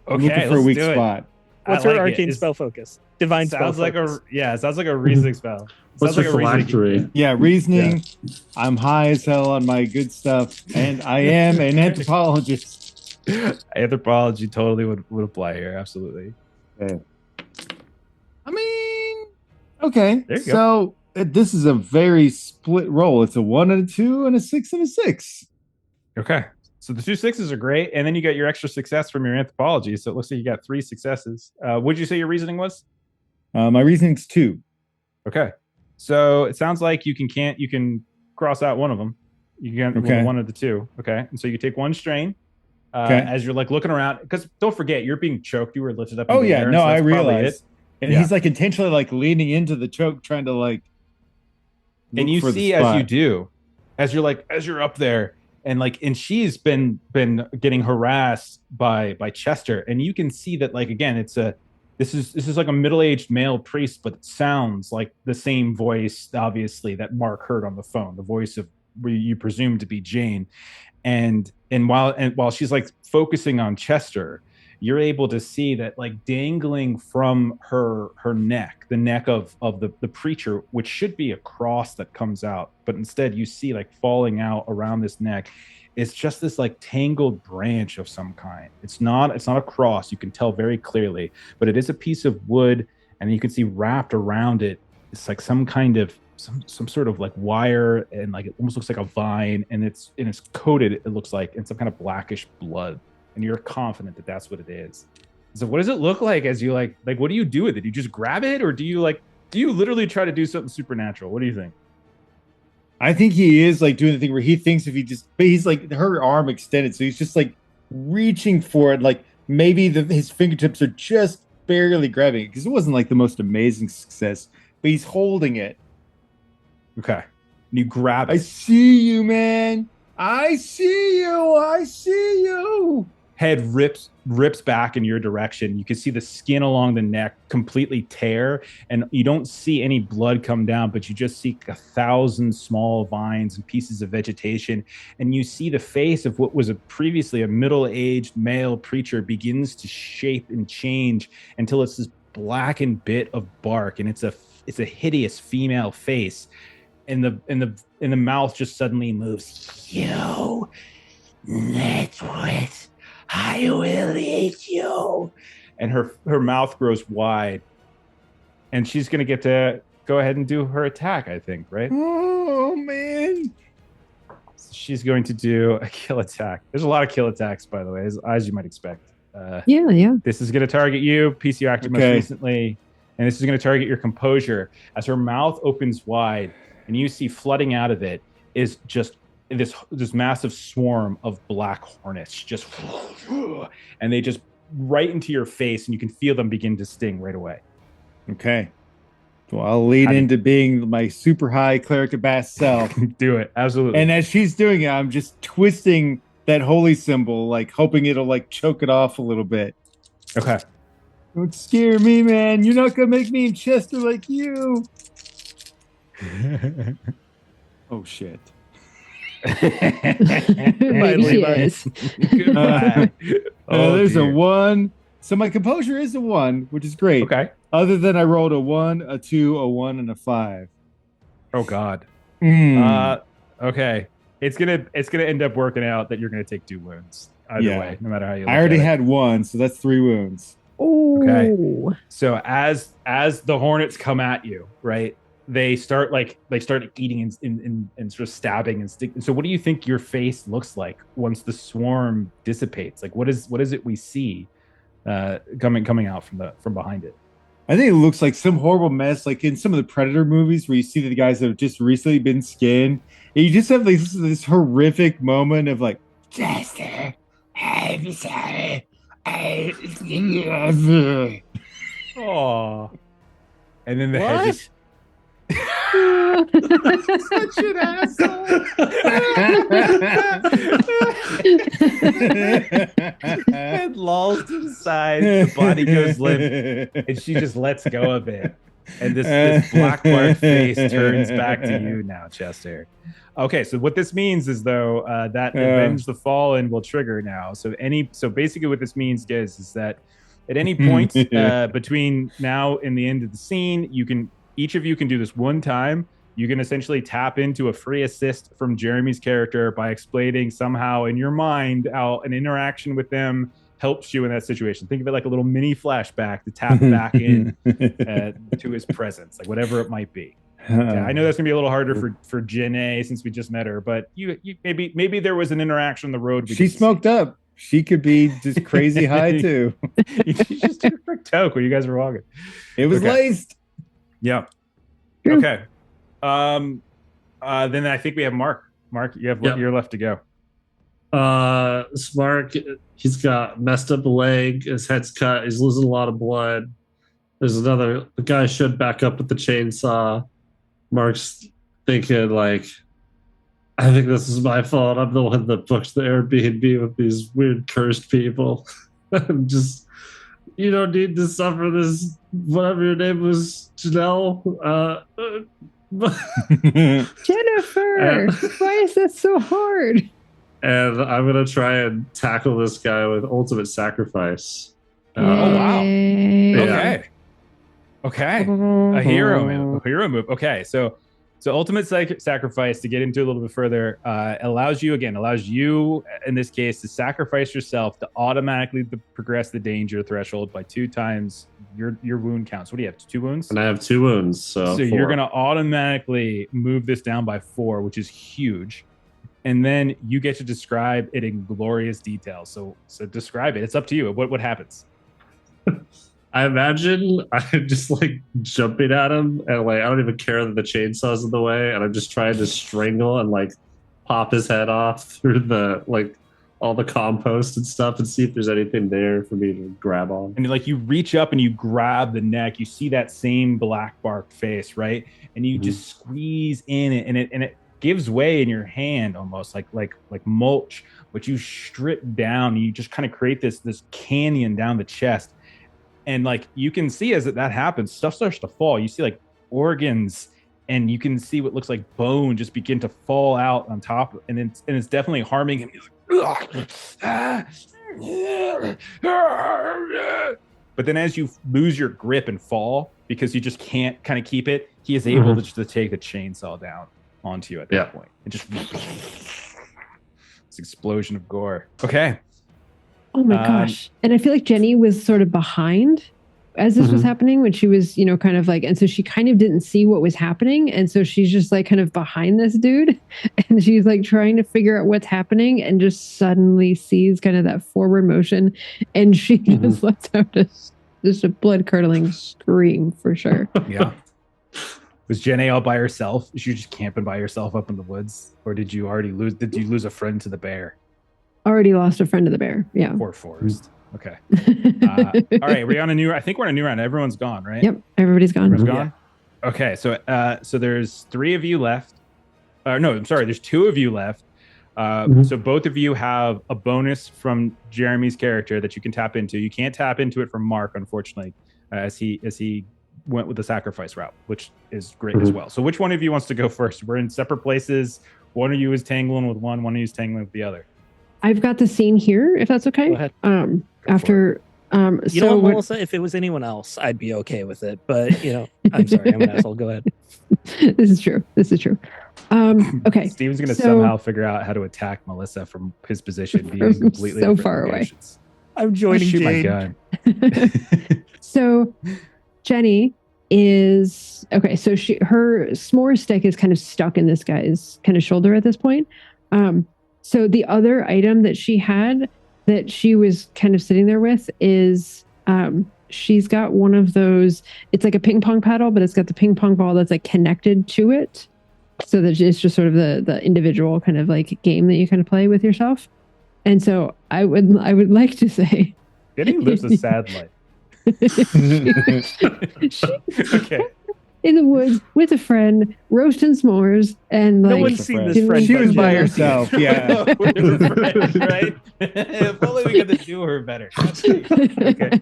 I'm looking for a weak spot. What's her arcane spell focus? Divine sounds spell focus. It sounds like a reasoning spell. What's her phylactery? Yeah, reasoning. Yeah. I'm high as hell on my good stuff, and I am an anthropologist. Anthropology totally would apply here. Absolutely. Okay. I mean, okay. There you go. This is a very split roll. It's a 1 and a 2 and a 6 and a 6. Okay. So the 2 6s are great, and then you get your extra success from your anthropology. So it looks like you got 3 successes. What did you say your reasoning was? My reasoning's 2. Okay. So it sounds like you can cross out one of them. You can get one of the 2. Okay. And so you take 1 strain. As you're like looking around, because don't forget you're being choked. You were lifted up. Oh yeah, no, I realize. And he's like intentionally like leaning into the choke, trying to like. And you see as you do, as you're up there, and she's been getting harassed by Chester, and you can see that like again, this is like a middle-aged male priest, but it sounds like the same voice, obviously, that Mark heard on the phone, the voice of you presume to be Jane. And while she's like focusing on Chester, you're able to see that like dangling from her neck, the neck of the preacher, which should be a cross that comes out, but instead you see like falling out around this neck, it's just this like tangled branch of some kind. It's not a cross, you can tell very clearly, but it is a piece of wood, and you can see wrapped around it, it's like some kind of some sort of like wire, and like it almost looks like a vine, and it's coated, it looks like, in some kind of blackish blood, and you're confident that that's what it is. So what does it look like as you like what do you do with it? You just grab it, or do you literally try to do something supernatural? What do you think? I think he is like doing the thing where he thinks if he's like her arm extended, so he's just like reaching for it, like maybe his fingertips are just barely grabbing it, because it wasn't like the most amazing success, but he's holding it. Okay. And you grab it. I see you, man. I see you. Head rips back in your direction. You can see the skin along the neck completely tear, and you don't see any blood come down, but you just see 1,000 small vines and pieces of vegetation, and you see the face of what was previously a middle-aged male preacher begins to shape and change until it's this blackened bit of bark, and it's a hideous female face. And the mouth just suddenly moves. You, Netwit, I will eat you. And her mouth grows wide, and she's gonna get to go ahead and do her attack, I think, right? Oh man! So she's going to do a kill attack. There's a lot of kill attacks, by the way, as you might expect. Yeah. This is going to target you. Piece you acted most recently. And this is going to target your composure. As her mouth opens wide and you see flooding out of it is just this massive swarm of black hornets, just and they just right into your face, and you can feel them begin to sting right away. Okay. Well, I'll lead into being my super high cleric of bass self. Do it. Absolutely. And as she's doing it, I'm just twisting that holy symbol, like hoping it'll like choke it off a little bit. Okay. Don't scare me, man. You're not going to make me in Chester like you. Oh, shit. Goodbye, Levi. Goodbye. There's a 1. So my composure is a 1, which is great. Okay. Other than I rolled a 1, a 2, a 1, and a 5. Oh God. Okay. It's gonna end up working out that you're gonna take 2 wounds either way, no matter how you look I already had 1, so that's 3 wounds. Oh. Okay. So as the hornets come at you, right? They start eating and sort of stabbing and sticking. So what do you think your face looks like once the swarm dissipates? Like what is it we see coming out from behind it? I think it looks like some horrible mess, like in some of the Predator movies where you see the guys that have just recently been skinned. And you just have like this horrific moment of like, Chester, I'm sorry. Oh. And then the head just Such an asshole. Head lolls to the side, the body goes limp, and she just lets go of it. And this black bark face turns back to you now, Chester. Okay, so what this means is though that Avenge the Fallen will trigger now. So basically what this means, guys, is that at any point between now and the end of the scene, each of you can do this one time. You can essentially tap into a free assist from Jeremy's character by explaining somehow in your mind how an interaction with them helps you in that situation. Think of it like a little mini flashback to tap back in to his presence, like whatever it might be. Okay, I know that's gonna be a little harder for Jen A since we just met her, but you maybe there was an interaction on the road. She smoked up. She could be just crazy high too. You just took a quick toke when you guys were walking. It was laced. Yeah. True. Okay. Then I think we have Mark. Mark, you have 1 year left to go. Mark, he's got messed up leg. His head's cut. He's losing a lot of blood. There's the guy should back up with the chainsaw. Mark's thinking like, I think this is my fault. I'm the one that booked the Airbnb with these weird cursed people. I'm just, you don't need to suffer this. Whatever your name was, Janelle. Jennifer, why is that so hard? And I'm gonna try and tackle this guy with ultimate sacrifice. Oh wow! Yay. Okay. A hero move. Okay, so ultimate sacrifice, to get into a little bit further, allows you in this case to sacrifice yourself to automatically progress the danger threshold by 2 times your wound counts. What do you have? 2 wounds? And I have 2 wounds, so 4. You're gonna automatically move this down by 4, which is huge. And then you get to describe it in glorious detail. So describe it. It's up to you. What happens? I imagine I'm just like jumping at him, and like I don't even care that the chainsaw's in the way, and I'm just trying to strangle and like pop his head off through the like all the compost and stuff, and see if there's anything there for me to grab on. And like you reach up and you grab the neck, you see that same black bark face, right? And you just squeeze in it, and it gives way in your hand almost like mulch, but you strip down and you just kind of create this canyon down the chest. And like you can see as that happens, stuff starts to fall. You see like organs, and you can see what looks like bone just begin to fall out on top, and it's definitely harming him. But then as you lose your grip and fall because you just can't kind of keep it, he is able to take the chainsaw down onto you at that point. And just this explosion of gore. Okay. Oh my gosh. And I feel like Jenny was sort of behind as this was happening, when she was, kind of like, and so she kind of didn't see what was happening. And so she's just like kind of behind this dude and she's like trying to figure out what's happening and just suddenly sees kind of that forward motion. And she just lets out just a blood curdling scream for sure. Yeah. Was Jenny all by herself? Was you just camping by yourself up in the woods? Or did you lose a friend to the bear? Already lost a friend to the bear. Yeah. Poor Forrest. Okay. All right. We're on a new round. Everyone's gone, right? Yep. Everybody's gone. Everyone's gone? Yeah. Okay. So there's 3 of you left. No, I'm sorry. There's 2 of you left. So both of you have a bonus from Jeremy's character that you can tap into. You can't tap into it from Mark, unfortunately, as he went with the sacrifice route, which is great as well. So which one of you wants to go first? We're in separate places. One of you is tangling with one of you is tangling with the other. I've got the scene here, if that's okay. Go ahead. After you know what, Melissa, if it was anyone else, I'd be okay with it. But I'm sorry, I'm an asshole. Go ahead. This is true. Okay. Steven's gonna somehow figure out how to attack Melissa from his position, being completely so far away. I'm joining Shoot my Jane. gun. So Jenny is okay. So her s'more stick is kind of stuck in this guy's kind of shoulder at this point. So the other item that she had that she was kind of sitting there with is she's got one of those. It's like a ping pong paddle, but it's got the ping pong ball that's like connected to it. So that it's just sort of the individual kind of like game that you kind of play with yourself. And so I would like to say, Jenny lives a sad life. Okay. In the woods with a friend, roasting s'mores, and like No one's seen this friend. She was by Yeah. herself. Yeah. Right? If only we got to do her better. Okay.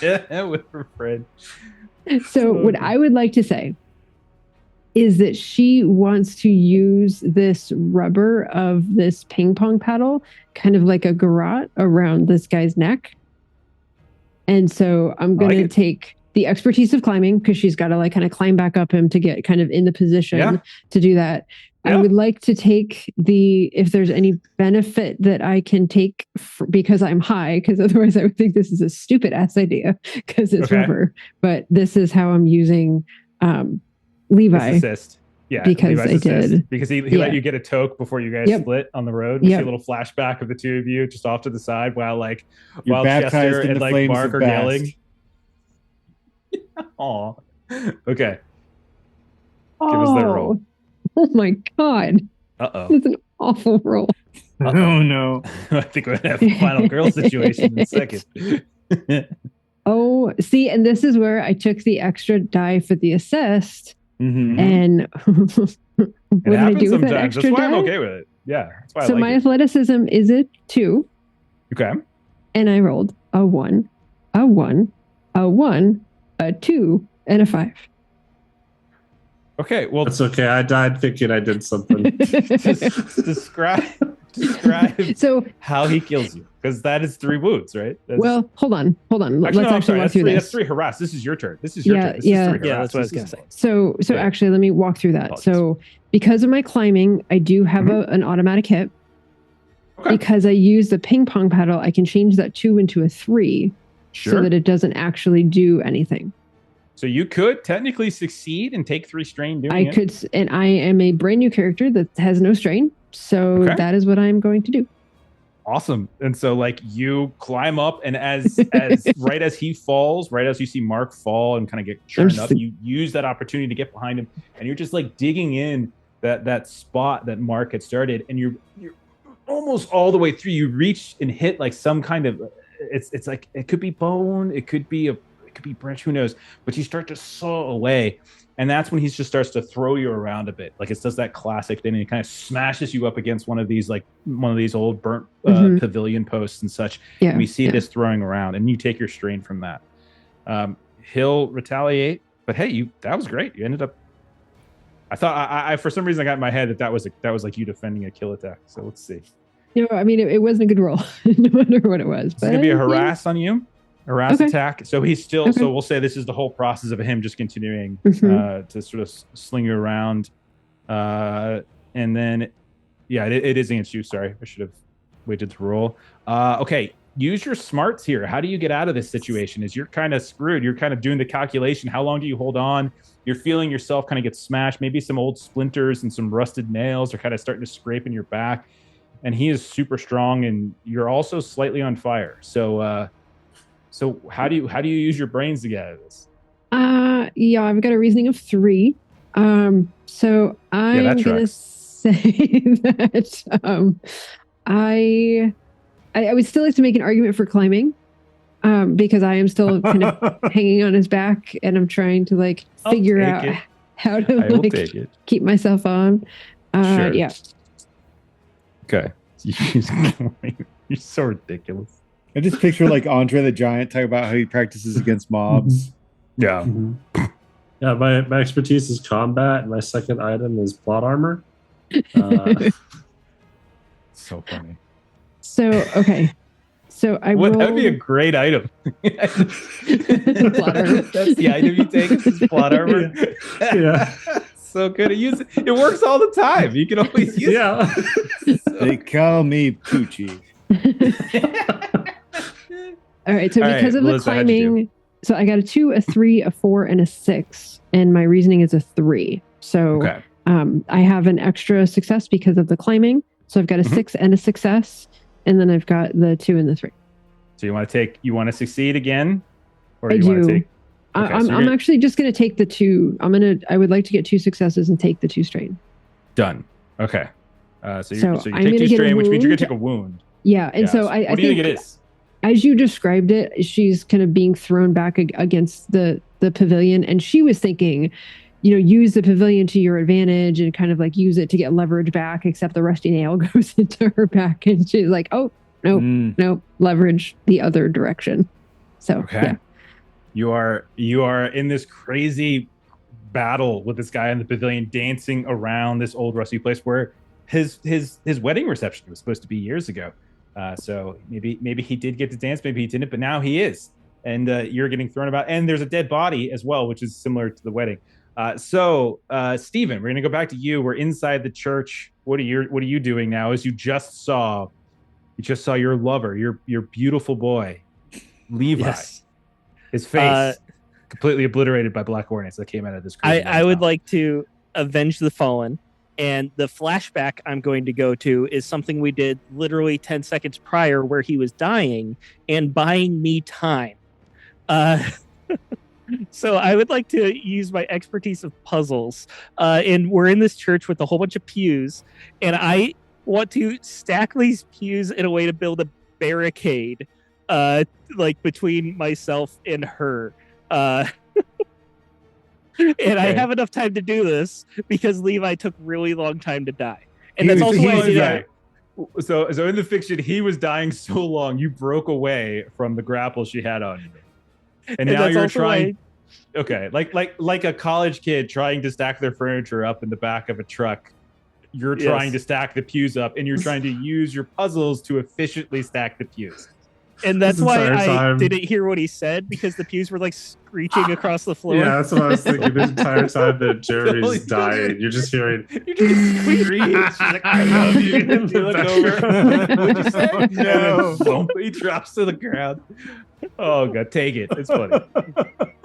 Yeah, with her friend. So what I would like to say is that she wants to use this rubber of this ping pong paddle kind of like a garrote around this guy's neck. And so I'm going to take the expertise of climbing because she's got to like kind of climb back up him to get kind of in the position to do that. Yeah. I would like to take if there's any benefit that I can take because I'm high, because otherwise I would think this is a stupid ass idea because it's rubber. But this is how I'm using Levi. Assist. Yeah, because Levi's I did. Because he let you get a toke before you guys split on the road. We see a little flashback of the 2 of you just off to the side while Chester and like Mark are yelling. Aw. Okay. Give us that roll. Oh my god. Uh-oh. It's an awful roll. Oh no. I think we're gonna have a final girl situation in a second. Oh, see, and this is where I took the extra die for the assist. And what did I do with that extra That's why die? I'm okay with it. Yeah. That's why so my athleticism is a 2. Okay. And I rolled a 1, a 1, a 1, a 2, and a 5. Okay, well, that's okay. I died thinking I did something. describe so how he kills you, because that is 3 wounds, right? Well, hold on. Let's actually walk through this. That's 3 harass. This is your turn. This is your turn. This is 3 harass. That's what I was going to say. So actually, let me walk through that. Apologies. So because of my climbing, I do have an automatic hit. Okay. Because I use the ping pong paddle, I can change that 2 into a 3 so that it doesn't actually do anything. So you could technically succeed and take 3 strain doing it. I could, and I am a brand new character that has no strain. So that is what I'm going to do. Awesome. And so like you climb up, and as right as he falls, right as you see Mark fall and kind of get churned up, you use that opportunity to get behind him, and you're just like digging in that spot that Mark had started, and you're almost all the way through. You reach and hit like some kind of it's like it could be bone, it could be branch, who knows, but you start to saw away, and that's when he just starts to throw you around a bit, like it does that classic thing, and he kind of smashes you up against one of these old burnt pavilion posts and such. And we see this throwing around, and you take your strain from that. He'll retaliate, but hey, that was great. You ended up, I thought I for some reason I got in my head that was like you defending a kill attack. So let's see. I mean, it wasn't a good roll no matter what it was. It's gonna be a harass on you. Harass attack. So he's still. So we'll say this is the whole process of him just continuing to sort of sling you around, and then, it is against you. Sorry, I should have waited to roll. Okay, use your smarts here. How do you get out of this situation? Is you're kind of screwed. You're kind of doing the calculation. How long do you hold on? You're feeling yourself kind of get smashed. Maybe some old splinters and some rusted nails are kind of starting to scrape in your back. And he is super strong, and you're also slightly on fire. So, so how do you use your brains to get out of this? Yeah, I've got a reasoning of 3. So I'm gonna say that I would still like to make an argument for climbing, because I am still kind of hanging on his back, and I'm trying to like figure out how to like keep myself on. Sure. Yeah. Okay. You're so ridiculous. I just picture like Andre the Giant talking about how he practices against mobs. Yeah. Yeah, my expertise is combat, and my second item is plot armor. So funny. So okay. So that'd be a great item. Plot armor. That's the item you take. Is plot armor. Yeah. So good to use it. It works all the time. You can always use it. They call me Poochie. All right. So because of Melissa, the climbing, so I got a 2, a 3, a 4, and a 6, and my reasoning is a 3. So I have an extra success because of the climbing. So I've got a 6 and a success, and then I've got the 2 and the 3. So you want to succeed again, or I you want to do. take? Okay, I'm actually just going to take the 2. I would like to get 2 successes and take the 2 strain. Done. Okay. So you I'm take gonna 2 get a strain, which means you're going to wound. take a wound. Yeah, and so What do you think it is? As you described it, she's kind of being thrown back against the pavilion, and she was thinking, use the pavilion to your advantage and kind of like use it to get leverage back, except the rusty nail goes into her back, and she's like, oh, nope, leverage the other direction. So, okay. Yeah. You are in this crazy battle with this guy in the pavilion, dancing around this old rusty place where his wedding reception was supposed to be years ago. So maybe he did get to dance, maybe he didn't, but now he is. And you're getting thrown about, and there's a dead body as well, which is similar to the wedding. So Stephen, we're gonna go back to you. We're inside the church. What are you doing now? As you just saw your lover, your beautiful boy, Levi. Yes. His face completely obliterated by black hornets that came out of this crazy I would like to avenge the fallen, and the flashback I'm going to go to is something we did literally 10 seconds prior, where he was dying and buying me time. So I would like to use my expertise of puzzles, and we're in this church with a whole bunch of pews, and I want to stack these pews in a way to build a barricade like between myself and her. And I have enough time to do this because Levi took really long time to die. And that's also why I did that. So in the fiction, he was dying so long, you broke away from the grapple she had on you. And now you're trying. Okay, like a college kid trying to stack their furniture up in the back of a truck. You're trying to stack the pews up, and you're trying to use your puzzles to efficiently stack the pews. And that's why I didn't hear what he said, because the pews were like screeching across the floor. Yeah, that's what I was thinking the entire time that Jeremy's dying. You're just hearing. You're just screech. She's like, I love you. And you look over. What'd you say? No. Boom, he drops to the ground. Oh god, take it. It's funny.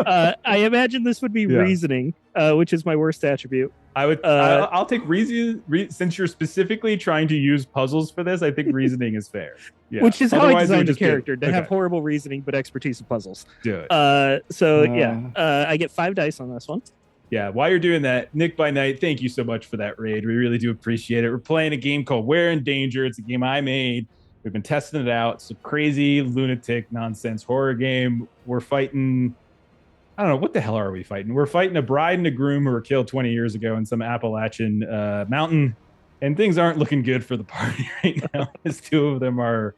I imagine this would be reasoning, which is my worst attribute. I would. I'll take reason. Since you're specifically trying to use puzzles for this, I think reasoning is fair. Yeah. Which is how I designed the character to have horrible reasoning but expertise in puzzles. Do it. I get 5 dice on this one. Yeah. While you're doing that, Nick by Night, thank you so much for that raid. We really do appreciate it. We're playing a game called We're in Danger. It's a game I made. We've been testing it out. It's a crazy lunatic nonsense horror game. We're fighting. I don't know, what the hell are we fighting? We're fighting a bride and a groom who were killed 20 years ago in some Appalachian mountain, and things aren't looking good for the party right now, as 2 of them are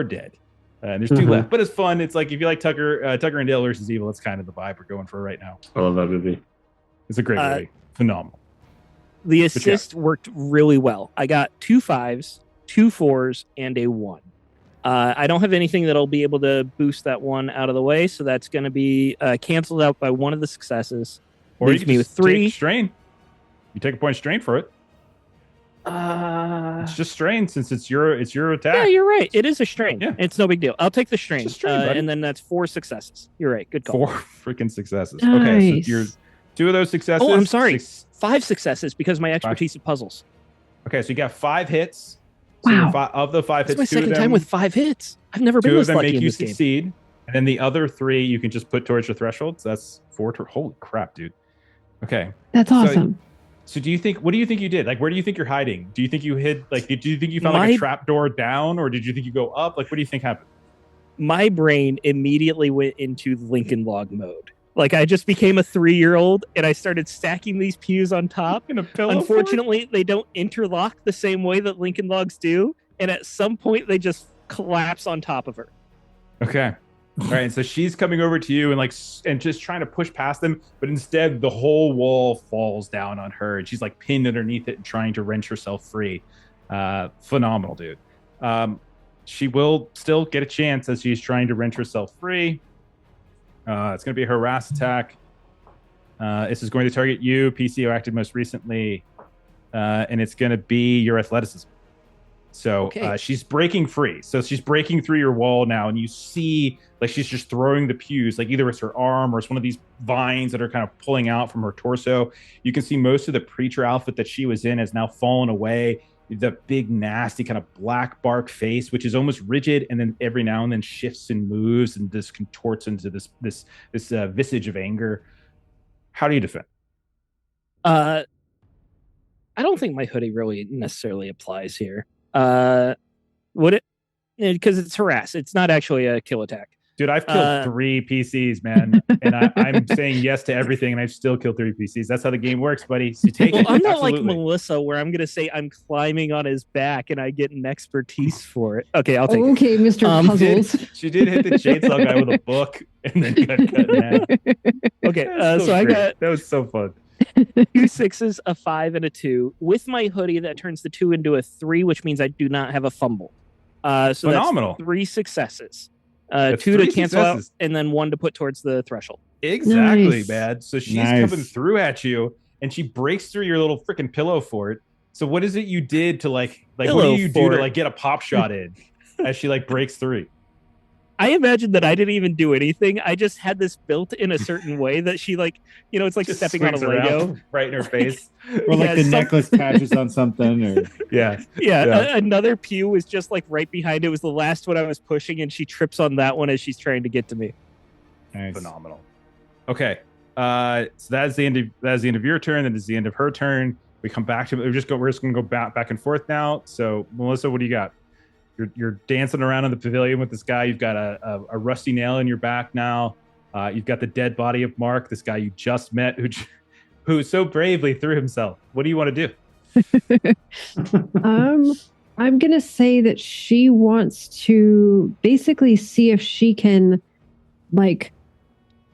dead. And there's 2 left, but it's fun. It's like, if you like Tucker and Dale versus Evil, it's kind of the vibe we're going for right now. I love that movie. It's a great movie. Phenomenal. The assist worked really well. I got 2 5s, 2 4s, and a 1. I don't have anything that'll be able to boost that 1 out of the way, so that's going to be canceled out by 1 of the successes. Or leaves you can me with 3 strain. You take a point of strain for it. It's just strain since it's your attack. Yeah, you're right. It is a strain. Yeah. It's no big deal. I'll take the strain. It's a strain, buddy. And then that's 4 successes. You're right. Good call. 4 freaking successes. Nice. Okay, so you're 2 of those successes. Oh, I'm sorry. 5 successes because my expertise of puzzles. Okay, so you got 5 hits. So Wow. of the 5 That's hits, my second time with 5 hits. I've never been 2 of this them lucky make in you this game. succeed, and then the other 3 you can just put towards your threshold. So that's 4. Holy crap, dude. Okay. That's awesome. So do you think? What do you think you did? Like, where do you think you're hiding? Do you think you hid? Like, do you think you found like a trap door down, or did you think you go up? Like, what do you think happened? My brain immediately went into Lincoln Log mode. Like, I just became a 3-year-old and I started stacking these pews on top. In a pillow. Unfortunately, they don't interlock the same way that Lincoln Logs do, and at some point they just collapse on top of her. Okay. All right, and so she's coming over to you and just trying to push past them, but instead the whole wall falls down on her, and she's like pinned underneath it and trying to wrench herself free. Phenomenal, dude. She will still get a chance as she's trying to wrench herself free. It's going to be a harass attack. This is going to target you, PC, who acted most recently, and it's going to be your athleticism. So she's breaking free. So she's breaking through your wall now, and you see like she's just throwing the pews, like either it's her arm or it's one of these vines that are kind of pulling out from her torso. You can see most of the preacher outfit that she was in has now fallen away. The big, nasty kind of black bark face, which is almost rigid, and then every now and then shifts and moves and this contorts into this visage of anger. How do you defend? I don't think my hoodie really necessarily applies here. Would it? Because it's harass. It's not actually a kill attack. Dude, I've killed 3 PCs, man, and I'm saying yes to everything, and I've still killed 3 PCs. That's how the game works, buddy. So take it. I'm not Absolutely. like Melissa, where I'm gonna say I'm climbing on his back and I get an expertise for it. Okay, I'll take it. Okay, Mr. Puzzles. She did hit the chainsaw guy with a book and then got cut in half. Okay, so great. I got that was so fun. 2 6s, a 5, and a 2. With my hoodie, that turns the 2 into a 3, which means I do not have a fumble. So Phenomenal. That's 3 successes. That's 2 3 to cancel successes. out, and then 1 to put towards the threshold. Exactly, Nice. man. So she's Nice. coming through at you, and she breaks through your little freaking pillow fort. So what is it you did to like what Pillow do you do fort. to like get a pop shot in as she like breaks through? I imagine that I didn't even do anything. I just had this built in a certain way that she like, it's like Just stepping on a swings around Lego. right in her face. Or like Yeah, the some- necklace catches on something, or Yeah. Yeah, another pew was just like right behind it. It was the last one I was pushing, and she trips on that one as she's trying to get to me. nice. Phenomenal. Okay. So that's the end of your turn. That is the end of her turn. We come back to we're just gonna go back and forth now. So Melissa, what do you got? You're dancing around in the pavilion with this guy. You've got a rusty nail in your back now. You've got the dead body of Mark, this guy you just met, who so bravely threw himself. What do you want to do? I'm gonna say that she wants to basically see if she can like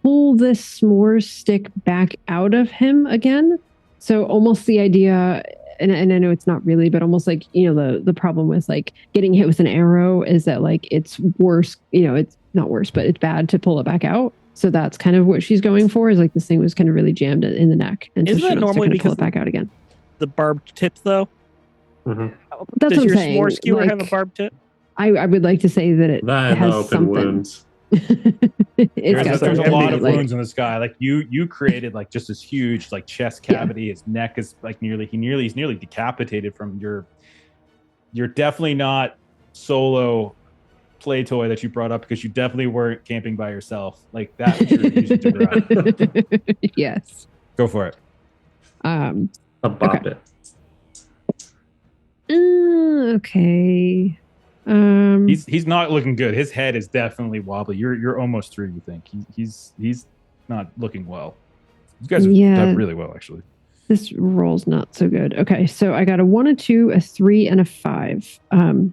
pull this s'more stick back out of him again. So almost the idea, and I know it's not really, but almost like, the problem with like getting hit with an arrow is that like it's worse, it's not worse, but it's bad to pull it back out. So that's kind of what she's going for, is like this thing was kind of really jammed in the neck. And Isn't so she that wants to normally kind of pull because it back out again. The barbed tip, though. Mhm. That's Does what I'm your saying. s'more skewer have a Like, barbed tip? I would like to say that it That and has open something. wounds. It's got There's a something lot in of it, like- wounds on this guy. Like you created like just this huge like chest cavity. His neck is like he's nearly decapitated from you're definitely not solo play toy that you brought up, because you definitely weren't camping by yourself. Like that was your reason to grab. Yes. Go for it. A bop Okay. it. Okay. He's not looking good. His head is definitely wobbly. You're almost through. You think he's not looking well. You guys have done really well, actually. This roll's not so good. Okay, so I got a 1, a 2, a 3, and a 5.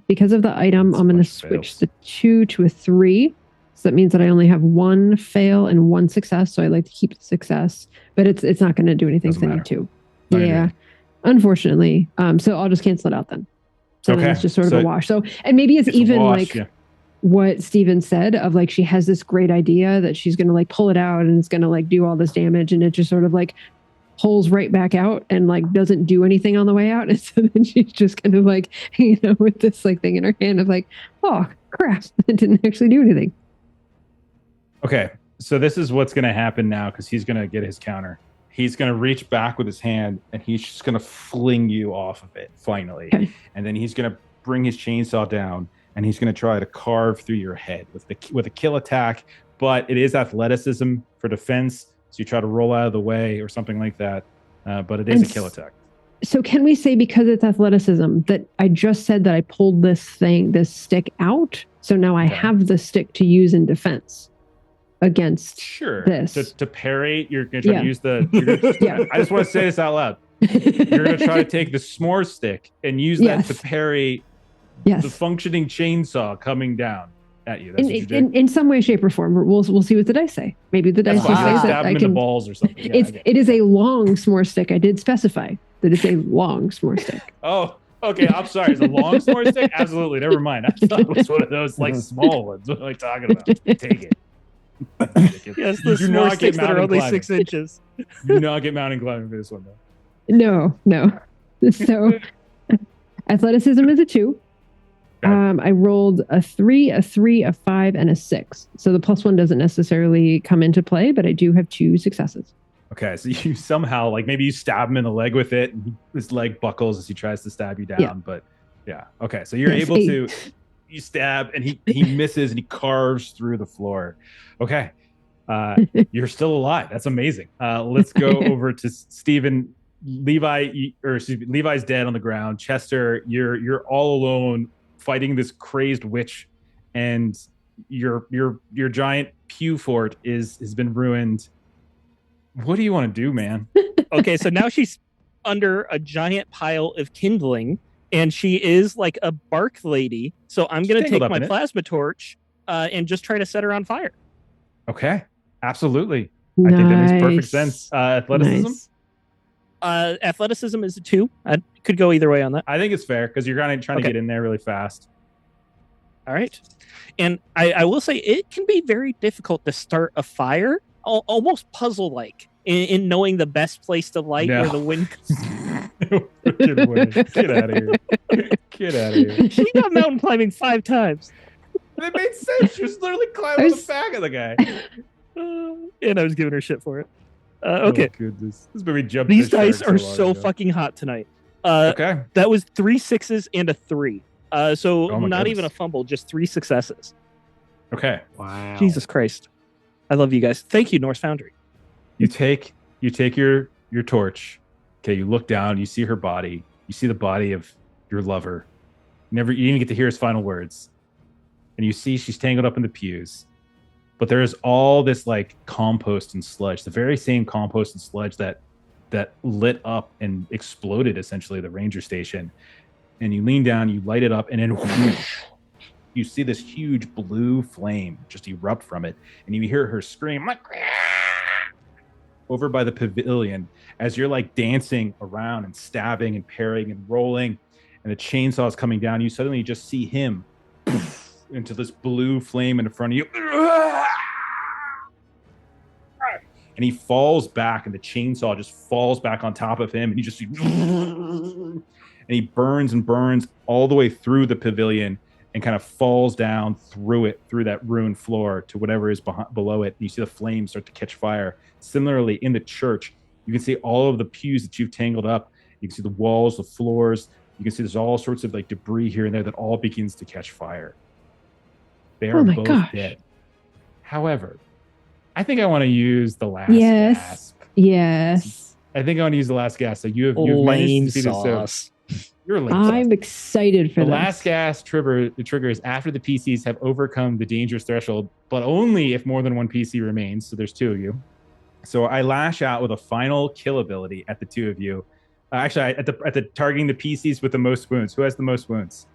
Because of the item, That's I'm going to much switch fails. the 2 to a 3. So that means that I only have 1 fail and 1 success. So I like to keep the success, but it's not going to do anything. Doesn't So I need matter. 2. I agree. Yeah, unfortunately. So I'll just cancel it out then. So then Okay, it's just sort of so a wash. So, and maybe it's a even wash, like yeah. what Steven said of like she has this great idea that she's going to like pull it out and it's going to like do all this damage, and it just sort of like pulls right back out and like doesn't do anything on the way out. And so then she's just kind of like, with this like thing in her hand of like, oh crap, that didn't actually do anything. Okay, so this is what's going to happen now because he's going to get his counter. He's going to reach back with his hand and he's just going to fling you off of it finally. Okay. And then he's going to bring his chainsaw down and he's going to try to carve through your head with a kill attack. But it is athleticism for defense. So you try to roll out of the way or something like that. But it is a kill attack. So can we say because it's athleticism that I just said that I pulled this stick out? So now I have the stick to use in defense against this. To parry, you're going to try to use the... I just want to say this out loud. You're going to try to take the s'more stick and use that to parry the functioning chainsaw coming down at you. That's in some way, shape, or form. We'll see what the dice say. Maybe the dice say that I can... balls or something. Yeah, it is a long s'more stick. I did specify that it's a long s'more stick. Oh, okay. I'm sorry. It's a long s'more stick? Absolutely. Never mind. I thought it was one of those like small ones. What am I talking about? Take it. Yes, the s'more sticks that are only 6 inches. Do not get mountain climbing for this one, though. No. So athleticism is a 2. I rolled a 3, a 3, a 5, and a 6. So the +1 doesn't necessarily come into play, but I do have 2 successes. Okay, so you somehow, like maybe you stab him in the leg with it, and his leg buckles as he tries to stab you down. Yeah. But yeah, okay, so you're able to, you stab, and he misses, and he carves through the floor. Okay, you're still alive. That's amazing. Let's go over to Stephen. Levi's dead on the ground. Chester, you're all alone fighting this crazed witch, and your giant pew fort has been ruined. What do you want to do, man? Okay, so now she's under a giant pile of kindling, and she is like a bark lady. So I'm going to take my plasma torch and just try to set her on fire. Okay, absolutely. Nice. I think that makes perfect sense. Athleticism? Nice. Athleticism is a 2. I could go either way on that. I think it's fair because you're trying to get in there really fast. All right. And I will say it can be very difficult to start a fire, almost puzzle-like, in knowing the best place to light where the wind comes. Get out of here. Get out of here. She got mountain climbing 5 times. That made sense. She was literally climbing the back of the guy. And I was giving her shit for it. Okay. Oh, goodness. This movie jumped. These dice are so fucking hot tonight. Okay. That was 3 6s and a 3. So not goodness. even a fumble, just 3 successes. Okay. Wow. Jesus Christ. I love you guys. Thank you, Norse Foundry. You take your torch. Okay, you look down, you see her body. You see the body of your lover. You didn't even get to hear his final words. And you see she's tangled up in the pews. But there is all this like compost and sludge, the very same compost and sludge that lit up and exploded essentially the ranger station. And you lean down, you light it up, and then whoosh, you see this huge blue flame just erupt from it. And you hear her scream like over by the pavilion as you're like dancing around and stabbing and parrying and rolling, and the chainsaw is coming down. You suddenly just see him into this blue flame in front of you. And he falls back, and the chainsaw just falls back on top of him, and you just see, and he burns and burns all the way through the pavilion and kind of falls down through that ruined floor to whatever is below it. And you see the flames start to catch fire. Similarly, in the church, you can see all of the pews that you've tangled up. You can see the walls, the floors. You can see there's all sorts of like debris here and there that all begins to catch fire. They are both dead. However, I think I want to use the last gasp. Yes. I think I want to use the last gasp. So you've lame managed to sauce. You're lame I'm excited for the this. last gasp trigger is after the PCs have overcome the dangerous threshold, but only if more than one PC remains. So there's 2 of you. So I lash out with a final kill ability at the 2 of you. Actually, at the targeting the PCs with the most wounds. Who has the most wounds?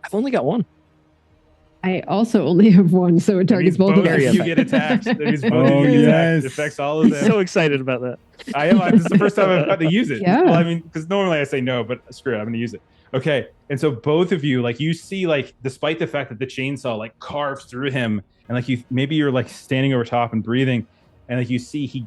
I've only got 1. I also only have 1, so it targets both of us. You get attacked. That means both of you get attacked. It affects all of them. So excited about that. I am. This is the first time I've got to use it. Yeah. Well, I mean, because normally I say no, but screw it, I'm going to use it. Okay, and so both of you, like, you see, like, despite the fact that the chainsaw like carves through him, and like you're like standing over top and breathing, and like you see he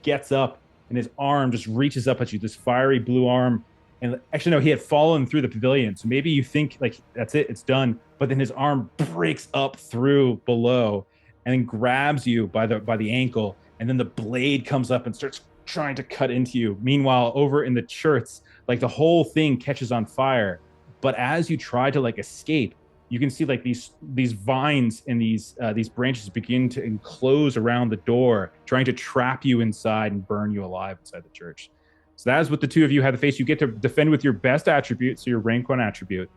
gets up and his arm just reaches up at you, this fiery blue arm. And actually, no, he had fallen through the pavilion. So maybe you think like that's it, it's done. But then his arm breaks up through below and then grabs you by the ankle. And then the blade comes up and starts trying to cut into you. Meanwhile, over in the church, like the whole thing catches on fire. But as you try to like escape, you can see like these vines and these branches begin to enclose around the door, trying to trap you inside and burn you alive inside the church. So that is what the two of you have to face. You get to defend with your best attribute, so your rank 1 attribute,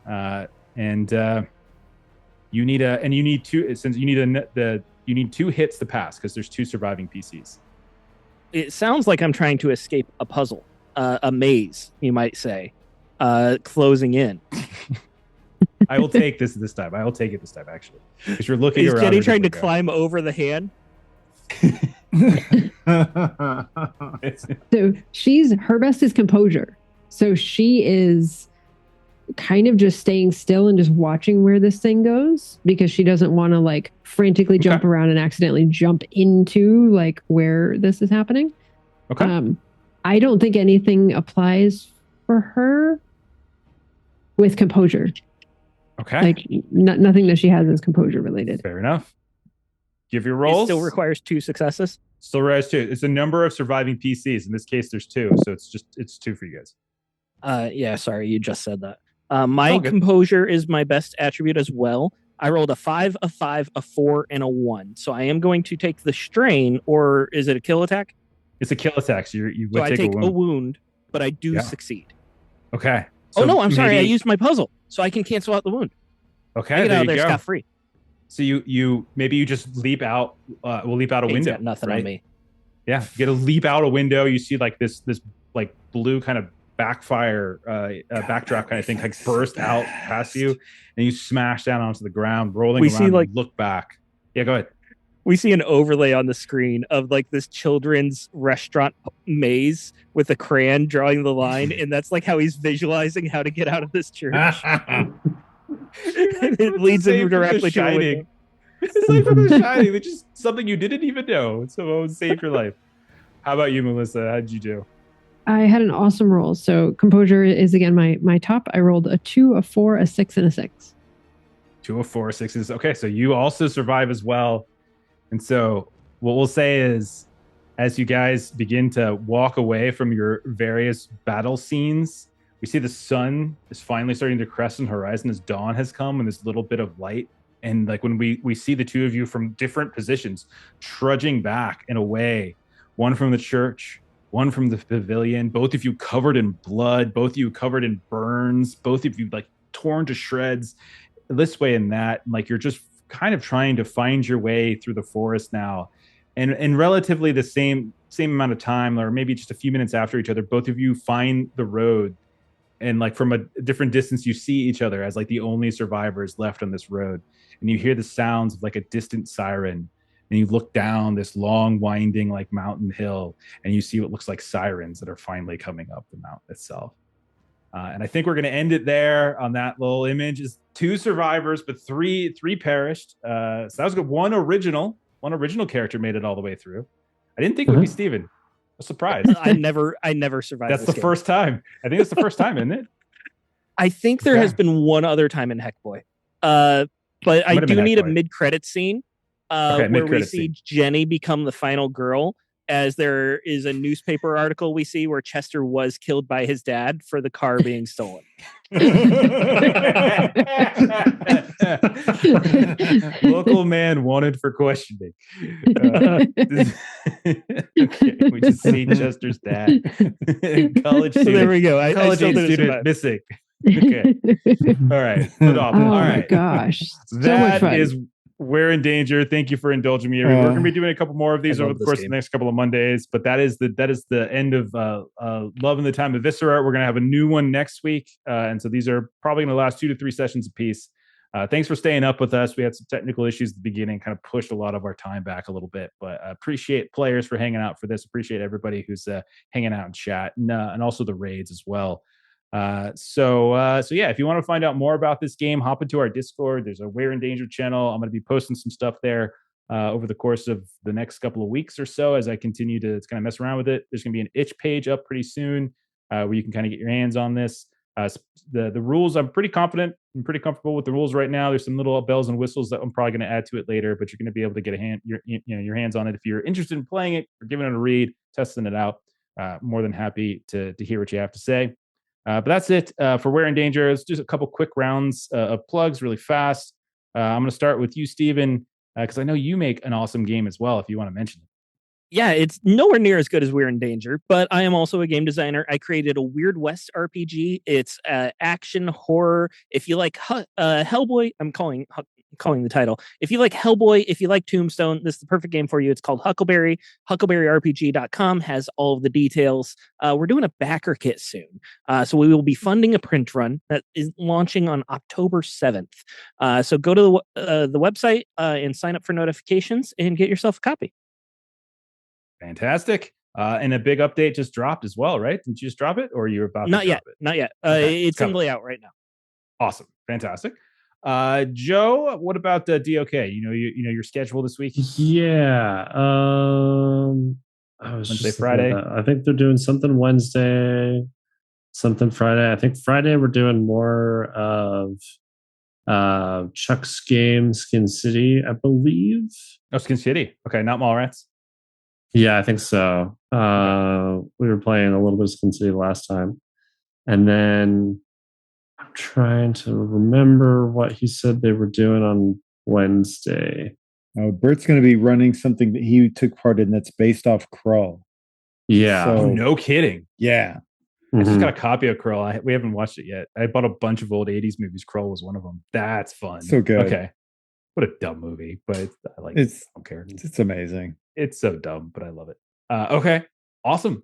and you need 2 hits to pass because there's 2 surviving PCs. It sounds like I'm trying to escape a puzzle, a maze, you might say, closing in. I will take this time. I will take it this time, actually, because you're looking around. Is Jenny trying to climb over the hand? So her best is composure. So she is kind of just staying still and just watching where this thing goes because she doesn't want to like frantically jump around and accidentally jump into like where this is happening. Okay. I don't think anything applies for her with composure. Okay. Like nothing that she has is composure related. Fair enough. Give your rolls. It still requires 2 successes. Still requires 2. It's a number of surviving PCs. In this case, there's 2, so it's 2 for you guys. Yeah, sorry, you just said that. My composure is my best attribute as well. I rolled a 5, a 5, a 4, and a 1. So I am going to take the strain, or is it a kill attack? It's a kill attack. So you so would I take a wound, but I do succeed. Okay. So no, I'm sorry. I used my puzzle, so I can cancel out the wound. Okay, I get out of there scot free. So you just leap out. We'll leap out a window. Got nothing on me. Yeah, you get to leap out a window. You see like this like blue kind of backfire backdrop kind of thing like burst out past you, and you smash down onto the ground, rolling we around. See like look back. Yeah, go ahead. We see an overlay on the screen of like this children's restaurant maze with a crayon drawing the line, and that's like how he's visualizing how to get out of this church. It leads him directly to the window. It's like from The Shining, which is something you didn't even know. So save your life. How about you, Melissa? How did you do? I had an awesome roll. So composure is again my top. I rolled a 2, a 4, a 6, and a 6. 2, a 4, a 6 is okay. So you also survive as well. And so what we'll say is, as you guys begin to walk away from your various battle scenes, we see the sun is finally starting to crest on the horizon as dawn has come and this little bit of light. And like when we see the two of you from different positions trudging back and away, one from the church, one from the pavilion, both of you covered in blood, both of you covered in burns, both of you like torn to shreds this way and that. Like you're just kind of trying to find your way through the forest now. And in relatively the same amount of time, or maybe just a few minutes after each other, both of you find the road. And like from a different distance, you see each other as like the only survivors left on this road. And you hear the sounds of like a distant siren. And you look down this long, winding like mountain hill, and you see what looks like sirens that are finally coming up the mountain itself. And I think we're going to end it there on that little image. Is 2 survivors, but three perished. So that was good. One original character made it all the way through. I didn't think it would be Steven. A surprise. I never survived. That's the first time. I think it's the first time, isn't it? I think there has been one other time in Heckboy. But I do need a mid-credit scene where we see Jenny become the final girl, as there is a newspaper article we see where Chester was killed by his dad for the car being stolen. Local man wanted for questioning. Okay, we just see Chester's dad. College student. So there we go. College student missing. Okay. All right. Oh all right. my gosh. That is We're in Danger. Thank you for indulging me. We're going to be doing a couple more of these over the course of the next couple of Mondays, but that is the end of Love in the Time of Viscera. We're going to have a new one next week. And so these are probably going to last 2 to 3 sessions apiece. Thanks for staying up with us. We had some technical issues at the beginning, kind of pushed a lot of our time back a little bit, but appreciate players for hanging out for this. Appreciate everybody who's hanging out in chat and also the raids as well. So yeah, if you want to find out more about this game, hop into our Discord. There's a We're in Danger channel. I'm going to be posting some stuff there over the course of the next couple of weeks or so as I continue to kind of mess around with it. There's going to be an itch page up pretty soon where you can kind of get your hands on this. The rules, I'm pretty confident. I'm pretty comfortable with the rules right now. There's some little bells and whistles that I'm probably going to add to it later, but you're going to be able to get your hands on it if you're interested in playing it or giving it a read, testing it out. More than happy to hear what you have to say. But that's it for We're in Danger. Let's do a couple quick rounds of plugs really fast. I'm going to start with you, Steven, because I know you make an awesome game as well, if you want to mention it. Yeah, it's nowhere near as good as We're in Danger, but I am also a game designer. I created a Weird West RPG. It's action horror. If you like Hellboy, I'm calling the title. If you like Hellboy, if you like Tombstone, this is the perfect game for you. It's called Huckleberry. HuckleberryRPG.com has all of the details. We're doing a backer kit soon. So we will be funding a print run that is launching on October 7th. So go to the website and sign up for notifications and get yourself a copy. Fantastic. And a big update just dropped as well, right? Didn't you just drop it, or you're about to drop it? Not yet. Okay. It's in layout right now. Awesome. Fantastic. Joe, what about the DOK? You know your schedule this week? Yeah. Wednesday, Friday. I think they're doing something Wednesday, something Friday. I think Friday we're doing more of Chuck's game, Skin City, I believe. Oh, Skin City. Okay, not Mallrats. Yeah, I think so. We were playing a little bit of Skin City last time. And then I'm trying to remember what he said they were doing on Wednesday. Bert's going to be running something that he took part in that's based off Krull. Yeah. So, no kidding. Yeah. I just got a copy of Krull. We haven't watched it yet. I bought a bunch of old 80s movies. Krull was one of them. That's fun. So good. Okay. What a dumb movie, but I like it. I don't care. It's amazing. It's so dumb, but I love it. Okay. Awesome.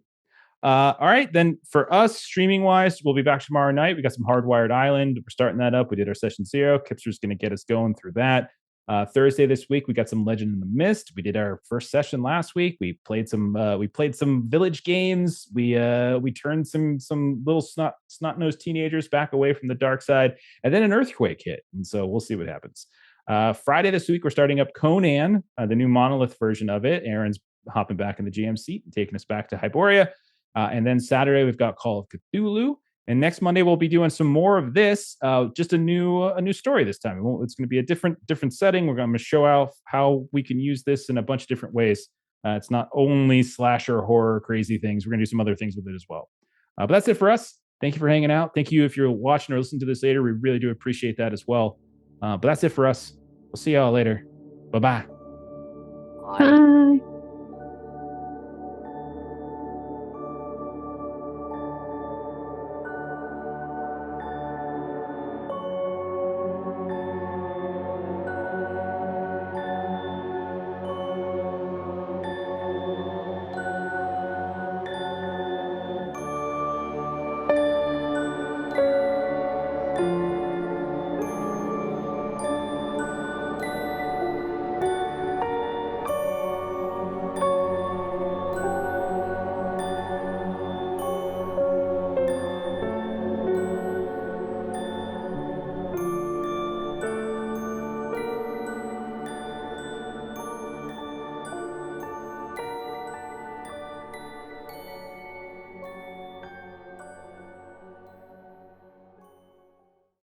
All right. Then for us, streaming wise, we'll be back tomorrow night. We got some Hardwired Island. We're starting that up. We did our session 0. Kipster's going to get us going through that. Thursday this week, we got some Legend in the Mist. We did our first session last week. We played some village games. We turned some little snot-nosed teenagers back away from the dark side, and then an earthquake hit. And so we'll see what happens. Friday this week, we're starting up Conan, the new Monolith version of it. Aaron's hopping back in the GM seat and taking us back to Hyboria. And then Saturday, we've got Call of Cthulhu. And next Monday, we'll be doing some more of this, just a new story this time. It's going to be a different setting. We're going to show out how we can use this in a bunch of different ways. It's not only slasher, horror, crazy things. We're going to do some other things with it as well. But that's it for us. Thank you for hanging out. Thank you if you're watching or listening to this later. We really do appreciate that as well. But that's it for us. We'll see y'all later. Bye-bye. Bye.